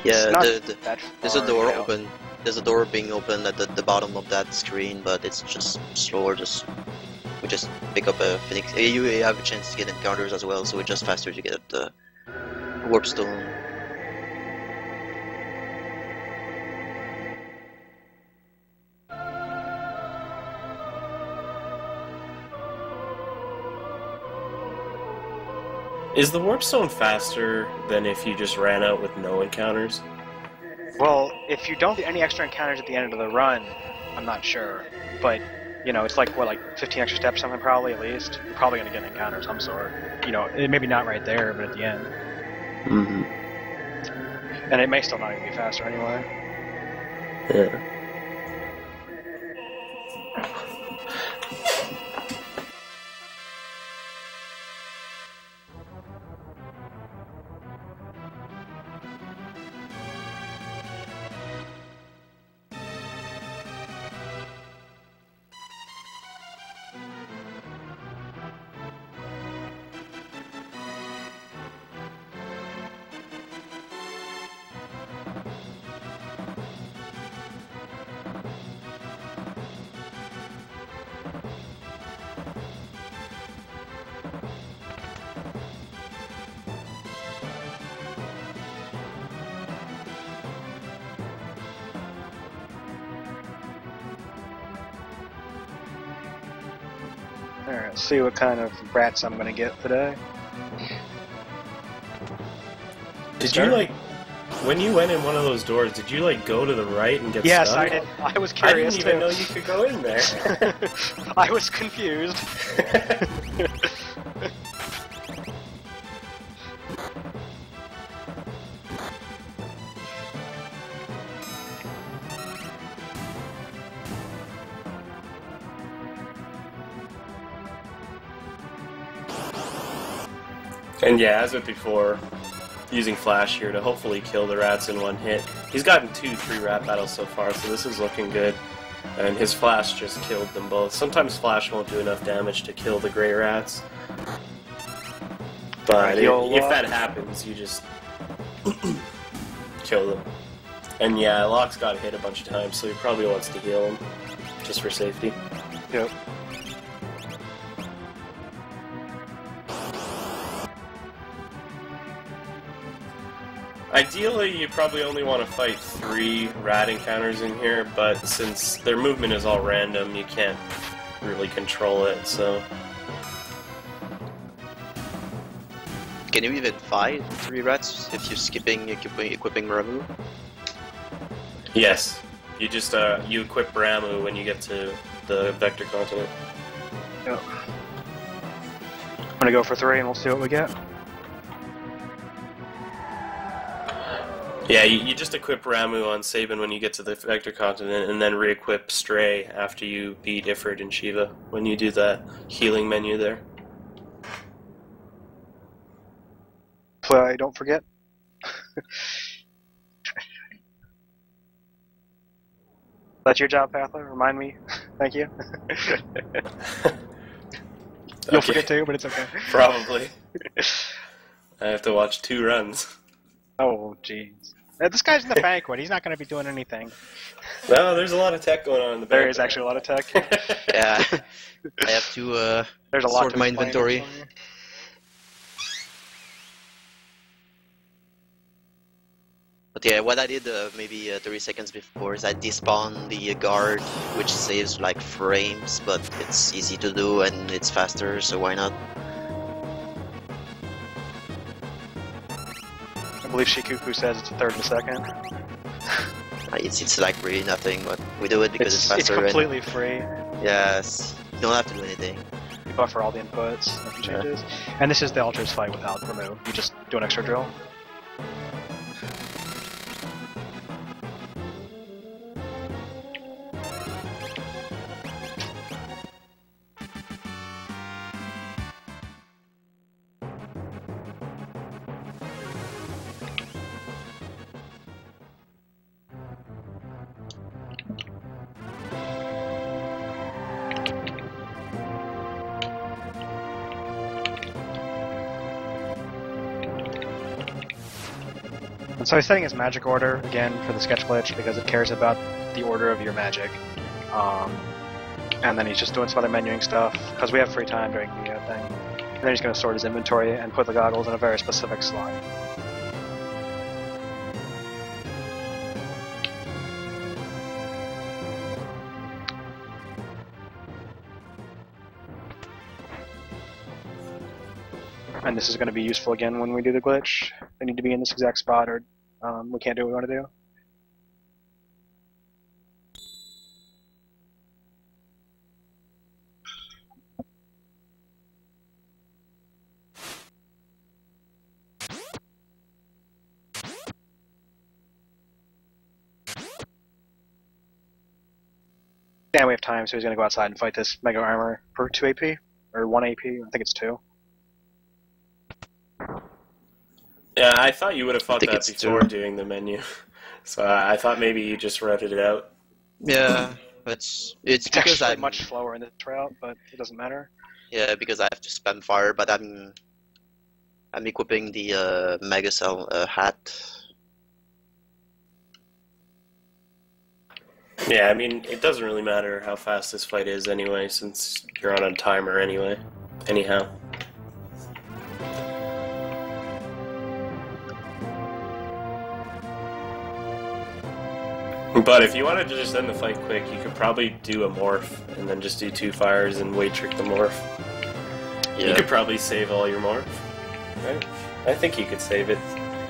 Yeah, That there's a far door out. open. There's a door being opened at the bottom of that screen, but it's just slower. We just pick up a Phoenix. You have a chance to get encounters as well, so it's just faster to get the warp stone. Is the warp stone faster than if you just ran out with no encounters? Well, if you don't get any extra encounters at the end of the run, I'm not sure. But, you know, it's like, what, like 15 extra steps or something probably, at least? You're probably going to get an encounter of some sort. You know, maybe not right there, but at the end. Mm-hmm. And it may still not even be faster anyway. Yeah. Alright, let's see what kind of rats I'm gonna get today. Did you, like, when you went in one of those doors, did you, like, go to the right and get Yes, stuck? I did. I was I curious didn't even too. know you could go in there. I was confused. And yeah, as with before, using Flash here to hopefully kill the rats in one hit. He's gotten 2-3 rat battles so far, so this is looking good. And his Flash just killed them both. Sometimes Flash won't do enough damage to kill the gray rats. But if that happens, you just kill them. And yeah, Locke's got hit a bunch of times, so he probably wants to heal him, just for safety. Yep. Ideally, you probably only want to fight 3 rat encounters in here, but since their movement is all random, you can't really control it, so... Can you even fight 3 rats if you're skipping equipping Ramu? Yes. You just, you equip Ramu when you get to the Vector Continent. Yep. I'm gonna go for 3 and we'll see what we get. Yeah, you just equip Ramu on Sabin when you get to the Vector Continent, and then re-equip Stray after you beat Ifrit and Shiva when you do that healing menu there. Play, don't forget. That's your job, Pathler. Remind me. Thank you. You'll Okay. forget too, but it's okay. Probably. I have to watch 2 runs. Oh, jeez. This guy's in the banquet. He's not going to be doing anything. No, there's a lot of tech going on in the back. There is actually a lot of tech. Yeah, I have to There's a lot sort to my explain, inventory. actually. But yeah, what I did maybe 30 seconds before is I despawned the guard, which saves like frames, but it's easy to do and it's faster, so why not? I believe Shikuku says it's a third of a second. It's like really nothing, but we do it because it's faster. It's completely free. And, yes, you don't have to do anything. You buffer all the inputs, nothing changes. And this is the Ultras fight without remove. You just do an extra drill. And so he's setting his magic order, again, for the sketch glitch, because it cares about the order of your magic. And then he's just doing some other menuing stuff, because we have free time during the thing. And then he's going to sort his inventory and put the goggles in a very specific slot. And this is going to be useful again when we do the glitch. They need to be in this exact spot, or we can't do what we want to do. And we have time, so he's going to go outside and fight this Mega Armor for 2 AP, or 1 AP, I think it's 2. Yeah, I thought you would have fought think that it's before 2. doing the menu. So I thought maybe you just routed it out. Yeah, it's because actually I'm much slower in this route, but it doesn't matter. yeah because I have to spam fire, but I'm equipping the Mega Cell hat. Yeah, I mean, it doesn't really matter how fast this fight is anyway, since you're on a timer anyway. Anyhow. But if you wanted to just end the fight quick, you could probably do a morph, and then just do 2 fires and wait trick the morph. Yeah. You could probably save all your morph, right? I think you could save it,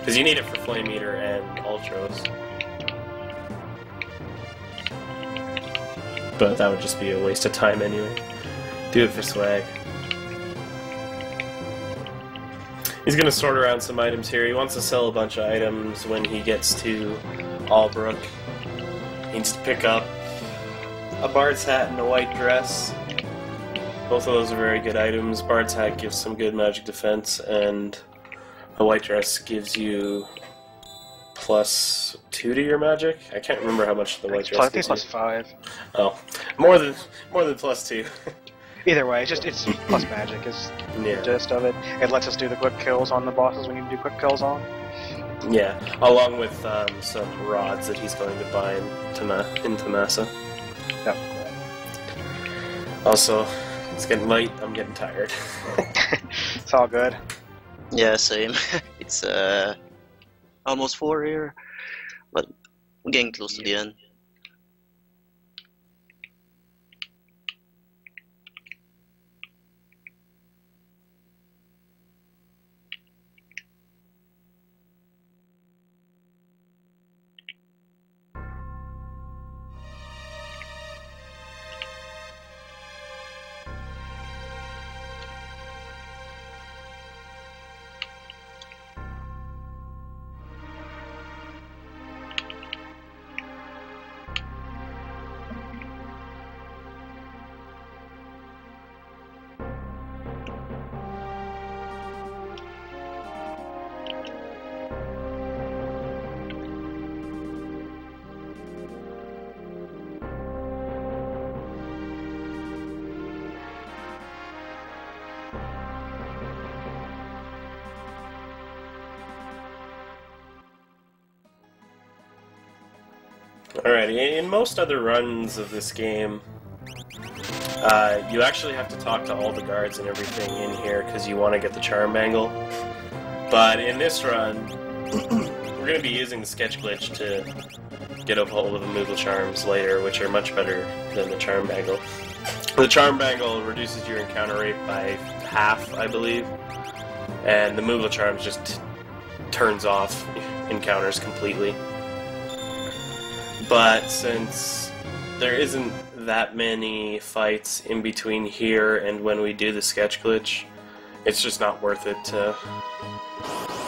because you need it for Flame Eater and Ultros. But that would just be a waste of time anyway. Do it for swag. He's gonna sort around some items here. He wants to sell a bunch of items when he gets to Albrook. He needs to pick up a Bard's hat and a white dress. Both of those are very good items. Bard's hat gives some good magic defense, and a white dress gives you +2 to your magic. I can't remember how much the white dress I think gives it's you. +5. Oh, more than +2. Either way, it's plus magic is Yeah. the gist of it. It lets us do the quick kills on the bosses we need to do quick kills on. Yeah, along with some rods that he's going to buy in Tamasa. Yep. Also, it's getting late. I'm getting tired. It's all good. Yeah, same. It's almost 4 here, but we're getting close to the end. Alrighty, in most other runs of this game, you actually have to talk to all the guards and everything in here because you want to get the charm bangle. But in this run, we're going to be using the sketch glitch to get a hold of the Moogle charms later, which are much better than the charm bangle. The charm bangle reduces your encounter rate by half, I believe, and the Moogle charms just turns off encounters completely. But since there isn't that many fights in between here and when we do the sketch glitch, it's just not worth it to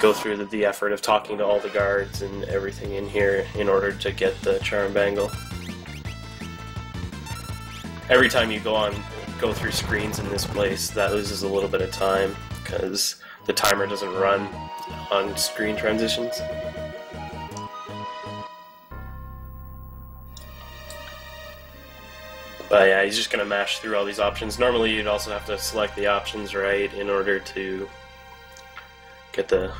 go through the effort of talking to all the guards and everything in here in order to get the charm bangle. Every time you go through screens in this place, that loses a little bit of time because the timer doesn't run on screen transitions. But yeah, he's just going to mash through all these options. Normally you'd also have to select the options right in order to get the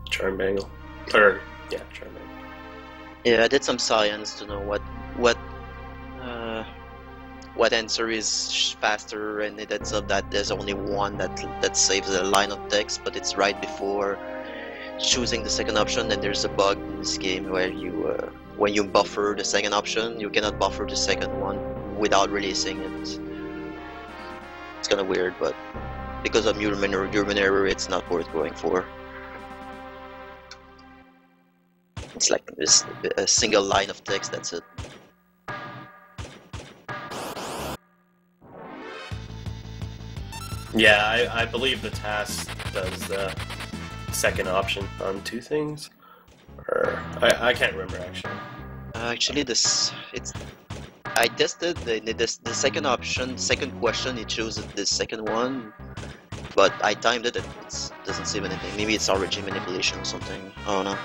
charm bangle. Or, yeah, charm bangle. Yeah, I did some science to know what answer is faster, and it ends up that there's only one that saves a line of text, but it's right before choosing the second option. And there's a bug in this game where you, when you buffer the second option, you cannot buffer the second one without releasing it. It's kind of weird, but because of human error, it's not worth going for. It's like this, a single line of text, that's it. Yeah, I believe the task does the second option on two things. Or I can't remember actually. Actually, I tested the second option, second question. It chose the second one, but I timed it. It doesn't save anything. Maybe it's RNG manipulation or something. I don't know.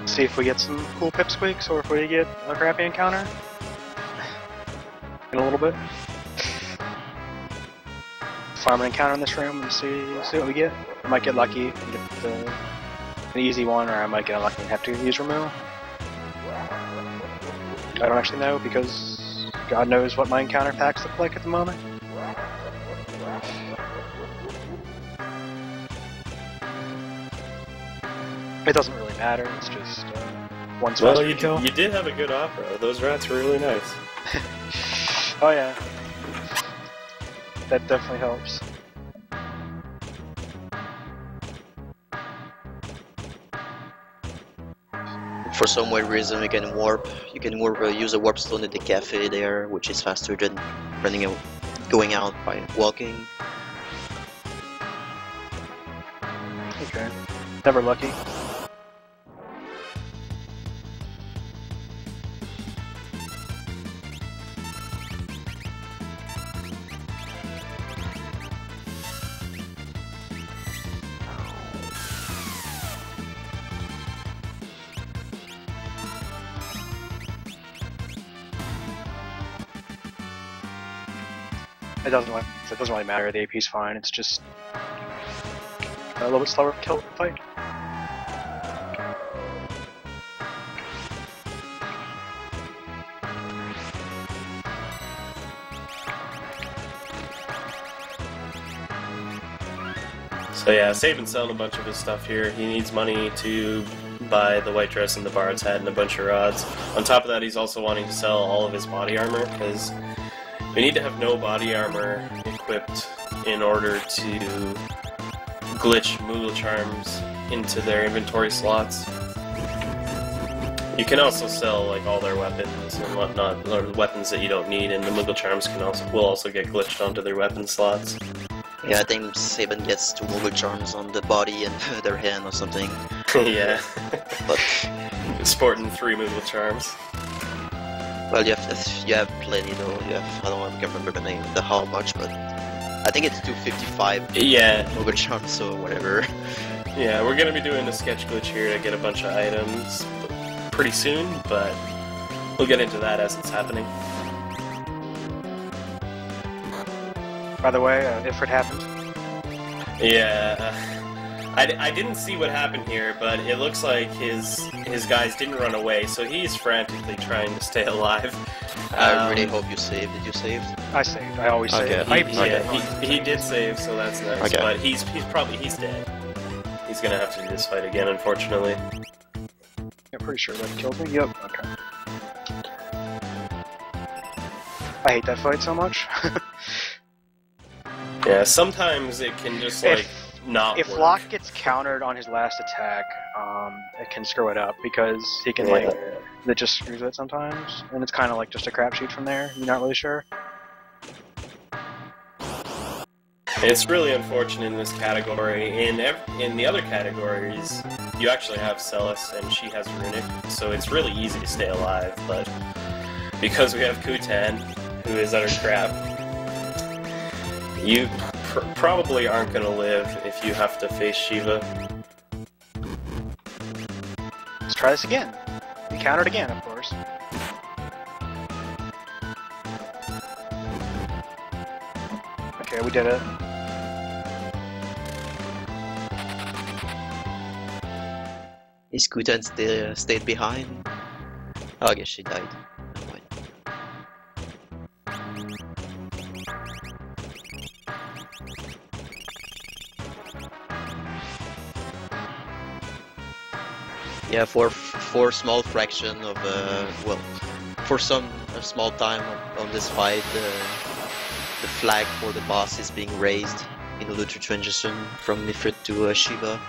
See if we get some cool pipsqueaks or if we get a crappy encounter in a little bit. Farm an encounter in this room and see what we get. I might get lucky and get an easy one, or I might get unlucky and have to use remove. I don't actually know because God knows what my encounter packs look like at the moment. It doesn't really matter, it's just one Well, special kill. you did have a good opera. Those rats were really nice. Oh yeah. That definitely helps. For some weird reason, you can warp. Use a warp stone at the cafe there, which is faster than going out by walking. Okay. Never lucky. It doesn't really matter. The AP's fine. It's just a little bit slower kill fight. So yeah, SNES selling a bunch of his stuff here. He needs money to buy the white dress and the bard's hat and a bunch of rods. On top of that, he's also wanting to sell all of his body armor, because we need to have no body armor equipped in order to glitch Moogle charms into their inventory slots. You can also sell like all their weapons and whatnot, or weapons that you don't need, and the Moogle charms will also get glitched onto their weapon slots. Yeah, I think SNES gets 2 Moogle charms on the body and their hand or something. Yeah. But Sporting 3 Moogle charms. well, you have plenty though. I can't remember the name, how much, but I think it's 255. Yeah. Moogle charms, so whatever. Yeah, we're gonna be doing a sketch glitch here to get a bunch of items pretty soon, but we'll get into that as it's happening. By the way, Ifrit happened. Yeah, I didn't see what happened here, but it looks like his guys didn't run away, so he's frantically trying to stay alive. I really hope you saved. Did you save? I saved. I always Okay. save. He did save, so that's nice. Okay. But he's dead. He's gonna have to do this fight again, unfortunately. I'm pretty sure that kills me. Yep. Okay. I hate that fight so much. Yeah, sometimes it can just like not If work. Locke gets countered on his last attack, it can screw it up because he can like that just screws it sometimes, and it's kind of like just a crapshoot from there. You're not really sure. It's really unfortunate in this category. In the other categories, you actually have Celis and she has Runic, so it's really easy to stay alive. But because we have Kutan, who is utter crap, you probably aren't going to live if you have to face Shiva. Let's try this again. Be countered again, of course. Okay, we did it. Is Kutan stayed behind? Oh, I guess she died. Never mind. Yeah, for a small fraction of well, for a small time of this fight, the flag for the boss is being raised in order to transition from Ifrit to Shiva,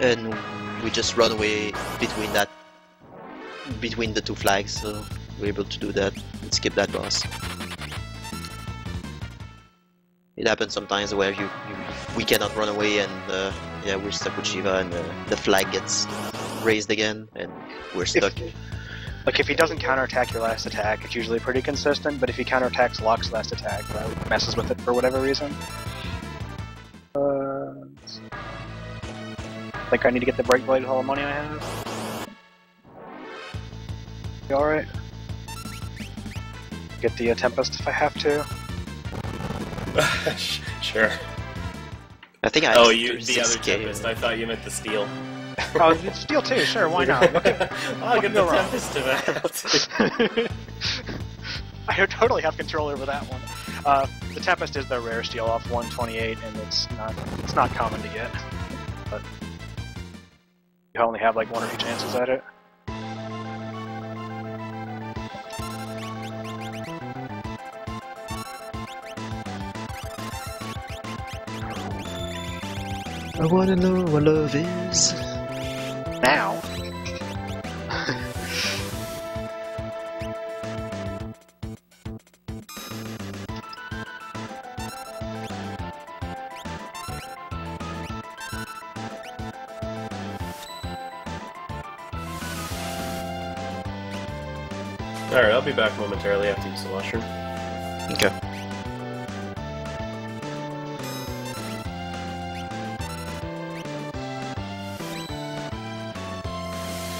and we just run away between the two flags, so we're able to do that and skip that boss. It happens sometimes where we cannot run away, and yeah, we're stuck with Shiva, and the flag gets raised again, and we're stuck. Like if he doesn't counterattack your last attack, it's usually pretty consistent. But if he counterattacks Locke's last attack, that messes with it for whatever reason. I think I need to get the Bright Blade with all the money I have. You alright? Get the Tempest if I have to. Sure. I think I Oh, have the other 6K. Tempest. I thought you meant the Steel. Oh, it's Steel too, sure, why not? I'll get the go wrong? Tempest to that. I totally have control over that one. The Tempest is the rare Steel off 128, and it's not common to get. But you only have like 1 or 2 chances at it. I wanna know what love is. Now. Alright, I'll be back momentarily after you use the mushroom. Okay.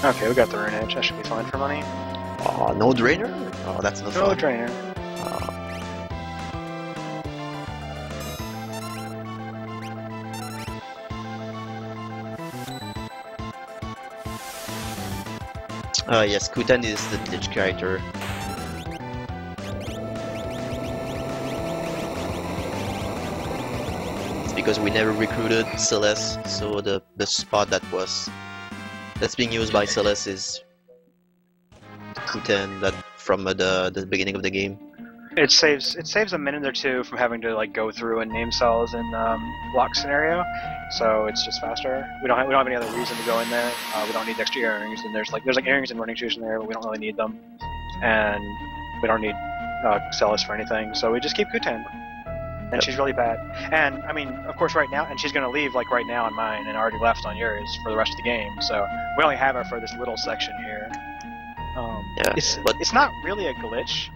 Okay, we got the Rune Edge. That should be fine for money. Oh, no drainer? Oh, that's not No fun. Drainer. Yes, Kutan is the glitch character. It's because we never recruited Celeste, so the spot that's being used by Celeste is Kutan that from the beginning of the game. It saves a minute or two from having to like go through and name cells in block scenario, so it's just faster. We don't have any other reason to go in there. We don't need extra earrings, and there's like earrings and running shoes in there, but we don't really need them, and we don't need Celis for anything. So we just keep Kutan, and she's really bad. And I mean, of course, right now, and she's gonna leave like right now on mine, and already left on yours for the rest of the game. So we only have her for this little section here. Yeah, but It's not really a glitch.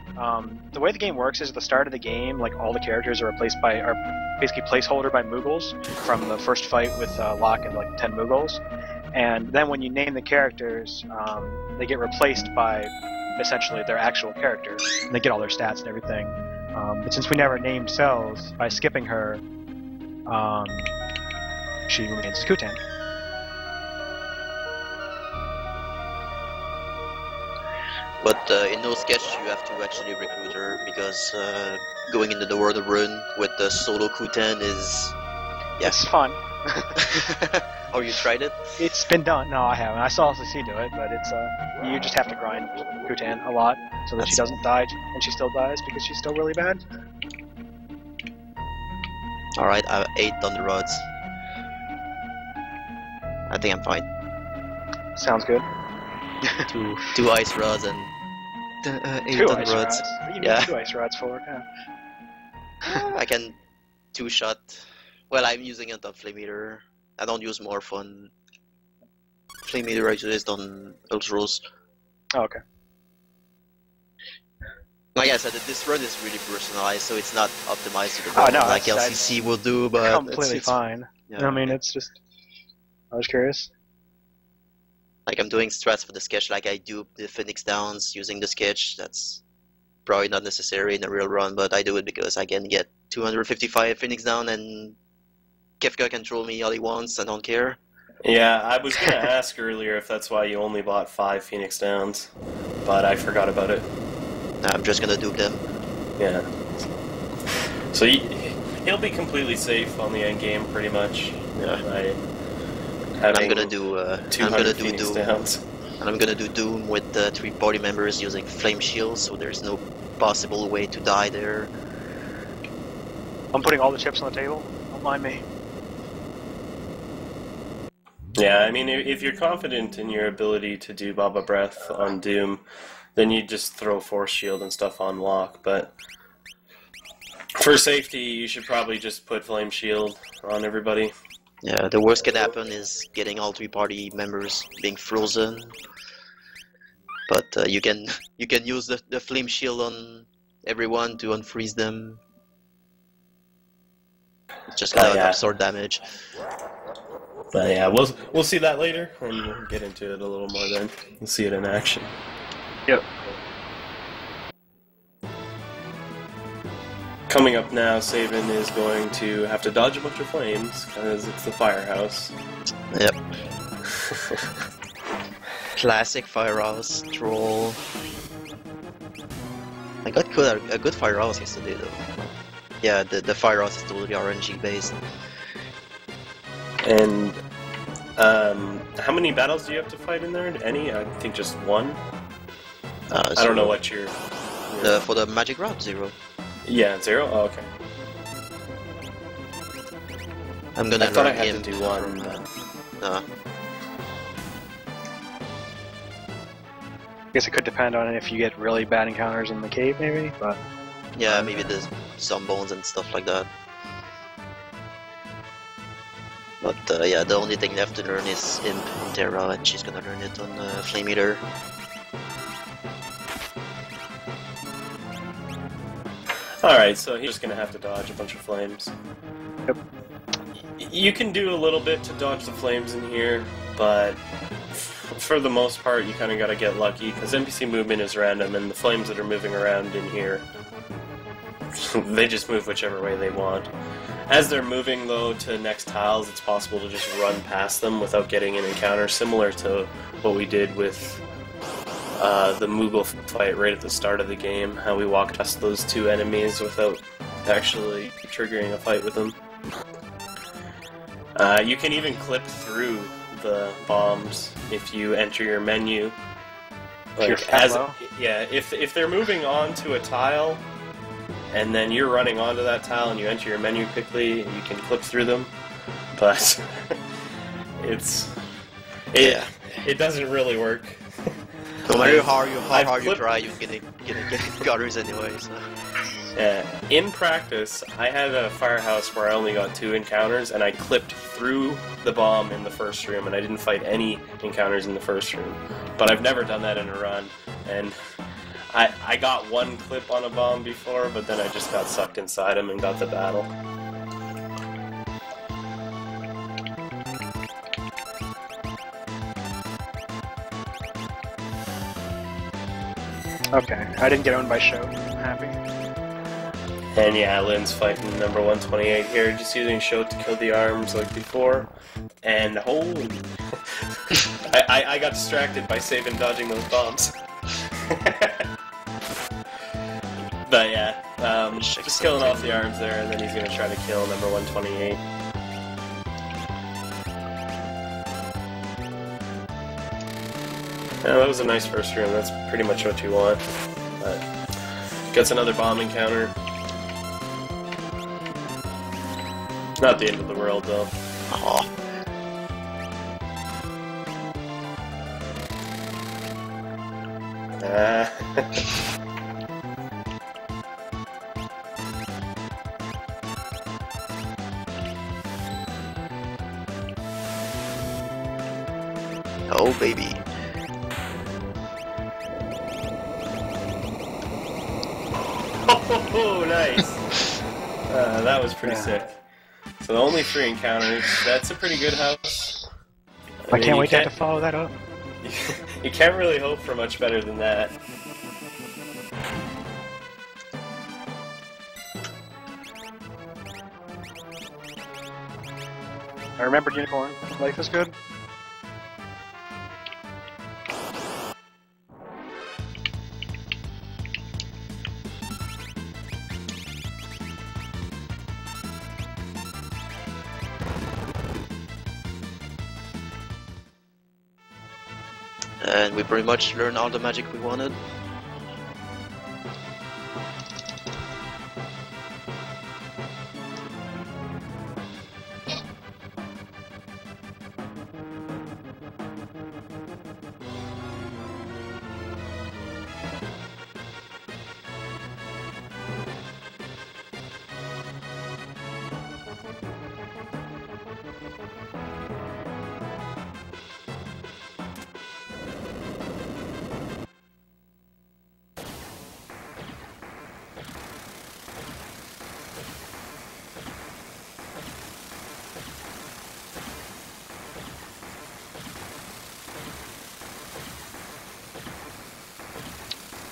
The way the game works is at the start of the game, like all the characters are basically placeholder by Moogles from the first fight with Locke and like 10 Moogles, and then when you name the characters, they get replaced by essentially their actual character, and they get all their stats and everything. But since we never named cells, by skipping her, she remains as Kutan. But in no sketch, you have to actually recruit her because going into the World of Rune with the solo Kutan is. It's fun. Oh, you tried it? It's been done. No, I haven't. I saw LCC do it, but it's you just have to grind Kutan a lot so that she doesn't die, and she still dies because she's still really bad. Alright, I have 8 Thunder Rods. I think I'm fine. Sounds good. two Ice Rods and 8 Two Thunder ice Rods. rods. What do you Yeah. need 2 ice rods for? Yeah. I can 2-shot. Well, I'm using it on Flame Eater. I don't use Morph on Flame Eater, I use it on Ultros. Oh, okay. Like I said, this run is really personalized, so it's not optimized to the Oh, run no, like that's LCC will do, but completely it's fine. yeah. I mean, it's just. I was curious. Like I'm doing strats for the sketch, like I do the Phoenix Downs using the sketch. That's probably not necessary in a real run, but I do it because I can get 255 Phoenix Down and Kefka can troll me all he wants, I don't care. Yeah, I was going to ask earlier if that's why you only bought 5 Phoenix Downs, but I forgot about it. I'm just gonna dupe them. Yeah. So he'll be completely safe on the end game, pretty much. Yeah. I'm gonna do Phoenix Doom. Downs. And I'm gonna do Doom with 3 party members using Flame Shield, so there's no possible way to die there. I'm putting all the chips on the table. Don't mind me. Yeah, I mean, if you're confident in your ability to do Baba Breath on Doom, then you just throw Force Shield and stuff on lock, but for safety, you should probably just put Flame Shield on everybody. Yeah, the worst can happen is getting all 3 party members being frozen. But you can use the Flame Shield on everyone to unfreeze them. It's just gonna absorb damage. But yeah, we'll see that later, and we'll get into it a little more then. We'll see it in action. Yep. Coming up now, SNES is going to have to dodge a bunch of flames, because it's the firehouse. Yep. Classic firehouse troll. I got a good firehouse yesterday though. Yeah, the firehouse is totally RNG based. And how many battles do you have to fight in there? Any? I think just one. I don't know what your for the magic rod 0. Yeah, 0. Oh, okay. I'm gonna I thought I learn had him to do one. No. I guess it could depend on if you get really bad encounters in the cave, maybe, but... Yeah, maybe there's some bones and stuff like that. But yeah, the only thing left to learn is Imp on Terra, and she's gonna learn it on Flame Eater. Alright, so he's just gonna have to dodge a bunch of flames. Yep. You can do a little bit to dodge the flames in here, but for the most part, you kind of gotta get lucky, because NPC movement is random, and the flames that are moving around in here, they just move whichever way they want. As they're moving, though, to next tiles, it's possible to just run past them without getting an encounter, similar to what we did with the Moogle fight right at the start of the game, how we walked past those 2 enemies without actually triggering a fight with them. You can even clip through the bombs if you enter your menu. Like, if they're moving onto a tile, and then you're running onto that tile and you enter your menu quickly, you can clip through them, but it doesn't really work. No matter how hard you try, you're gonna get gutters anyway. So. In practice, I had a firehouse where I only got 2 encounters, and I clipped through the bomb in the first room, and I didn't fight any encounters in the first room. But I've never done that in a run, and I got 1 clip on a bomb before, but then I just got sucked inside him and got the battle. Okay, I didn't get owned by Show. I'm happy. And yeah, Lynn's fighting number 128 here, just using Show to kill the arms like before. And holy... I got distracted by SNES dodging those bombs. But yeah, just killing off the arms there, and then he's going to try to kill number 128. Yeah, that was a nice first room, that's pretty much what you want. But gets another bomb encounter. Not the end of the world, though. Aw. Oh, baby. Oh, nice! That was pretty sick. So only 3 encounters. That's a pretty good house. I can't wait to have to follow that up. You can't really hope for much better than that. I remembered Unicorn. Life is good. And we pretty much learned all the magic we wanted.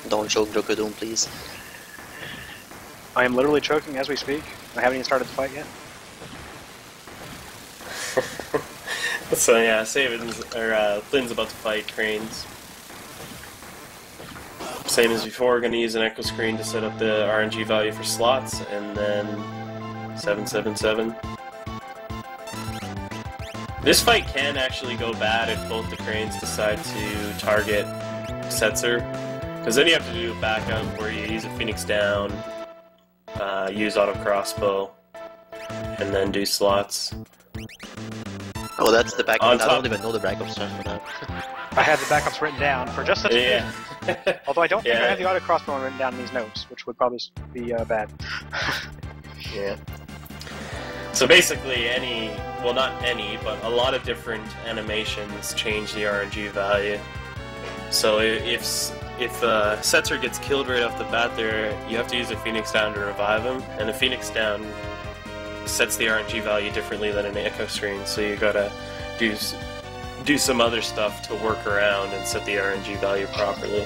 Don't choke Drocodone, please. I am literally choking as we speak. I haven't even started the fight yet. So yeah, Lynn's about to fight Cranes. Same as before, gonna use an echo screen to set up the RNG value for slots, and then 777. This fight can actually go bad if both the Cranes decide to target Setzer, because then you have to do a backup where you use a Phoenix down, use auto crossbow, and then do slots. Oh, that's the backup. On I top- don't even know the backup stuff for that. I had the backups written down for just such a Yeah. thing. Although I don't think I Yeah. have the auto crossbow written down in these notes, which would probably be bad. Yeah. So basically, well, not any, but a lot of different animations change the RNG value. So if Setzer gets killed right off the bat there, you have to use a Phoenix down to revive him, and a Phoenix down sets the RNG value differently than an echo screen, so you gotta do some other stuff to work around and set the RNG value properly.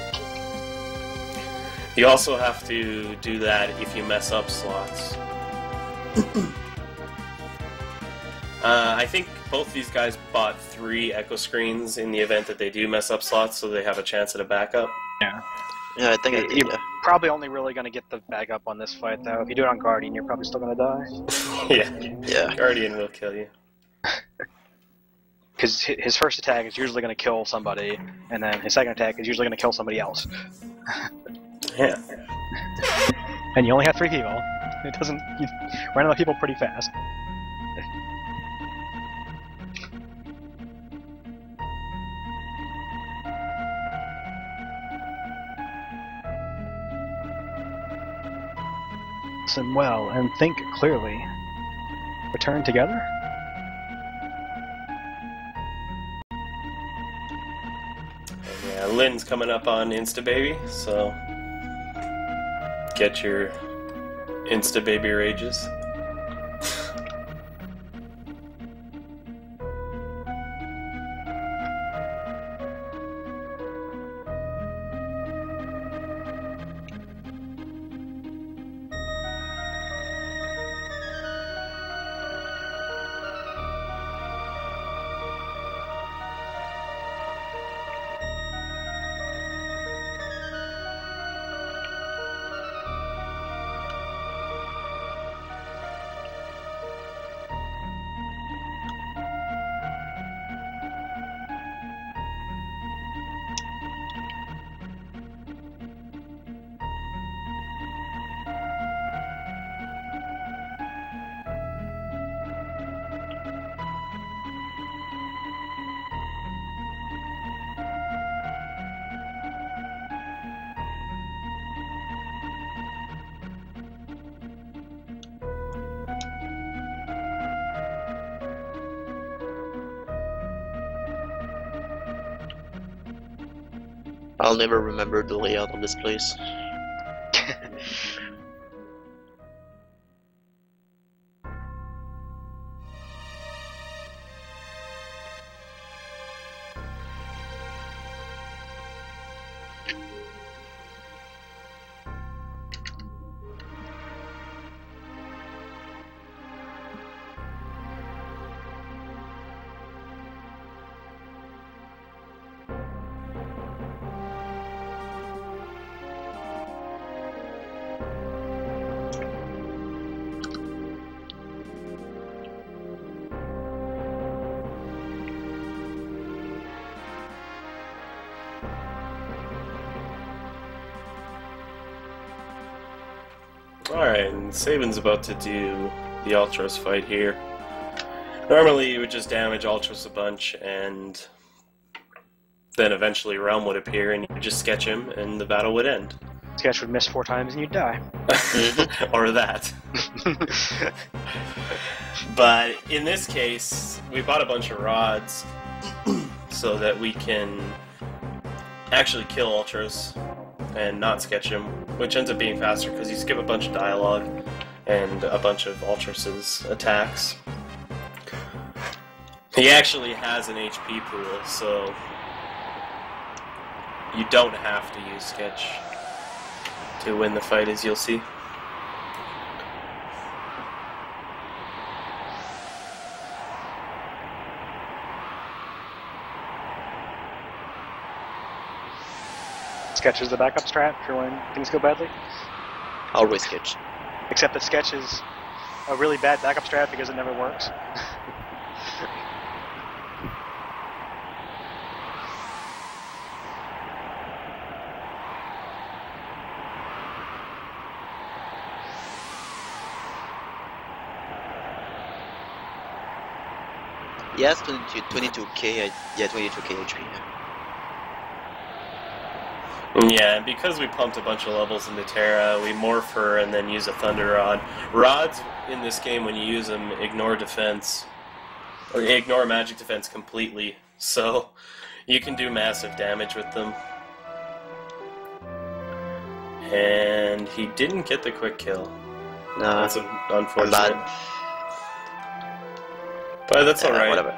You also have to do that if you mess up slots. I think both these guys bought 3 echo screens in the event that they do mess up slots, so they have a chance at a backup. Yeah. Yeah, I think I did, You're yeah. probably only really going to get the backup on this fight, though. If you do it on Guardian, you're probably still going to die. Yeah. Yeah. Guardian will kill you. Because his first attack is usually going to kill somebody, and then his second attack is usually going to kill somebody else. Yeah. And you only have 3 people. It doesn't... You run out of people pretty fast. Listen well and think clearly. Return together? Yeah, Lynn's coming up on Instababy, so get your Instababy rages. I'll never remember the layout of this place. Alright, and Sabin's about to do the Ultros fight here. Normally you would just damage Ultros a bunch, and then eventually Realm would appear, and you would just sketch him, and the battle would end. Sketch would miss 4 times and you'd die. Or that. But in this case, we bought a bunch of rods so that we can actually kill Ultros and not sketch him, which ends up being faster because you skip a bunch of dialogue and a bunch of Ultros' attacks. He actually has an HP pool, so you don't have to use sketch to win the fight, as you'll see. Sketch is the backup strat for when things go badly. Always sketch. Except that sketch is a really bad backup strat because it never works. Yes, 22k. Yeah, 22k HP. Yeah, and because we pumped a bunch of levels into Terra, we morph her and then use a Thunder Rod. Rods in this game, when you use them, ignore defense, or ignore magic defense completely, so you can do massive damage with them. And he didn't get the quick kill. No, That's unfortunate. But that's alright. Whatever.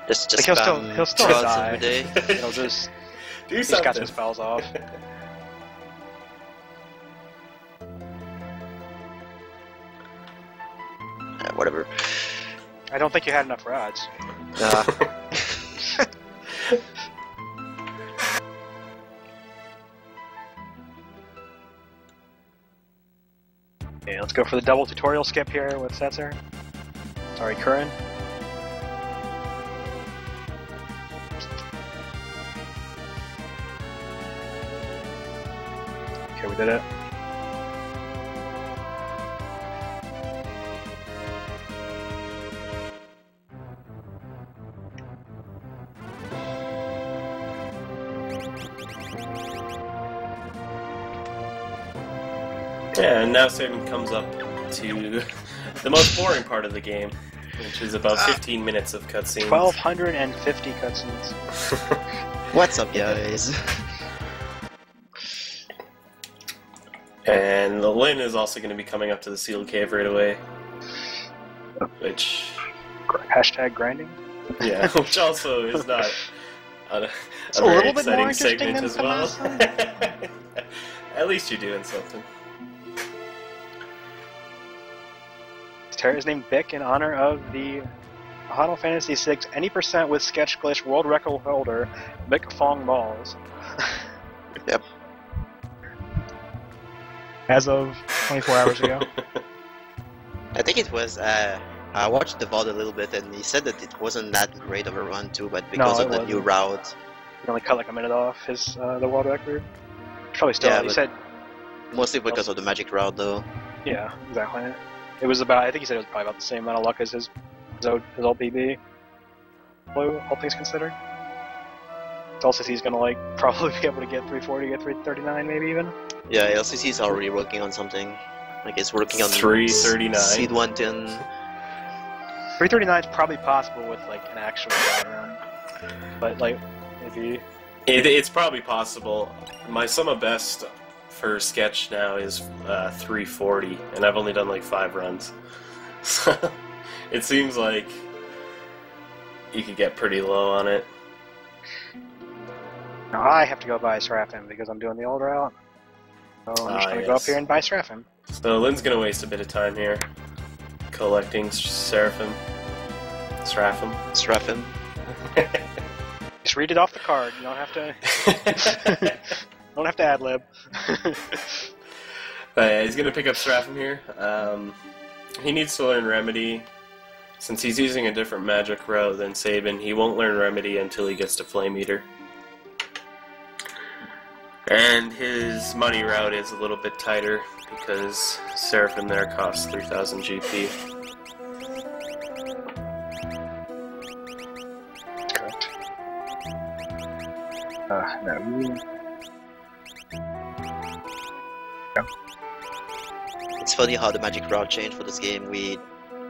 just Like he'll still rods die. every day. He'll just Do he's got something. his spells off. Whatever. I don't think you had enough rods. Okay, let's go for the double tutorial skip here with Setzer. Sorry, Curran. Okay, we did it. Yeah, and now SNES comes up to the most boring part of the game, which is about 15 minutes of cutscenes. 1,250 cutscenes. What's up, guys? And Lynn is also going to be coming up to the sealed cave right away. Which, Hashtag grinding. yeah, which also is not a a very little bit more exciting interesting segment than as the well. last At least you're doing something. Terra is named Bick in honor of the Final Fantasy VI any percent with sketch glitch world record holder Bick Fong Balls. Yep. As of 24 hours ago. I think it was. I watched the VOD a little bit, and he said that it wasn't that great of a run too, but because No, of it the new wasn't. route. He only cut like a minute off his the world record. Probably still. Yeah, he but- said, Mostly because of the magic route, though. yeah, exactly. It was about. I think he said it was probably about the same amount of luck as his old PB. All things considered. Also, he's gonna like probably be able to get 340, get 339, maybe even. Yeah, LCC is already working on something. Like it's working on 339. Seed 110. 339 is probably possible with like an actual run, but like Maybe. It's probably possible. My sum of best for sketch now is 340, and I've only done like 5 runs. So it seems like you could get pretty low on it. Now I have to go buy Seraphim because I'm doing the old route. So I'm just gonna go up here and buy Seraphim. So Lynn's gonna waste a bit of time here collecting Seraphim. Seraphim. Just read it off the card. You don't have to. Don't have to ad lib. But yeah, he's gonna pick up Seraphim here. He needs to learn Remedy. Since he's using a different magic route than Sabin, he won't learn Remedy until he gets to Flame Eater. And his money route is a little bit tighter because Seraphim there costs 3000 GP. Correct. No. It's funny how the magic route changed for this game.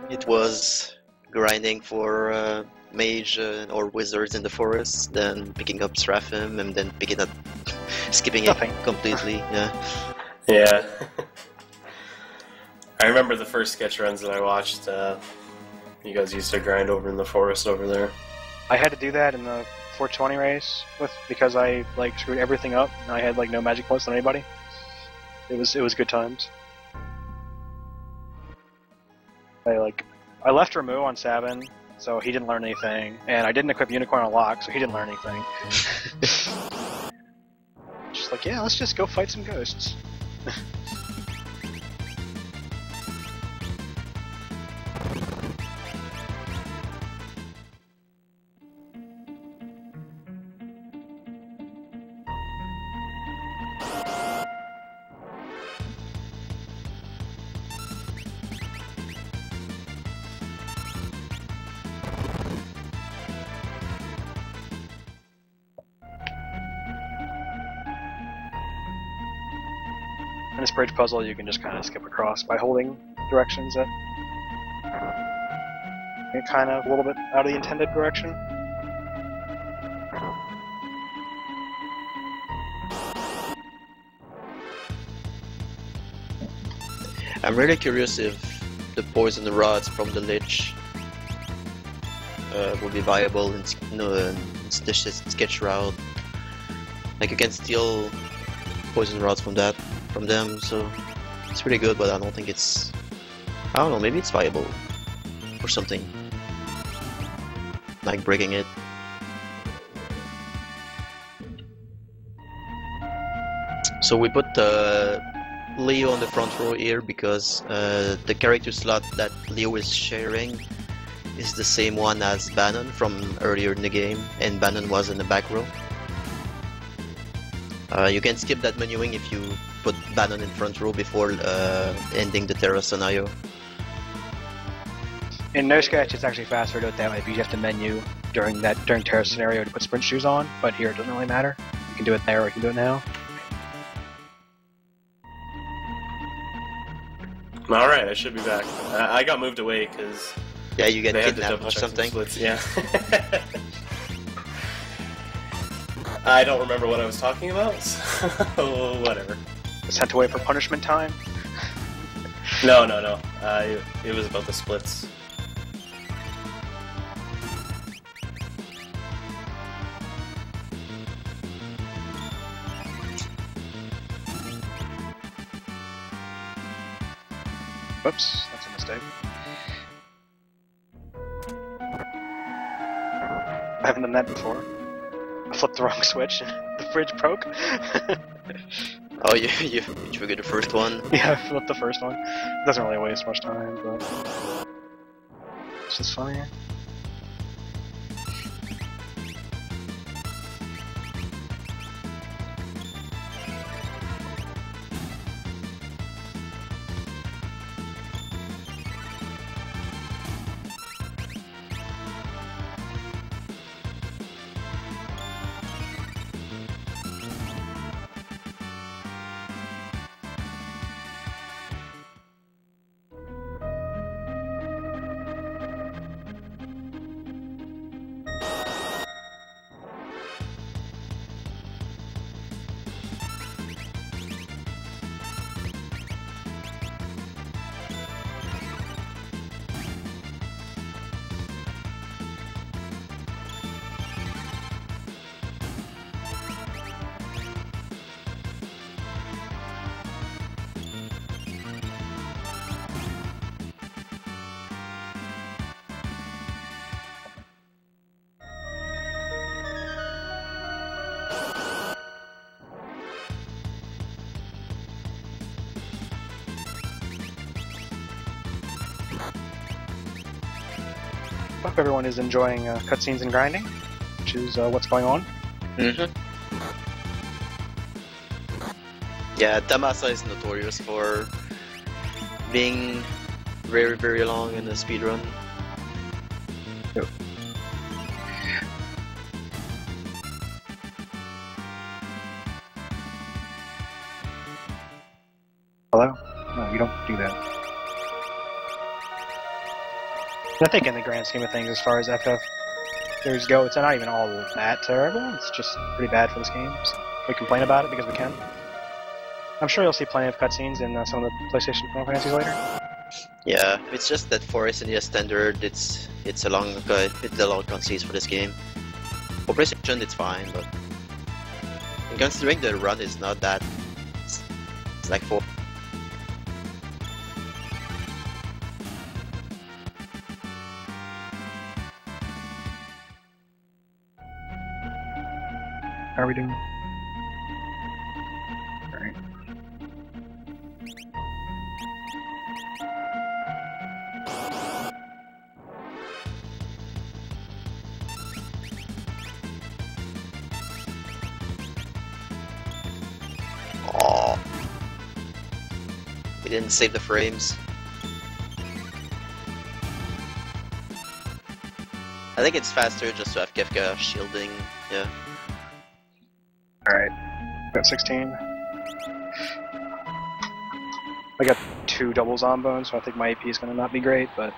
It was grinding for mage or wizards in the forest, then picking up Seraphim, and then picking up, skipping Nothing. it completely. Yeah. Yeah. I remember the first sketch runs that I watched, you guys used to grind over in the forest over there. I had to do that in the 420 race because I like screwed everything up and I had like no magic points on anybody. It was good times. I left Ramu on SNES, so he didn't learn anything, and I didn't equip Unicorn on Lock, so he didn't learn anything. Just like, yeah, let's just go fight some ghosts. In this bridge puzzle, you can just kind of skip across by holding directions that get kind of a little bit out of the intended direction. I'm really curious if the poison rods from the Lich will be viable in this sketch route. Like you can steal poison rods from them, so it's pretty good, but I don't think it's... I don't know, maybe it's viable or something. Like breaking it. So we put Leo on the front row here because the character slot that Leo is sharing is the same one as Bannon from earlier in the game, and Bannon was in the back row. You can skip that menuing if you put Bannon in front row before ending the Terra scenario. In No Sketch, it's actually faster to do it that way because you have to menu during Terra scenario to put sprint shoes on, but here it doesn't really matter. You can do it there or you can do it now. Alright, I should be back. I got moved away because Yeah, you get they had to kidnapped double or check something. Splits. Yeah. I don't remember what I was talking about, so whatever. Just had to wait for punishment time. No. It was about the splits. Whoops, that's a mistake. I haven't done that before. I flipped the wrong switch and the fridge broke. Oh, you triggered the first one. Yeah, I flipped the first one. It doesn't really waste much time, but it's just funny. everyone is enjoying cutscenes and grinding, which is what's going on. Mm-hmm. Yeah, Damasa is notorious for being very, very long in the speedrun. Yep. Hello? No, you don't do that. I think in the grand scheme of things, as far as FF series go, it's not even all that terrible. It's just pretty bad for this game. So we complain about it because we can. I'm sure you'll see plenty of cutscenes in some of the PlayStation Final Fantasies later. Yeah, it's just that for SNES standard, it's a long cutscenes for this game. For PlayStation, it's fine, but and considering the run is not that, it's like 4. How are we doing? Alright. Aww. We didn't save the frames. I think it's faster just to have Kefka shielding, yeah. Alright. Got 16. I got 2 double zombones, so I think my AP is going to not be great, but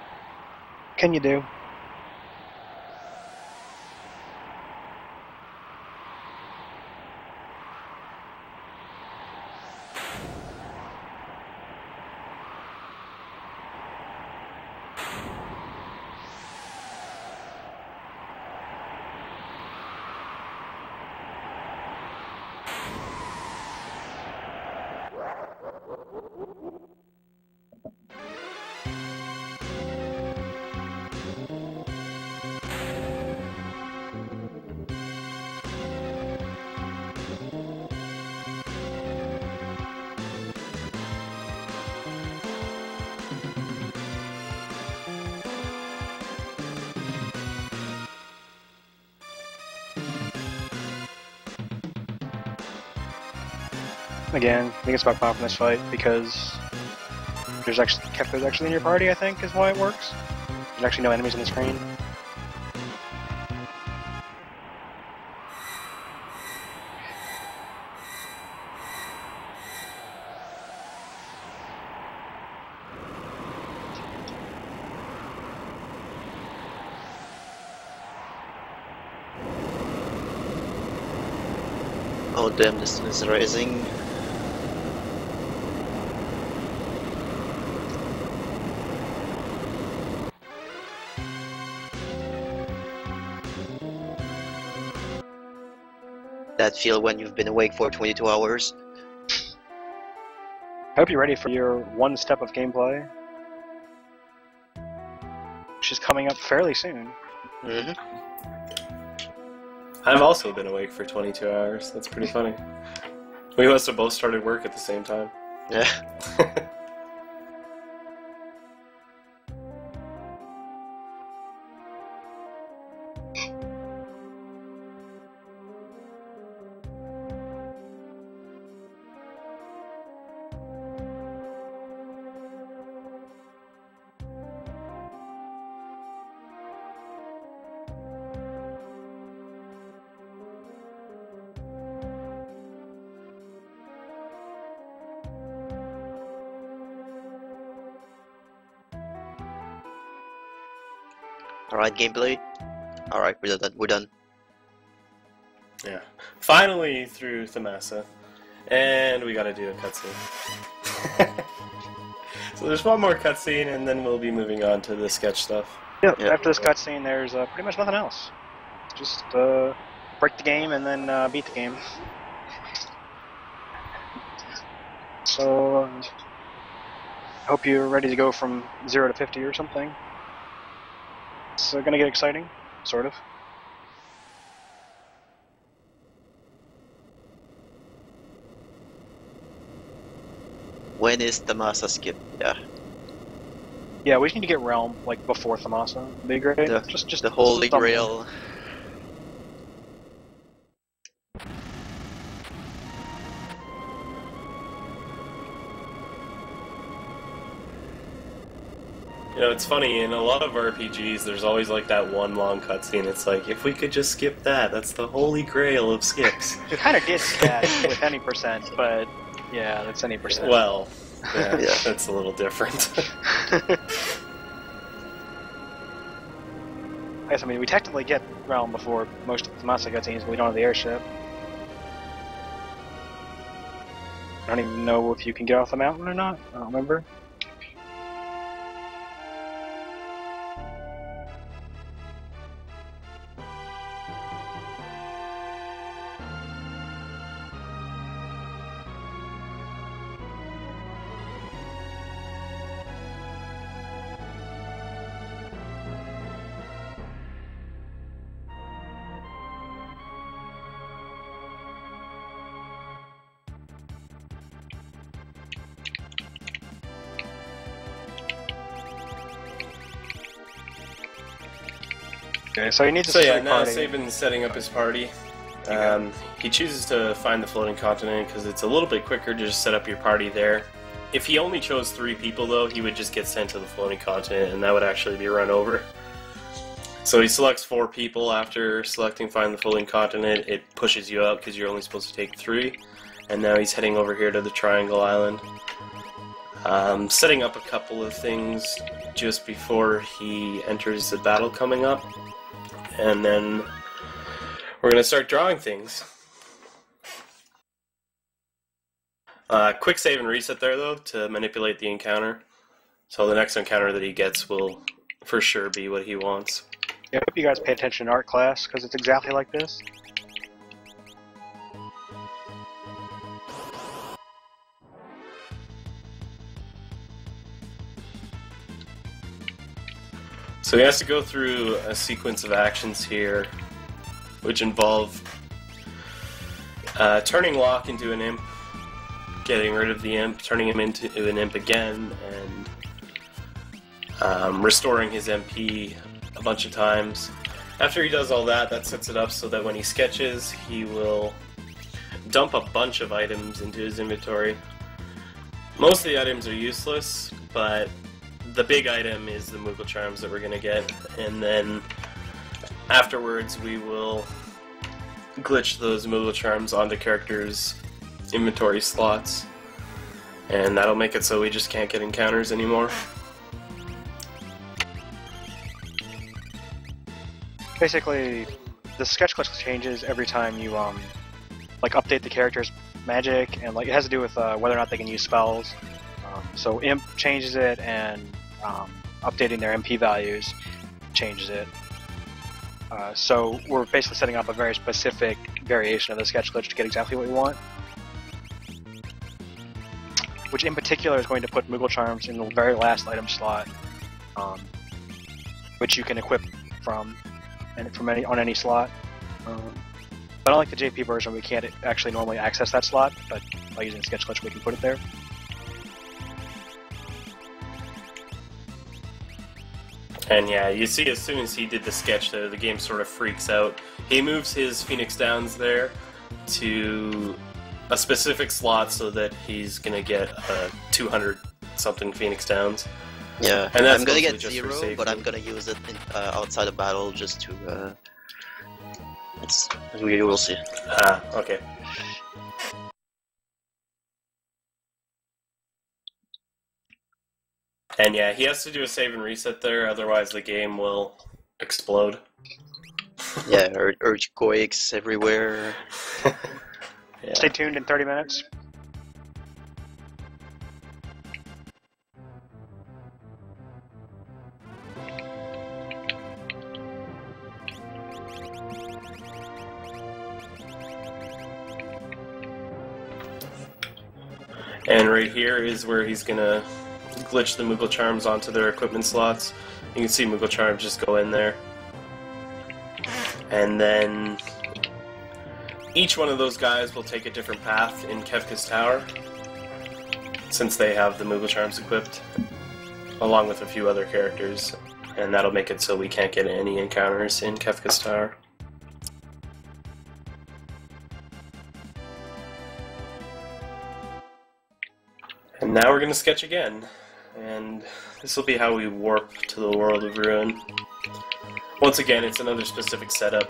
can you do? Again, I think it's about confidence this fight because there's actually in your party, I think, is why it works. There's actually no enemies on the screen. Oh damn, this one is rising. That feel when you've been awake for 22 hours. I hope you're ready for your one step of gameplay, which is coming up fairly soon. Mm-hmm. I've also been awake for 22 hours. That's pretty funny. We must have both started work at the same time. Yeah. Alright, gameplay. Alright, we're done. We're done. Yeah. Finally through Thamasa. And we gotta do a cutscene. So there's one more cutscene, and then we'll be moving on to the sketch stuff. Yep, Yep. after this cutscene, there's pretty much nothing else. Just break the game and then beat the game. So, hope you're ready to go from 0 to 50 or something. It's gonna get exciting, sort of. When is the Masa skip? Yeah. Yeah, we just need to get Realm like before Thamasa. It'd be great. Just the Holy stumble. Grail. You know, it's funny, in a lot of RPGs, there's always like that one long cutscene. It's like, if we could just skip that, that's the holy grail of skips. We kind of did that with any percent, but yeah, that's any percent. Well, yeah, Yeah. that's a little different. I guess, I mean, we technically get Realm before most of the Thamasa cutscenes, but we don't have the airship. I don't even know if you can get off the mountain or not. I don't remember. Okay, so he needs a So yeah, straight now party. Sabin's setting up his party. He chooses to find the floating continent because it's a little bit quicker to just set up your party there. If he only chose 3 people, though, he would just get sent to the floating continent, and that would actually be run over. So he selects 4 people after selecting Find the Floating Continent. It pushes you out because you're only supposed to take 3. And now he's heading over here to the Triangle Island. Setting up a couple of things just before he enters the battle coming up. And then we're going to start drawing things. Quick save and reset there, though, to manipulate the encounter. So the next encounter that he gets will for sure be what he wants. I hope you guys pay attention in art class, because it's exactly like this. So he has to go through a sequence of actions here, which involve turning Locke into an imp, getting rid of the imp, turning him into an imp again, and restoring his MP a bunch of times. After he does all that, that sets it up so that when he sketches, he will dump a bunch of items into his inventory. Most of the items are useless, but the big item is the Moogle Charms that we're going to get, and then afterwards we will glitch those Moogle Charms onto characters' inventory slots, and that'll make it so we just can't get encounters anymore. Basically, the sketch glitch changes every time you like update the character's magic, and like it has to do with whether or not they can use spells. So Imp changes it, and updating their MP values changes it. So we're basically setting up a very specific variation of the sketch glitch to get exactly what we want. Which in particular is going to put Moogle Charms in the very last item slot, which you can equip from on any slot. But unlike the JP version, we can't actually normally access that slot, but by using the sketch glitch we can put it there. And yeah, you see as soon as he did the sketch there, the game sort of freaks out. He moves his Phoenix Downs there to a specific slot so that he's going to get 200-something Phoenix Downs. Yeah, And that's I'm gonna mostly get just for 0, safety. but I'm gonna use it outside of battle just to. We will see. Okay. And yeah, he has to do a save and reset there, otherwise the game will explode. Yeah, earthquakes everywhere. Yeah. Stay tuned in 30 minutes. And right here is where he's gonna glitch the Moogle Charms onto their equipment slots. You can see Moogle Charms just go in there. And then each one of those guys will take a different path in Kefka's Tower, since they have the Moogle Charms equipped. along with a few other characters, and that'll make it so we can't get any encounters in Kefka's Tower. And now we're going to sketch again, and this will be how we warp to the World of Ruin. Once again, it's another specific setup.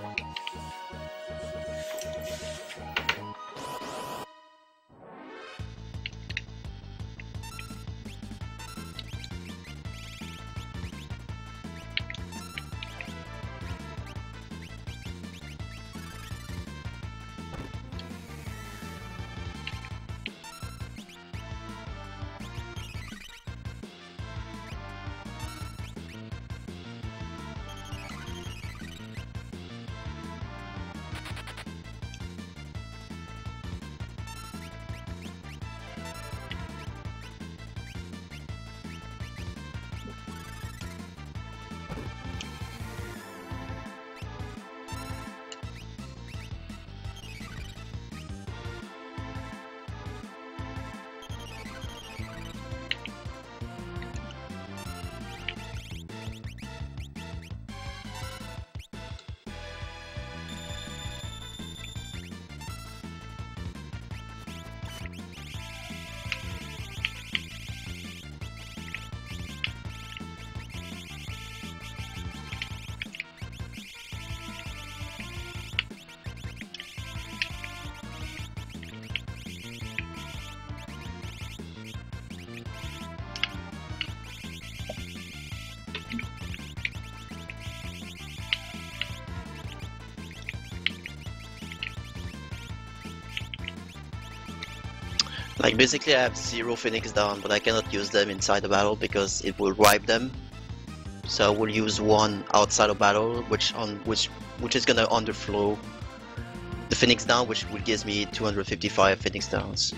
Like basically I have 0 Phoenix down, but I cannot use them inside the battle because it will wipe them. So I will use 1 outside of battle, which is gonna underflow the Phoenix down, which will give me 255 Phoenix downs.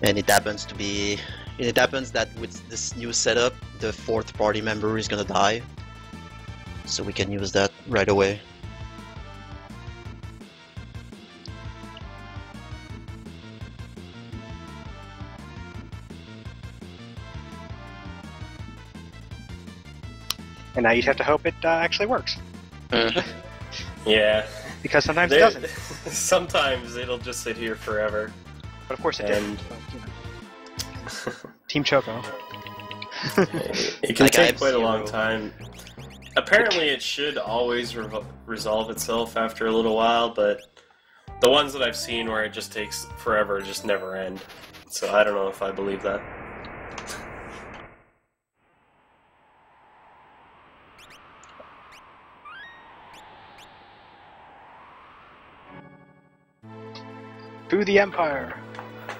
And it happens that with this new setup, the 4th party member is gonna die. So we can use that right away. And now you have to hope it actually works. Yeah. Because sometimes it doesn't. Sometimes it'll just sit here forever. But of course it And- did. But, you know. Team Choco. It can Like, I take have quite a long 0. time. Apparently it should always resolve itself after a little while, but the ones that I've seen where it just takes forever just never end. So I don't know if I believe that. To the Empire!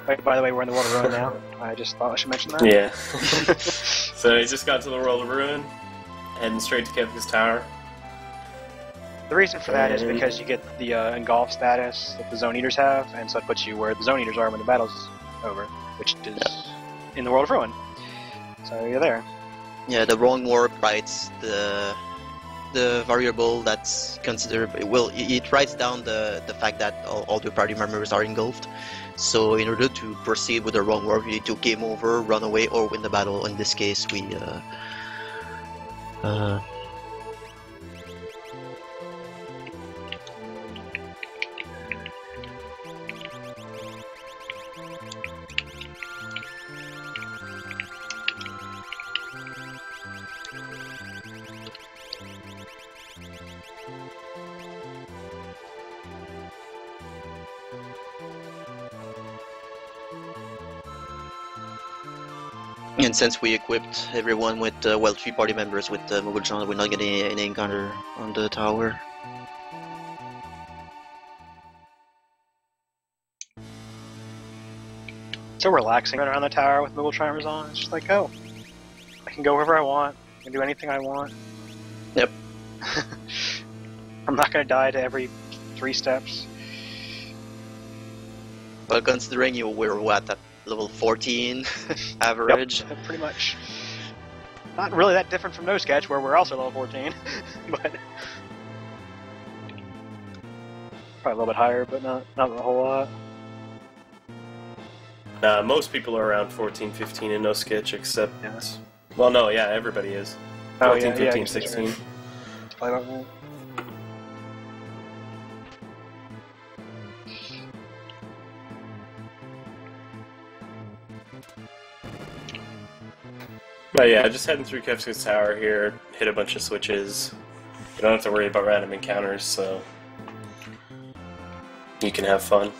Wait, by the way, we're in the World of Ruin now. I just thought I should mention that. Yeah. So I just got to the World of Ruin, heading straight to Kefka's Tower. The reason for that is And- because you get the engulf status that the Zone Eaters have, and so it puts you where the Zone Eaters are when the battle's over, which is in the World of Ruin. So you're there. Yeah, the wrong warp writes the variable that's considered. Well, it writes down the fact that all the party members are engulfed. So in order to proceed with the wrong warp, you need to game over, run away, or win the battle. In this case, we and since we equipped everyone with 3 party members with Mobile Channel, we're not getting any encounter on the tower. So relaxing right around the tower with mobile trimmers on. It's just like, oh, I can go wherever I want. I can do anything I want. Yep. I'm not going to die to every 3 steps. Well, considering you were what, at level 14 average? Yep, pretty much. Not really that different from No Sketch, where we're also level 14. But Probably a little bit higher, but not a whole lot. Most people are around 14, 15 in no sketch, except... Yes. Well, no, yeah, everybody is. 14, 15, 16. It's probably about right. But yeah, just heading through Kefka's Tower here, hit a bunch of switches. You don't have to worry about random encounters, so you can have fun.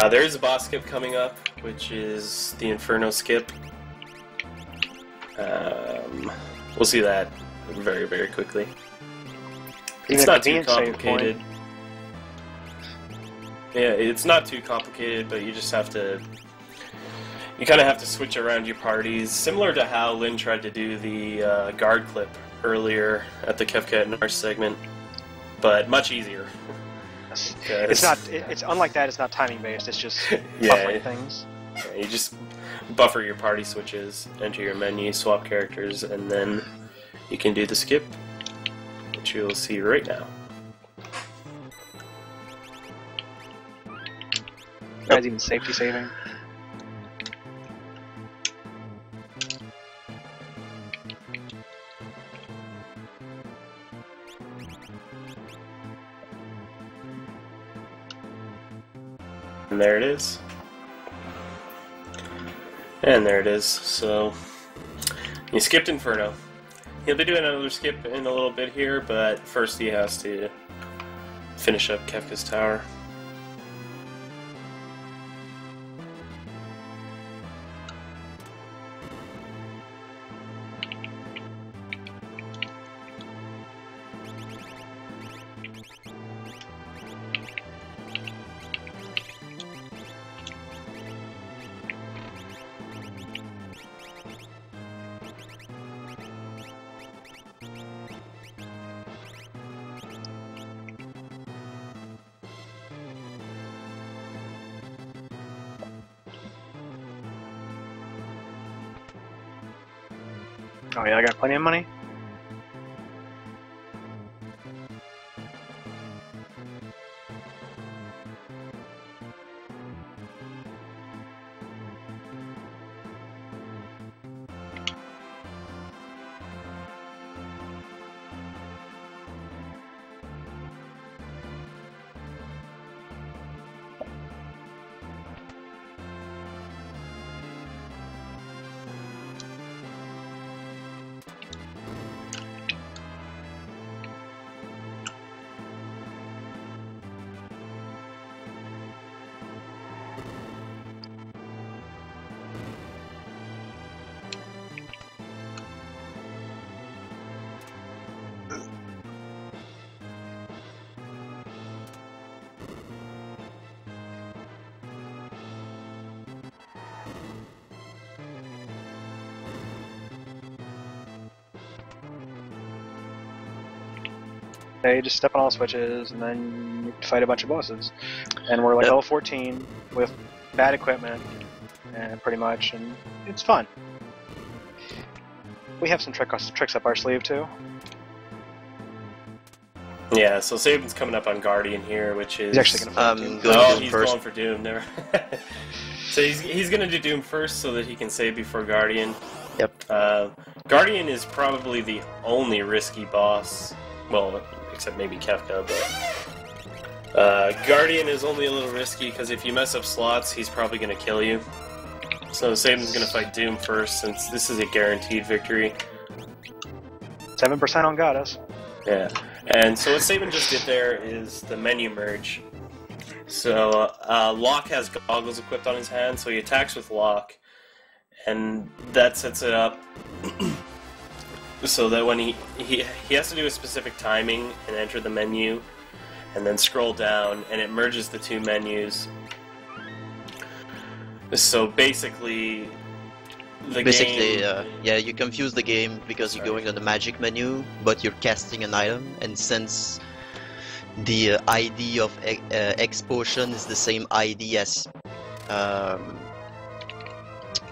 There is a boss skip coming up, which is the Inferno skip. We'll see that very, very quickly. It's not too complicated. Yeah, it's not too complicated, but you just have to... You kind of have to switch around your parties, similar to how Lynn tried to do the guard clip earlier at the Kefka and Nars segment, but much easier. It's not. It's unlike that. It's not timing based. It's just buffering things. Yeah, you just buffer your party switches, enter your menu, swap characters, and then you can do the skip, which you'll see right now. Guys, even safety saving. And there it is. And there it is. So, you skipped Inferno. He'll be doing another skip in a little bit here, but first he has to finish up Kefka's Tower. Oh yeah, I got plenty of money. Okay, just step on all the switches, and then you fight a bunch of bosses. And we're like level 14 with bad equipment, and pretty much, and it's fun. We have some tricks up our sleeve too. Yeah, so Sabin's coming up on Guardian here, which is... He's actually gonna fight Doom. He's going for Doom, never. So he's gonna do Doom first so that he can save before Guardian. Yep. Guardian is probably the only risky boss. Well, except maybe Kefka, but... Guardian is only a little risky because if you mess up slots, he's probably gonna kill you. So Sabin's gonna fight Doom first since this is a guaranteed victory. 7% on Goddess. Yeah. And so what Sabin just did there is the menu merge. So Locke has goggles equipped on his hand, so he attacks with Locke, and that sets it up so that when he has to do a specific timing and enter the menu, and then scroll down, and it merges the two menus. So basically, yeah, you confuse the game because you're going on the magic menu, but you're casting an item, and since the ID of X potion is the same ID as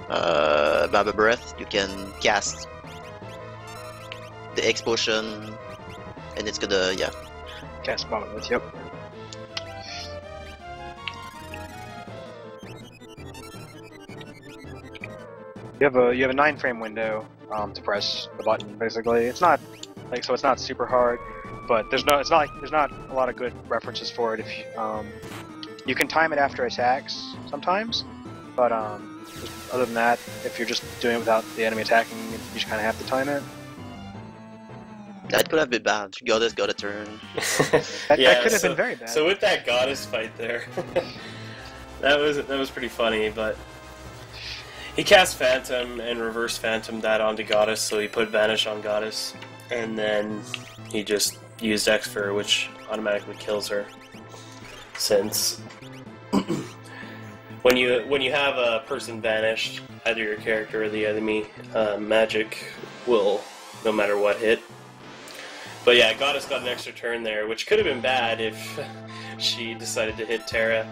Baba Breath, you can cast the X potion and it's gonna, yeah. Cast Monolith, yep. You have a 9-frame window to press the button. Basically, it's not like so. It's not super hard, but there's not a lot of good references for it. If you can time it after attacks sometimes, but other than that, if you're just doing it without the enemy attacking, you just kind of have to time it. That could have been bad. Goddess got a turn. That could have been very bad. So with that goddess fight there, that was pretty funny. But he cast Phantom and reverse Phantom that onto Goddess, so he put Vanish on Goddess, and then he just used Exfer, which automatically kills her. Since when you have a person vanished, either your character or the enemy, magic will, no matter what, hit. But yeah, Goddess got an extra turn there, which could have been bad if she decided to hit Terra.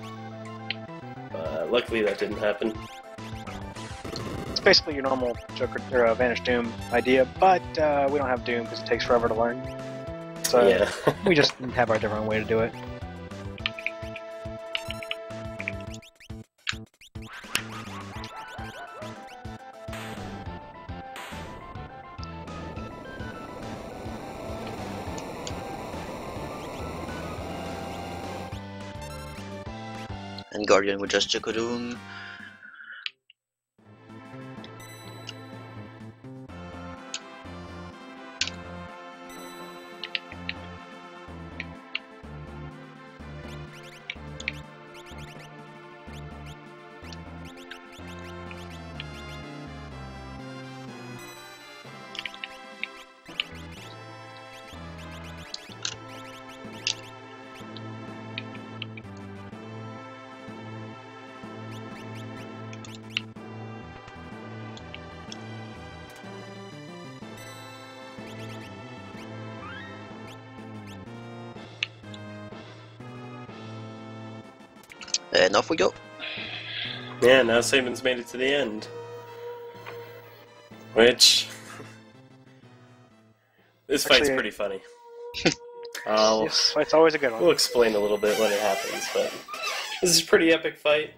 Luckily that didn't happen. It's basically your normal Joker or Vanish Doom idea, but we don't have Doom because it takes forever to learn. So Yeah. we just have our different way to do it. And Guardian with just Choco Doom. And off we go. Yeah, now Sabin's made it to the end. Which... this fight's Actually, pretty funny. Yes, it's always a good one. We'll explain a little bit when it happens, but... this is a pretty epic fight.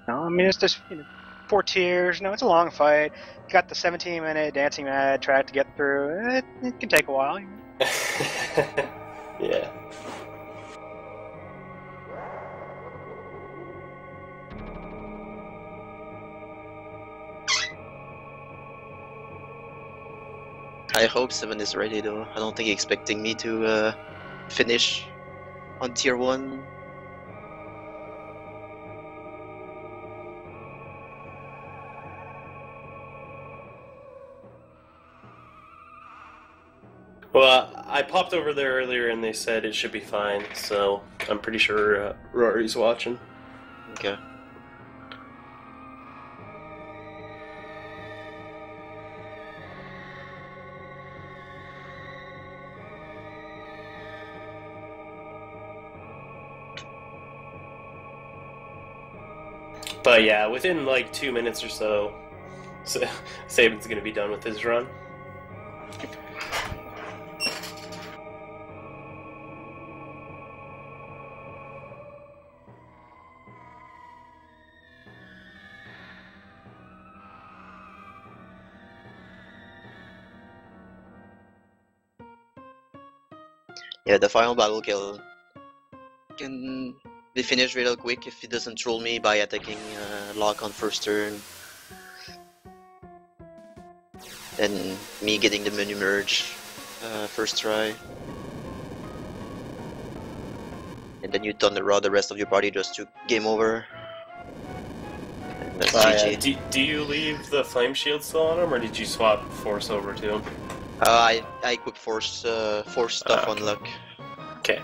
No, I mean, it's just 4 tiers. No, it's a long fight. You got the 17-minute dancing mad track to get through. It can take a while. Yeah. I hope 7 is ready though. I don't think he's expecting me to finish on tier 1. Well, I popped over there earlier and they said it should be fine, so I'm pretty sure Rory's watching. Okay. But yeah, within like 2 minutes or so, Sabin's gonna be done with his run. Yeah, the final battle kill can be finished real quick if he doesn't troll me by attacking lock on first turn. Then me getting the menu merge first try. And then you thunder rod the rest of your party just to game over. And that's GG. Do you leave the flame shield still on him, or did you swap force over to him? I equip force stuff on luck. Okay.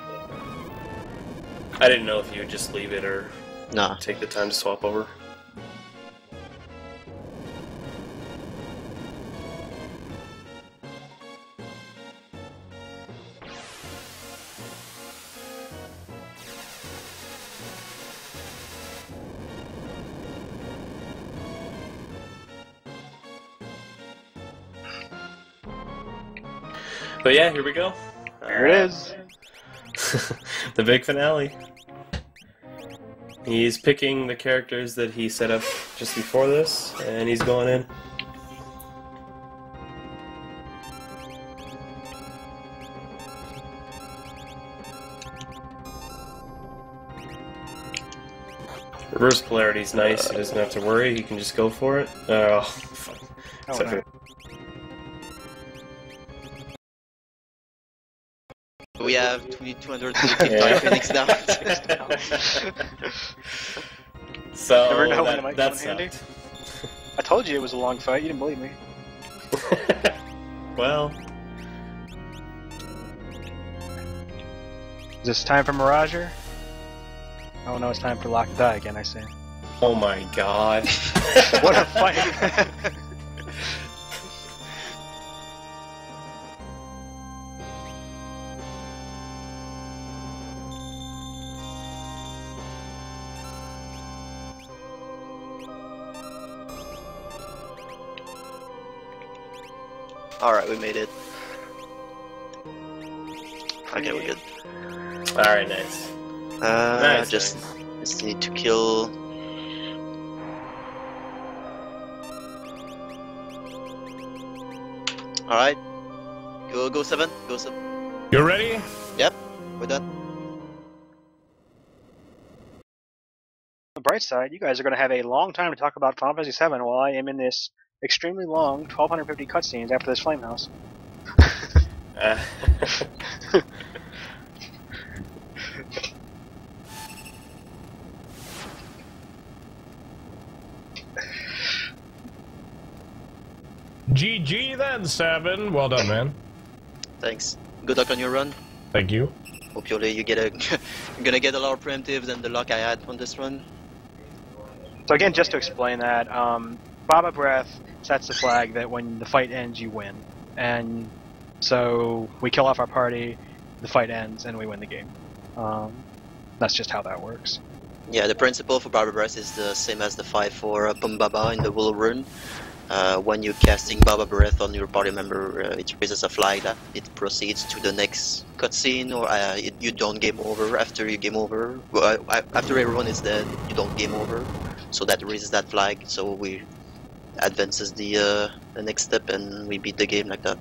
I didn't know if you would just leave it or Nah. take the time to swap over. But yeah, here we go. Here it is. The big finale. He's picking the characters that he set up just before this, and he's going in. Reverse polarity's nice, he doesn't have to worry, he can just go for it. Oh, fuck. Oh, Except for- no. We have 255 minutes now. So, Never know when it might that come in handy. sucked. I told you it was a long fight. You didn't believe me. Well, Is this time for Mirager? Oh no, it's time for Lock and Die again, I say. oh my god. What a fight! Alright, we made it. Okay, we're good. Alright, nice. Nice, Just nice. just need to kill. Alright. Go 7. Go 7. You ready? We're done. On the bright side, you guys are going to have a long time to talk about Final Fantasy VII while I am in this extremely long 1250 cutscenes after this flame house. Uh, GG then, Sabin. Well done, man. Thanks. Good luck on your run. Thank you. Hopefully you get a you're gonna get a lot of preemptives than the luck I had on this run. So again, just to explain that, Baba Breath sets the flag that when the fight ends, you win. And so we kill off our party, the fight ends, and we win the game. That's just how that works. Yeah, the principle for Baba Breath is the same as the 5 for Pumbaba in the Wool Rune. When you're casting Baba Breath on your party member, it raises a flag that it proceeds to the next cutscene, or you don't game over after you game over. Well, after everyone is dead, you don't game over. So that raises that flag, so we advances the next step and we beat the game like that.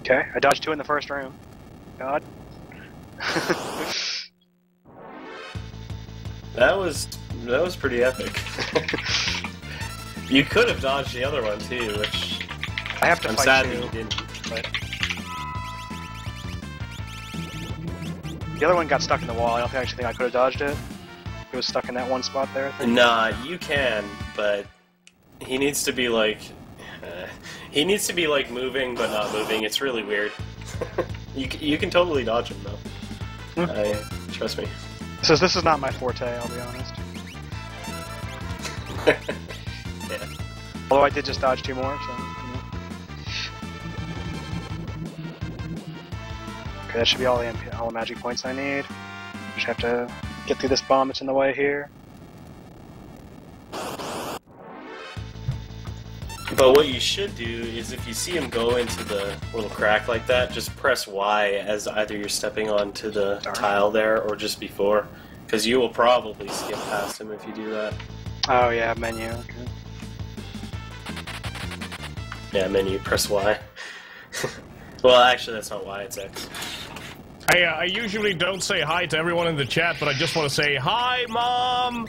Okay, I dodged 2 in the first room. God. that was pretty epic. You could have dodged the other one too, which I have to I'm fight sad 2. that you didn't. But the other one got stuck in the wall. I don't actually think I could have dodged it. It was stuck in that one spot there, I think. Nah, you can, but he needs to be like moving but not moving. It's really weird. you can totally dodge him though. Trust me. So this is not my forte, I'll be honest. Yeah. Although I did just dodge 2 more, so. Okay, that should be all the magic points I need. Just have to get through this bomb that's in the way here. But what you should do is if you see him go into the little crack like that, just press Y as either you're stepping onto the tile there or just before. Because you will probably skip past him if you do that. Oh yeah, menu, okay. Yeah, menu, press Y. Well, actually that's not Y, it's X. I usually don't say hi to everyone in the chat, but I just want to say, hi, Mom!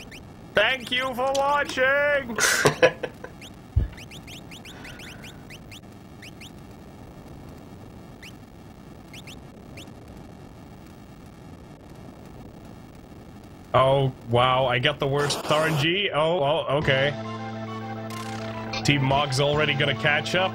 Thank you for watching! Oh, wow, I got the worst RNG? Oh, okay. Team Mog's already gonna catch up?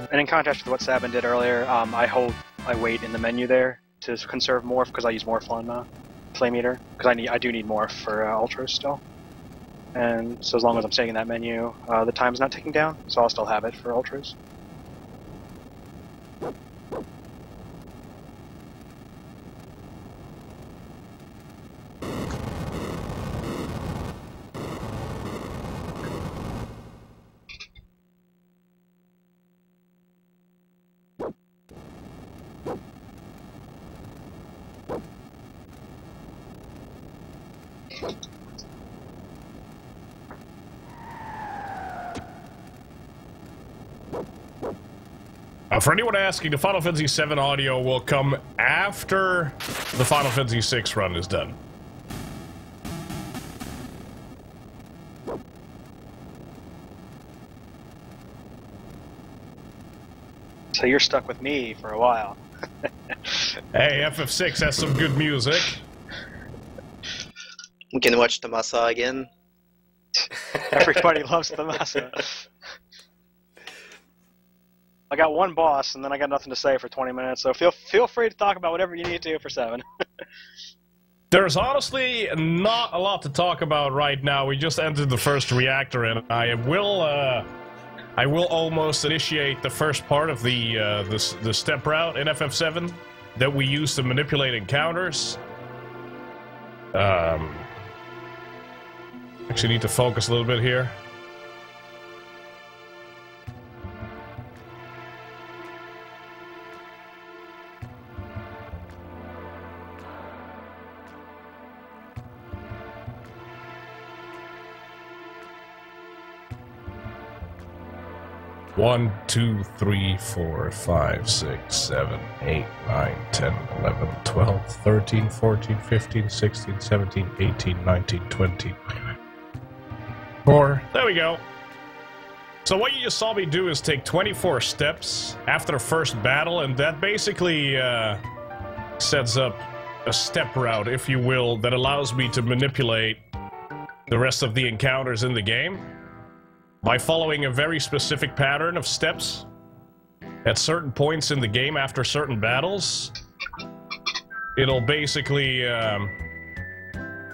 And in contrast to what Sabin did earlier, I wait in the menu there to conserve morph because I use morph on Flame Eater because I do need morph for ultras still. And so as long as I'm staying in that menu, the time's not ticking down, so I'll still have it for ultras. For anyone asking, the Final Fantasy VII audio will come after the Final Fantasy VI run is done. So you're stuck with me for a while. Hey, FF6 has some good music. We can watch Tomasa again. Everybody loves the massa. I got one boss, and then I got nothing to say for 20 minutes, so feel free to talk about whatever you need to for 7. There's honestly not a lot to talk about right now. We just entered the first reactor, and I will almost initiate the first part of the step route in FF7 that we use to manipulate encounters. Actually need to focus a little bit here. One, 2, 3, 4, 5, 6, 7, 8, 9, 10, 11, 12, 13, 14, 15, 16, 17, 18, 19, 20. 4. There we go. So what you just saw me do is take 24 steps after the first battle, and that basically sets up a step route, if you will, that allows me to manipulate the rest of the encounters in the game by following a very specific pattern of steps at certain points in the game after certain battles. It'll basically,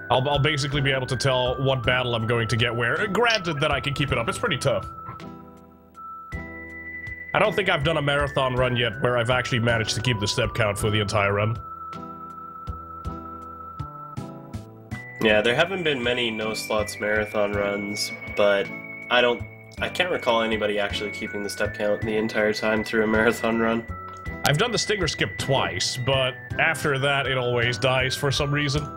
I'll basically be able to tell what battle I'm going to get where. Granted that I can keep it up, it's pretty tough. I don't think I've done a marathon run yet where I've actually managed to keep the step count for the entire run. Yeah, there haven't been many no-slots marathon runs, but I can't recall anybody actually keeping the step count the entire time through a marathon run. I've done the stinger skip twice, but after that it always dies for some reason.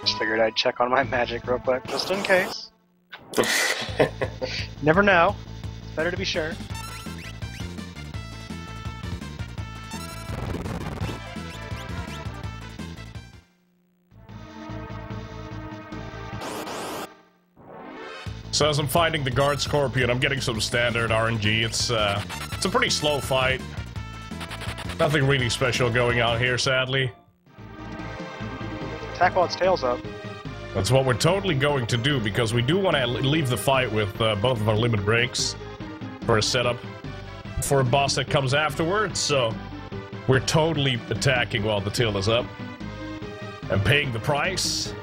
Just figured I'd check on my magic real quick, just in case. Never know. It's better to be sure. So as I'm fighting the guard scorpion, I'm getting some standard RNG. It's a pretty slow fight. Nothing really special going on here, sadly. Attack while its tail's up. That's what we're totally going to do, because we do want to leave the fight with both of our limit breaks for a setup for a boss that comes afterwards, so we're totally attacking while the tail is up and paying the price.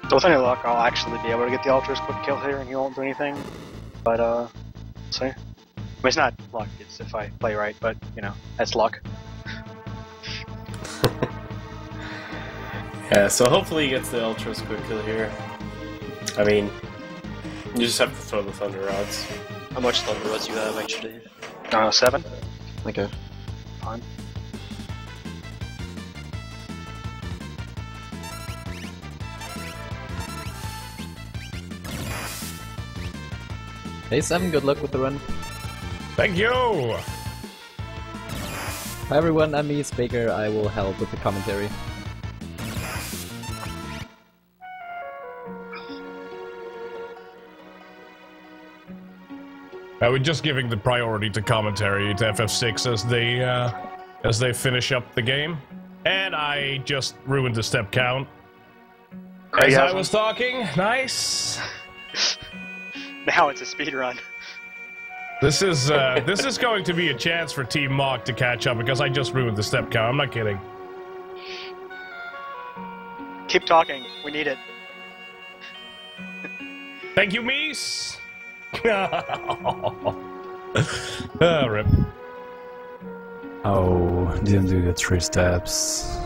So with any luck, I'll actually be able to get the Ultra's quick kill here, and he won't do anything. But see, I mean, it's not luck. It's if I play right, but you know, that's luck. Yeah, so hopefully he gets the Ultra's quick kill here. I mean, you just have to throw the Thunder Rods. How much Thunder Rods you have actually? 7. Okay. Fine. TheSabin, good luck with the run. Thank you! Hi everyone, I'm me, Baker. I will help with the commentary. We're just giving the priority to commentary to FF6 as they finish up the game. And I just ruined the step count. As I was talking, nice. Now it's a speed run. This is going to be a chance for Team Mog to catch up because I just ruined the step count. I'm not kidding. Keep talking. We need it. Thank you, Mies. Rip. Oh, didn't do the 3 steps.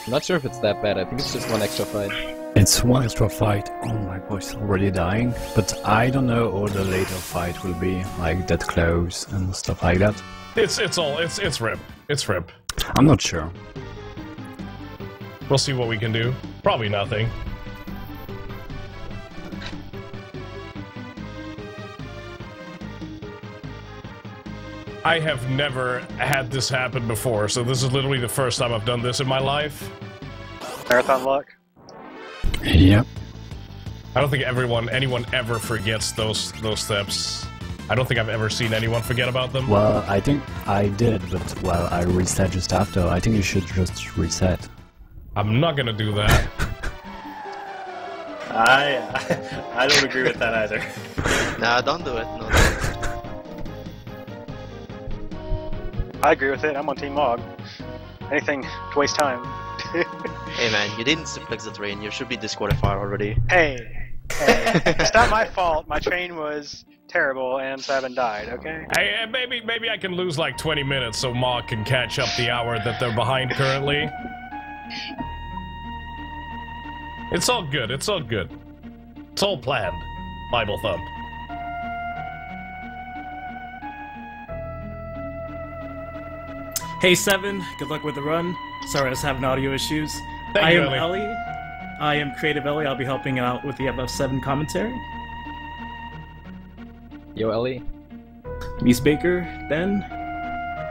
I'm not sure if it's that bad, I think it's just one extra fight. It's one extra fight. Oh, my boy's already dying. But I don't know how the later fight will be, like that close and stuff like that. It's Rip. It's Rip. I'm not sure. We'll see what we can do. Probably nothing. I have never had this happen before, so this is literally the first time I've done this in my life. Marathon luck. Yep. I don't think anyone ever forgets those steps. I don't think I've ever seen anyone forget about them. Well, I think I did, but well, I reset just after. I think you should just reset. I'm not gonna do that. I don't agree with that either. Nah, don't do it. No. I agree with it. I'm on Team Mog. Anything to waste time. Hey man, you didn't suplex the train. You should be disqualified already. Hey, it's not my fault. My train was terrible and Sabin died. Okay. Hey, maybe I can lose like 20 minutes so Mog can catch up the hour that they're behind currently. It's all good. It's all good. It's all planned. Bible thump. Hey Seven, good luck with the run. Sorry I was having audio issues. Thank I you, am Ellie. Ellie. I am Creative Ellie. I'll be helping out with the FF7 commentary. Yo, Ellie. Mies Baker, then.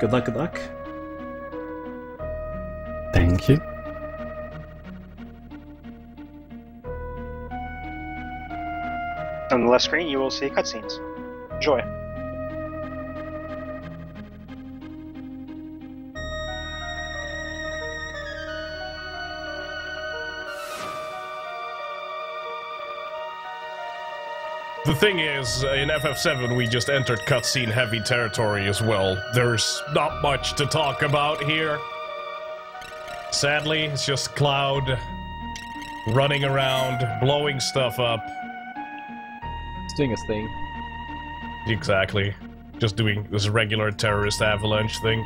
Good luck, good luck. Thank you. On the left screen, you will see cutscenes. Enjoy. The thing is, in FF7 we just entered cutscene heavy territory as well. There's not much to talk about here. Sadly, it's just Cloud running around, blowing stuff up. It's doing his thing. Exactly. Just doing this regular terrorist avalanche thing.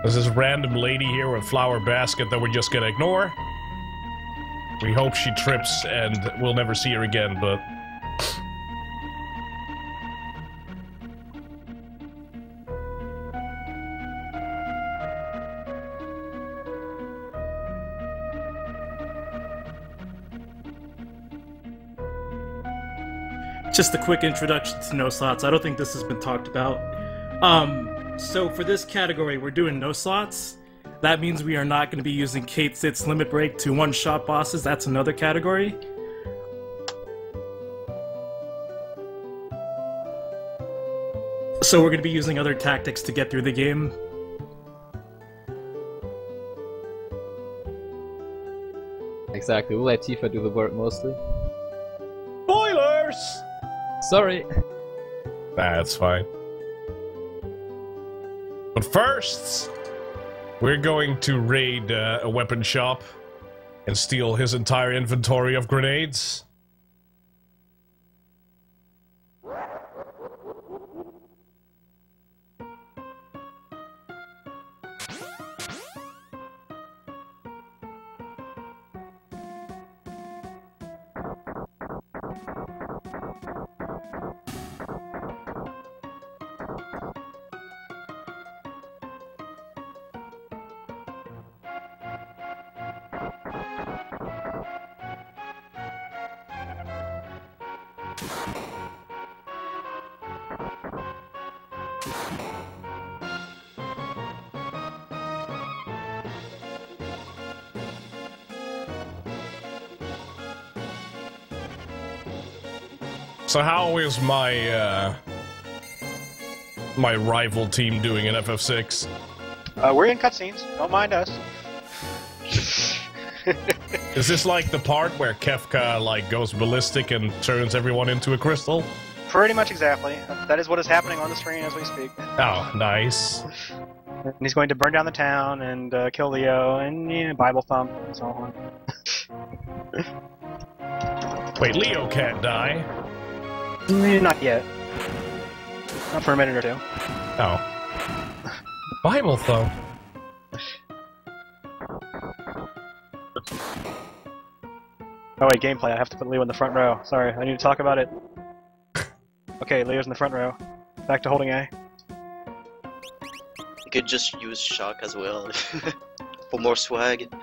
There's this random lady here with a flower basket that we're just gonna ignore. We hope she trips and we'll never see her again, but... Just a quick introduction to no slots. I don't think this has been talked about. So for this category, we're doing no slots. That means we are not going to be using Kate Sit's Limit Break to one-shot bosses. That's another category. So we're going to be using other tactics to get through the game. Exactly, we'll let Tifa do the work mostly. Spoilers! Sorry! That's fine. But first, we're going to raid a weapon shop and steal his entire inventory of grenades. So how is my my rival team doing in FF6? We're in cutscenes. Don't mind us. Is this like the part where Kefka like goes ballistic and turns everyone into a crystal? Pretty much exactly. That is what is happening on the screen as we speak. Oh, nice. And he's going to burn down the town and kill Leo and Bible thump and so on. Wait, Leo can't die. Not yet. Not for a minute or two. Oh. Bible thump. Oh wait, gameplay. I have to put Leo in the front row. Sorry, I need to talk about it. Okay, Leo's in the front row. Back to holding A. You could just use shock as well for more swag.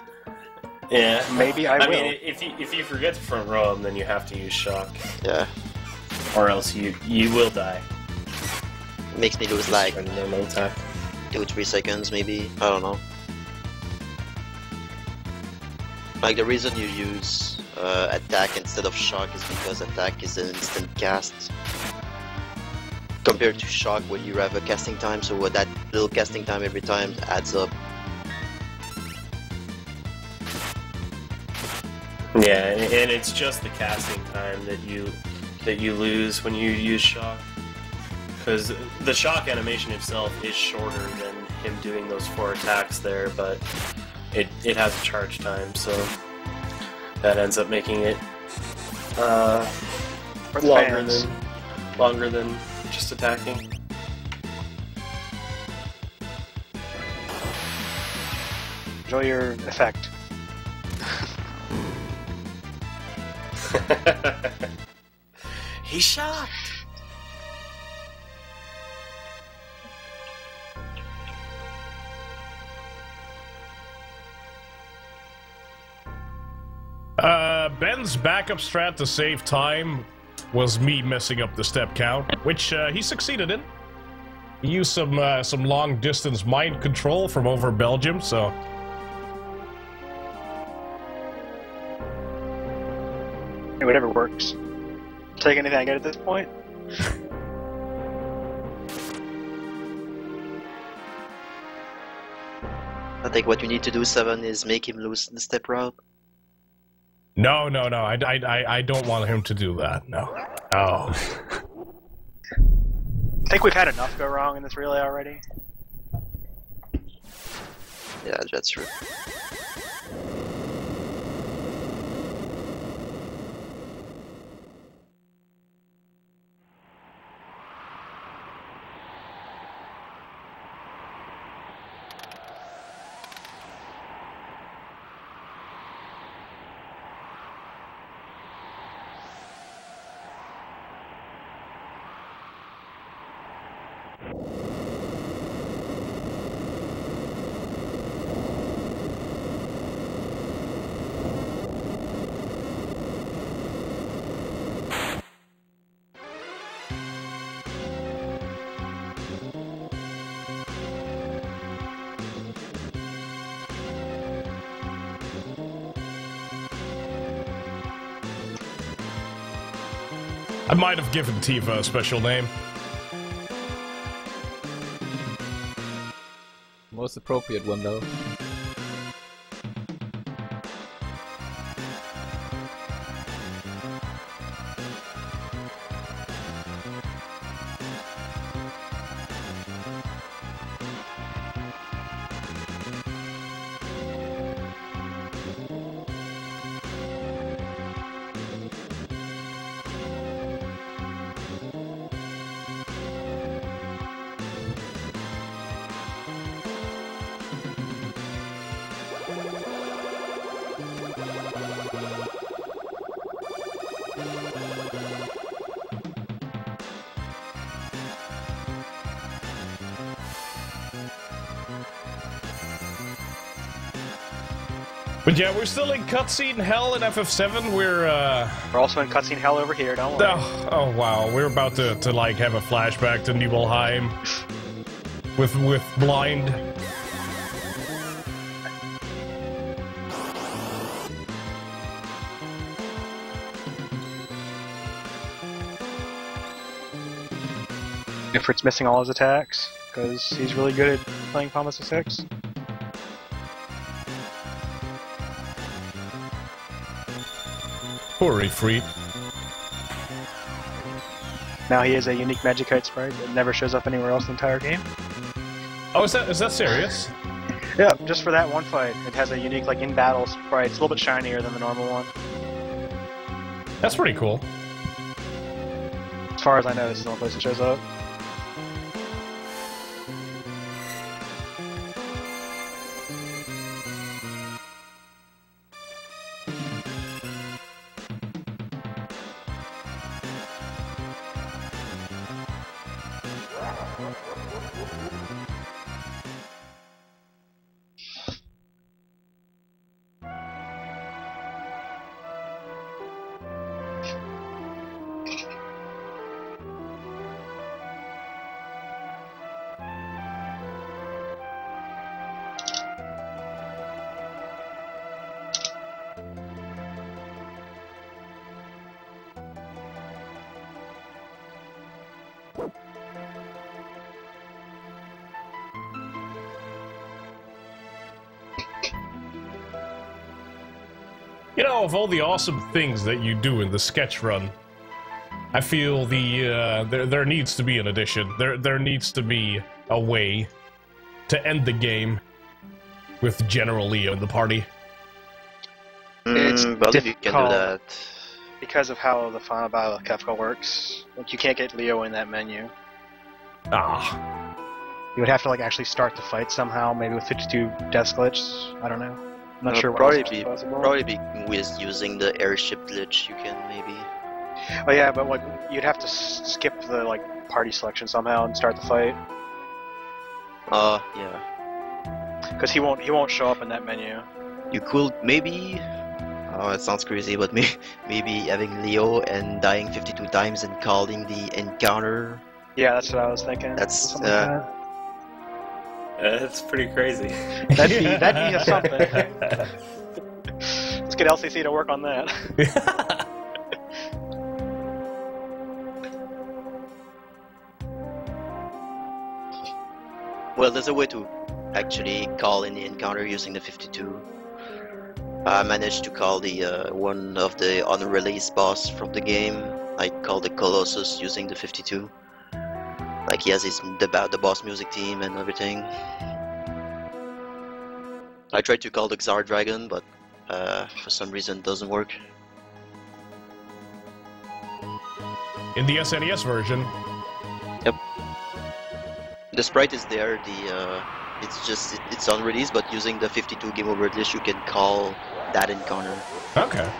Yeah, Maybe I will. mean, if you forget to front row him, then you have to use shock, Yeah, or else you will die. makes me lose like And no time. 2-3 seconds maybe. I don't know. Like the reason you use attack instead of shock is because attack is an instant cast. Compared to shock where you have a casting time, so that little casting time every time adds up. Yeah, and it's just the casting time that you lose when you use shock, because the shock animation itself is shorter than him doing those 4 attacks there, but it has a charge time, so that ends up making it For the fans. longer than just attacking. Enjoy your effect. He's shocked. Ben's backup strat to save time was me messing up the step count, which he succeeded in. He used some long distance mind control from over Belgium, so Hey, whatever works. Take anything I get at this point. I think what you need to do, Seven, is make him lose the step route. no, I don't want him to do that. No. Oh. I think we've had enough go wrong in this relay already. Yeah, that's true. I might have given Tifa a special name. Most appropriate one, though. But yeah, we're still in cutscene hell in FF7. We're also in cutscene hell over here. Don't worry. oh wow, we're about to like have a flashback to Nibelheim with Blind. Ifrit's missing all his attacks because he's really good at playing Promise of Six. Poor Ifrit. Now he has a unique Magikite sprite that never shows up anywhere else in the entire game. Oh, is that serious? Yeah, just for that one fight. It has a unique, like, in-battle sprite. It's a little bit shinier than the normal one. That's pretty cool. As far as I know, this is the only place it shows up. You know, of all the awesome things that you do in the sketch run, I feel there needs to be an addition. There needs to be a way to end the game with General Leo in the party. It's well, if you can do that. Because of how the final battle of Kefka works. Like, you can't get Leo in that menu. Ah. You would have to, like, actually start the fight somehow, maybe with 52 death glitch. I don't know. I'm not sure what else is possible. Probably be with using the airship glitch. You can maybe. Oh yeah, but like you'd have to skip the like party selection somehow and start the fight. Yeah. Because he won't show up in that menu. You could maybe. Oh, it sounds crazy, but maybe having Leo and dying 52 times and calling the encounter. Yeah, that's what I was thinking. That's That's pretty crazy. That'd be something. Let's get LCC to work on that. Well, there's a way to actually call in the encounter using the 52. I managed to call the one of the unreleased boss from the game. I called the Colossus using the 52. Like he has the boss music team and everything. I tried to call the Xar Dragon, but for some reason it doesn't work. In the SNES version. Yep. The sprite is there. It's unreleased, but using the 52 game over dish, you can call that encounter. Okay.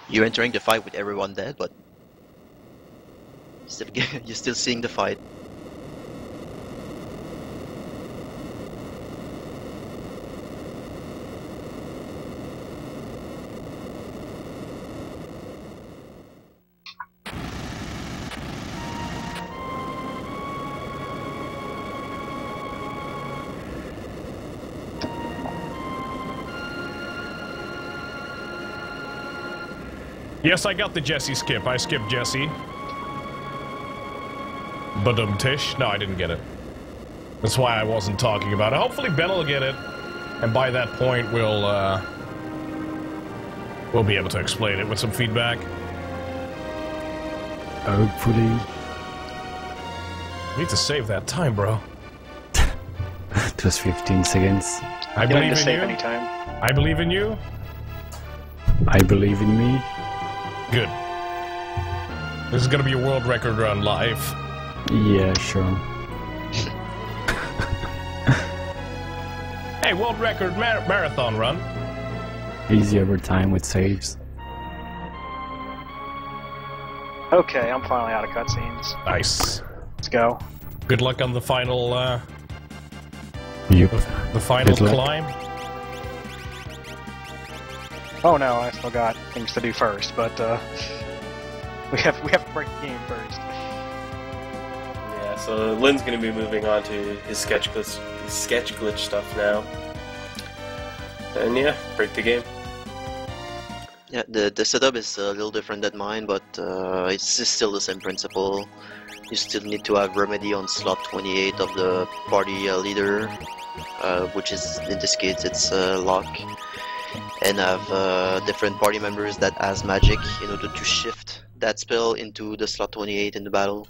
You're entering the fight with everyone dead, but you're still seeing the fight. Yes, I got the Jesse skip. I skipped Jesse. Tish. No, I didn't get it. That's why I wasn't talking about it. Hopefully Ben will get it, and by that point we'll be able to explain it with some feedback. Hopefully. Need to save that time, bro. Just 15 seconds. I believe in save you. Anytime. I believe in you. I believe in me. Good. This is gonna be a world record run live. Yeah, sure. Hey, world record marathon run. Easy over time with saves. Okay, I'm finally out of cutscenes. Nice. Let's go. Good luck on the final, Yep. the final Good luck. climb. Oh no, I still got things to do first, but we have to break the game first. Yeah, so Lynn's gonna be moving on to his sketch glitch stuff now. And yeah, break the game. Yeah, the setup is a little different than mine, but it's still the same principle. You still need to have remedy on slot 28 of the party leader, which is, in this case, it's Locke. And have different party members that has magic in order to shift that spell into the slot 28 in the battle.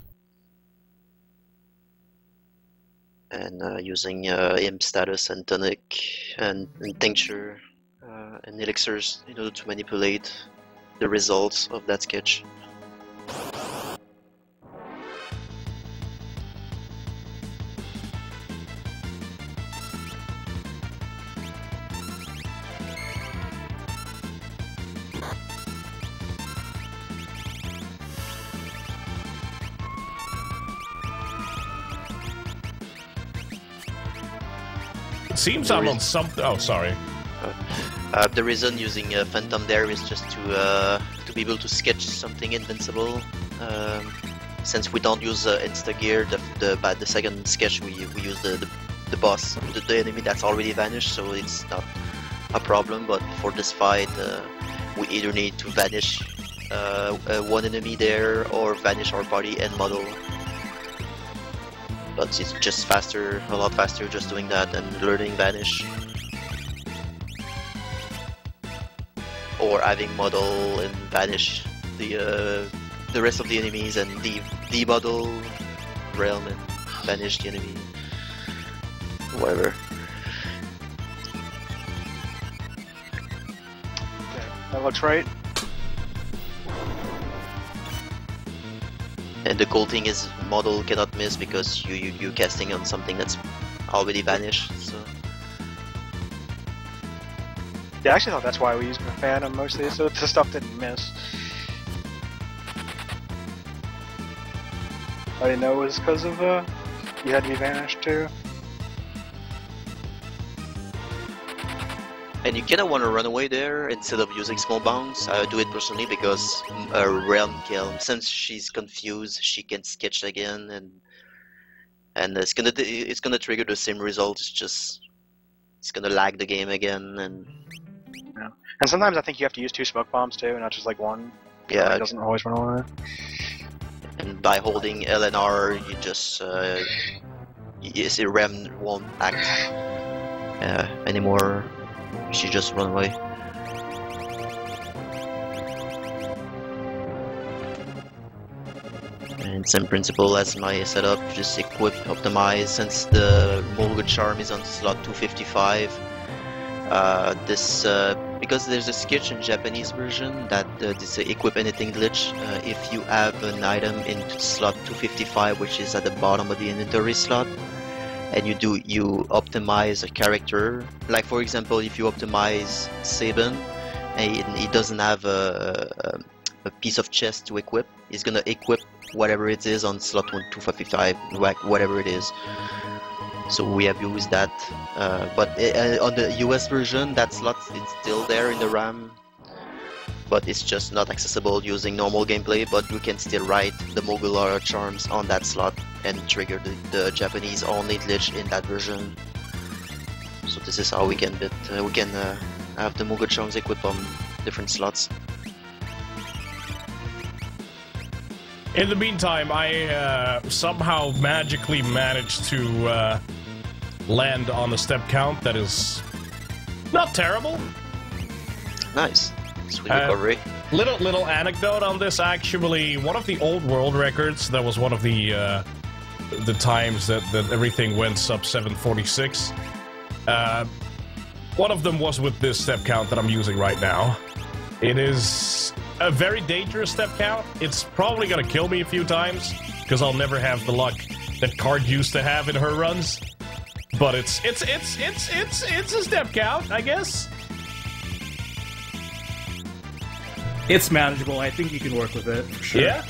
And using imp status and tonic and tincture and elixirs in order to manipulate the results of that sketch. It seems I'm on something. Oh, sorry. The reason using Phantom there is just to be able to sketch something invincible. Since we don't use insta gear, the second sketch we use the boss, the enemy that's already vanished, so it's not a problem. But for this fight, we either need to vanish one enemy there or vanish our body and model. But it's just faster, a lot faster, just doing that and learning vanish. Or having model and vanish the rest of the enemies and de-model realm and vanish the enemy. Whatever. Okay, that looks right. And the cool thing is model cannot miss because you're casting on something that's already vanished. So Yeah, I actually thought that's why we used the Phantom mostly, so the stuff didn't miss. I didn't know it was because of you had to be vanished too. and you kinda wanna run away there instead of using small bounce. I do it personally because Realm can, since she's confused, she can sketch again, and it's gonna trigger the same result. It's gonna lag the game again, and Yeah. And sometimes I think you have to use 2 smoke bombs too, not just like one. yeah. It doesn't always run away. And by holding LNR, you just Rem won't act anymore. She just run away. And same principle as my setup, just equip, optimize. Since the Mulga Charm is on slot 255, because there's a sketch in Japanese version that this equip anything glitch. If you have an item in slot 255, which is at the bottom of the inventory slot, and you optimize a character, like for example, if you optimize SNES and he doesn't have a piece of chest to equip, he's gonna equip whatever it is on slot 255, whatever it is. So we have used that, but on the US version, that slot is still there in the RAM, but it's just not accessible using normal gameplay. But we can still write the Mogular charms on that slot and trigger the Japanese only glitch in that version. So this is how we can have the Mogular charms equipped on different slots. In the meantime, I somehow magically managed to land on a step count that is not terrible. Nice. Sweet recovery. Little anecdote on this, actually. One of the old world records, that was one of the times that everything went sub 746. One of them was with this step count that I'm using right now. It is a very dangerous step count. It's probably gonna kill me a few times, because I'll never have the luck that Card used to have in her runs. But it's a step count, I guess. It's manageable. I think you can work with it, for sure. Yeah.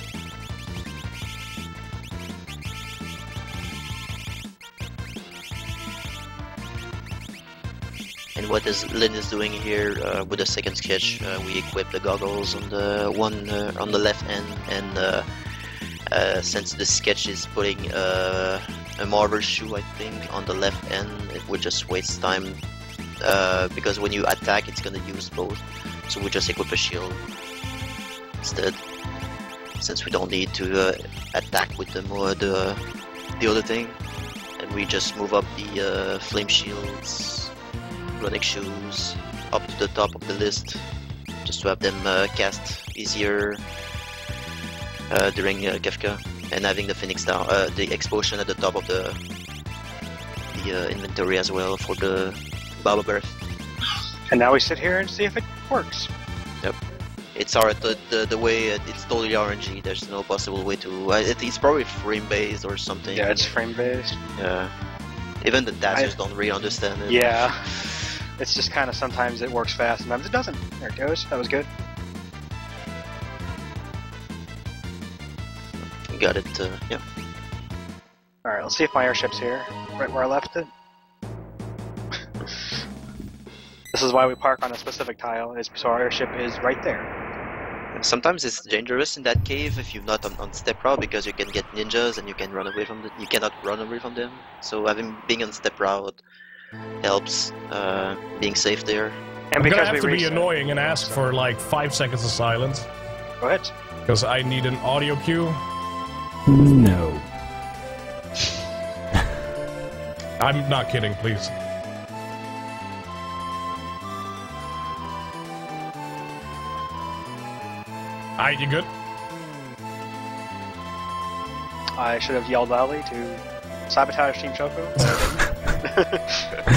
And what Lynn is doing here with the second sketch, we equip the goggles on the one on the left end, and since the sketch is putting a marble shoe, I think, on the left end, it would just waste time because when you attack, it's gonna use both. So we just equip a shield instead, since we don't need to attack with the other thing, and we just move up the flame shields. Running shoes up to the top of the list, just to have them cast easier during Kefka, and having the Phoenix down, the explosion at the top of the inventory as well for the Baba Breath. And now we sit here and see if it works. Yep, it's the way it's totally RNG. There's no possible way to. It's probably frame based or something. Yeah, it's frame based. Yeah, even the dashers don't really understand it. Yeah. It's just kind of sometimes it works fast, sometimes it doesn't. There it goes. That was good. Got it. Yeah. All right. Let's see if my airship's here, right where I left it. This is why we park on a specific tile. Is so our airship is right there. And sometimes it's dangerous in that cave if you're not on step route, because you can get ninjas and you can run away from them. You cannot run away from them. So being on step route helps being safe there. And I'm gonna have to be annoying and ask for like 5 seconds of silence. Go ahead. Because I need an audio cue. No. I'm not kidding, please. Alright, you good? I should have yelled loudly to sabotage Team Choco.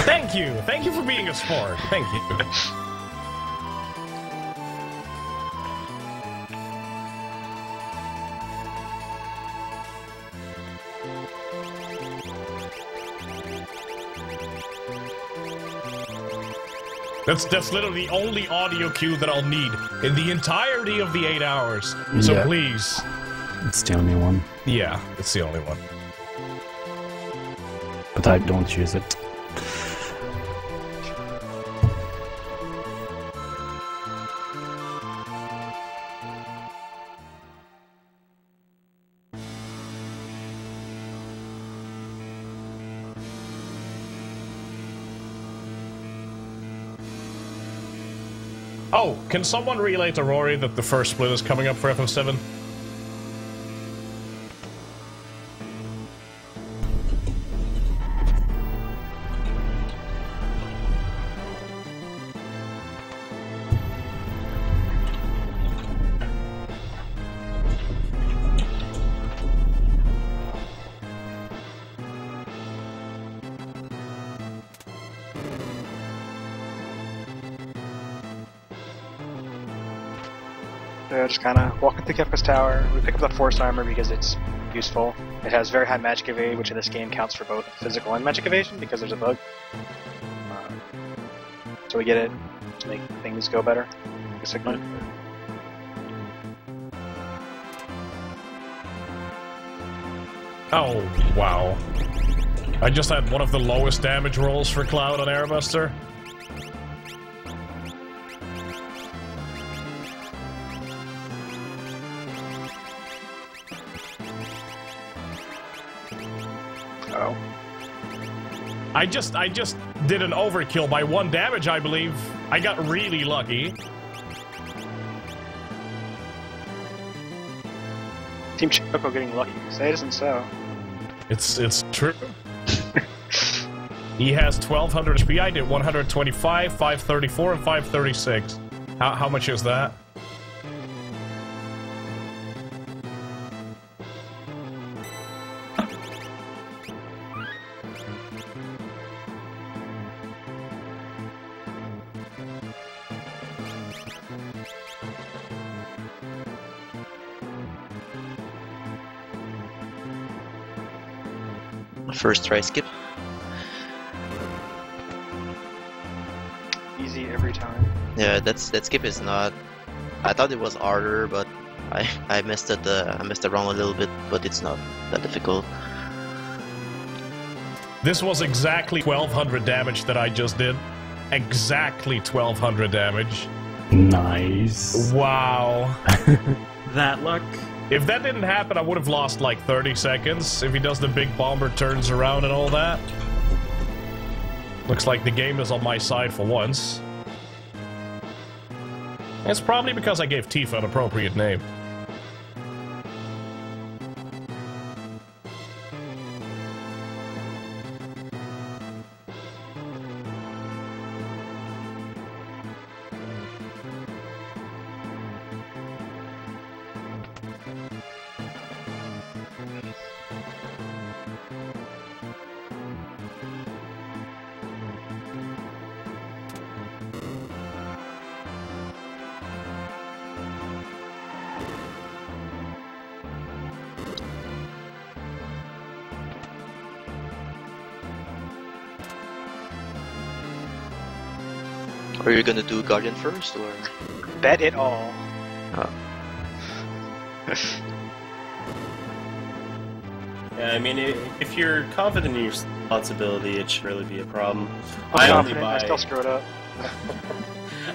Thank you! Thank you for being a sport. Thank you. That's literally the only audio cue that I'll need in the entirety of the 8 hours. So Yeah. please. It's the only one. Yeah, it's the only one. But I don't use it. Oh, can someone relay to Rory that the first split is coming up for FF7? Just kind of walking through Kefka's Tower. We pick up the Force Armor because it's useful. It has very high magic evade, which in this game counts for both physical and magic evasion because there's a bug. So we get it to make things go better. Like a Sigma. Oh, wow. I just had one of the lowest damage rolls for Cloud on Airbuster. Oh. I just did an overkill by 1 damage, I believe. I got really lucky. Team Choco getting lucky. Say it isn't so. It's true. He has 1200 HP. I did 125, 534, and 536. How much is that? First try skip. Easy every time. Yeah, that skip is not. I thought it was harder, but I messed it. I messed around a little bit, but it's not that difficult. This was exactly 1200 damage that I just did. exactly 1200 damage. Nice. Wow. That luck. If that didn't happen, I would have lost like 30 seconds if he does the big bomber turns around and all that. Looks like the game is on my side for once. It's probably because I gave Tifa an appropriate name. Are you gonna do Guardian first, or? Bet it all. Oh. Yeah, I mean, if you're confident in your slots ability, it should really be a problem. I'm confident, I still screw it up.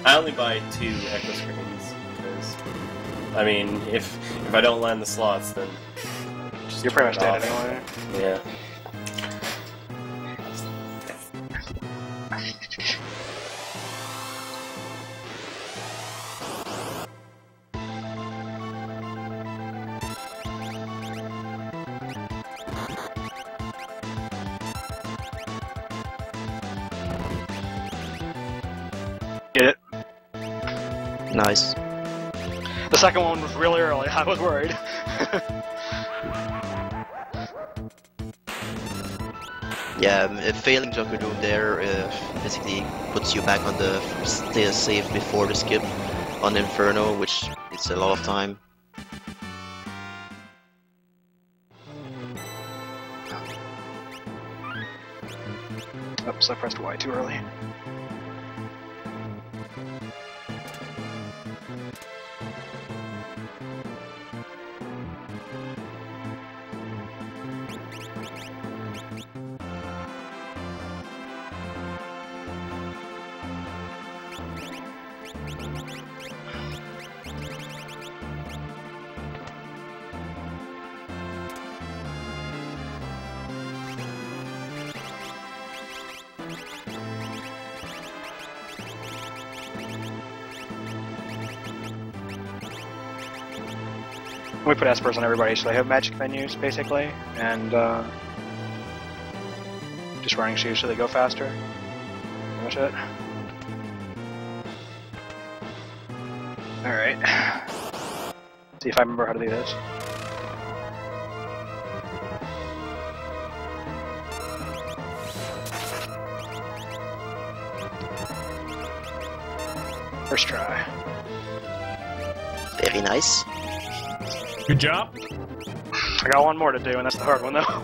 I only buy 2 Echo Screens because, I mean, if I don't land the slots, then you're pretty much dead anyway. Yeah. Get it? Nice. The second one was really early, I was worried. Yeah, failing Joker Doom there basically puts you back on the stay safe before the skip on Inferno, which is a lot of time. Oops, I pressed Y too early. We put espers on everybody so they have magic menus, basically, and just running shoes so they go faster. Pretty much it. Alright. See if I remember how to do this. First try. Very nice. Good job. I got one more to do, and that's the hard one, though.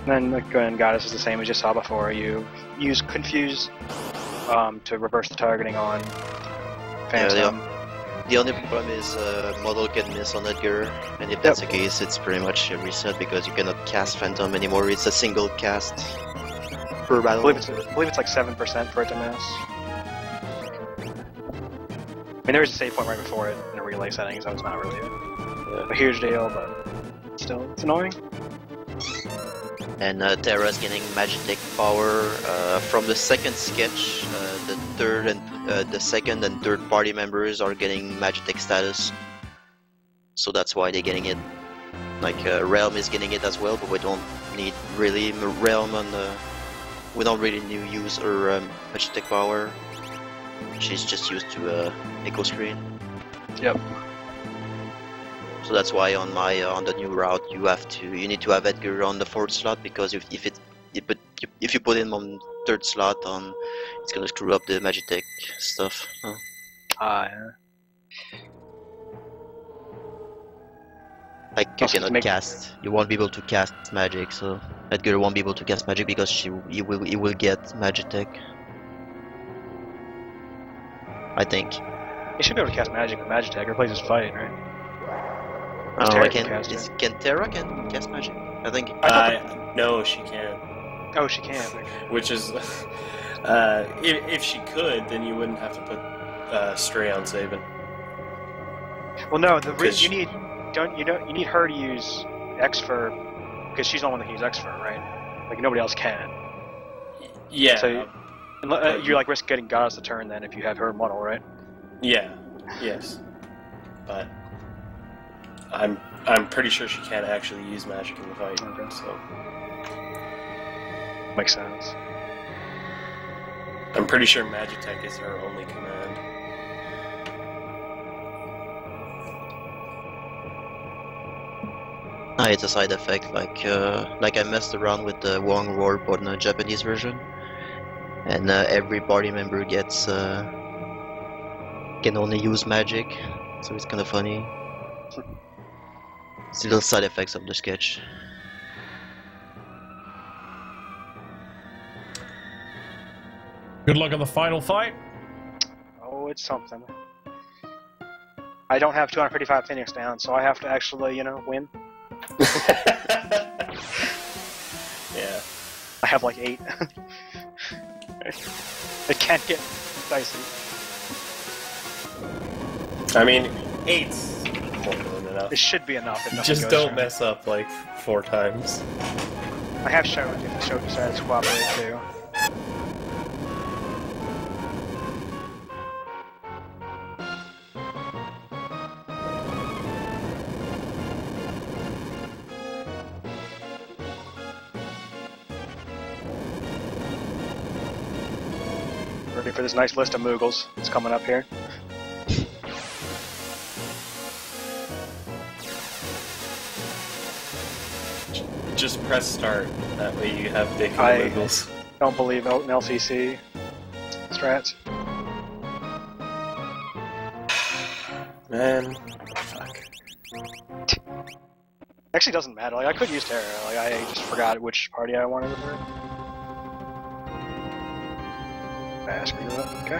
Then the Gun Goddess is the same as you saw before. You use Confuse to reverse the targeting on Phantom. Yeah, the only problem is model can miss on Edgar, and if that's the case, it's pretty much a reset because you cannot cast Phantom anymore. It's a single cast per battle. I believe it's like 7% for it to miss. I mean, there is a save point right before it in a relay setting, so it's not really a huge deal, but still, it's annoying. And Terra's getting Magitek power from the second sketch. The second and third party members are getting Magitek status, so that's why they're getting it. Like Realm is getting it as well, but we don't need really Realm on the. We don't really use her Magitek power. She's just used to echo screen. Yep. So that's why on my on the new route you need to have Edgar on the 4th slot, because if you put him on 3rd slot, it's gonna screw up the Magitech stuff. Yeah. Like you Also, cannot cast, you won't be able to cast magic, so Edgar won't be able to cast magic because he will get Magitech. I think. He should be able to cast magic with Magitech. Replace his fight, right? Can Terra cast magic? I think. No, she can. Oh, she can. Which is, if she could, then you wouldn't have to put Stray on SNES. Well, no. The reason you need her to use X-Fur because she's the one that can use X-Fur, right? Like nobody else can. Yeah. So you like risk getting Goddess to turn then if you have her model, right? Yeah. Yes. But I'm pretty sure she can't actually use magic in the fight. Okay. So makes sense. I'm pretty sure Magitech is her only command. It's a side effect, like I messed around with the Wong Warp on the Japanese version, and every party member gets can only use magic, so it's kind of funny. It's little side effects of the sketch. Good luck on the final fight. Oh, it's something. I don't have 255 Phoenix down, so I have to actually, win. Yeah. I have like 8. It can't get dicey. I mean, 8's more than enough. It should be enough. If Just goes don't right. mess up like 4 times. I have shown if the show decides to cooperate too. Ready for this nice list of Moogles that's coming up here. Just press start. That way you have big I Moogles. don't believe in LCC strats. Man, fuck. Actually, doesn't matter. Like I could use Terra. Like I just forgot which party I wanted with her. Ask me that. Okay.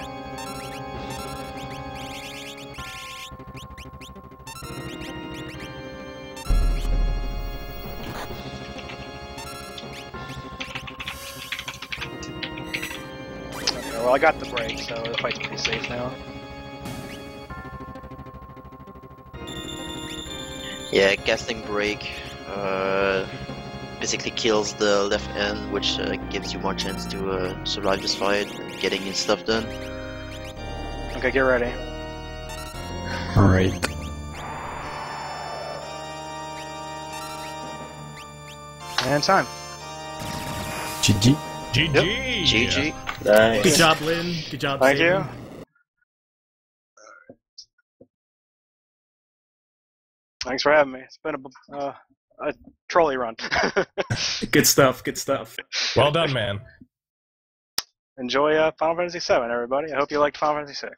Okay, well I got the break, so the fight's pretty safe now. Yeah, casting break basically kills the left end, which gives you more chance to survive this fight and getting your stuff done. Okay, get ready. Alright. And time. GG. GG. GG. Nice. Good job, Lynn. Good job, Thank Sabin. you. Thanks for having me. It's been a trolley run. Good stuff. Good stuff. Well done, man. Enjoy Final Fantasy VII, everybody. I hope you liked Final Fantasy VI.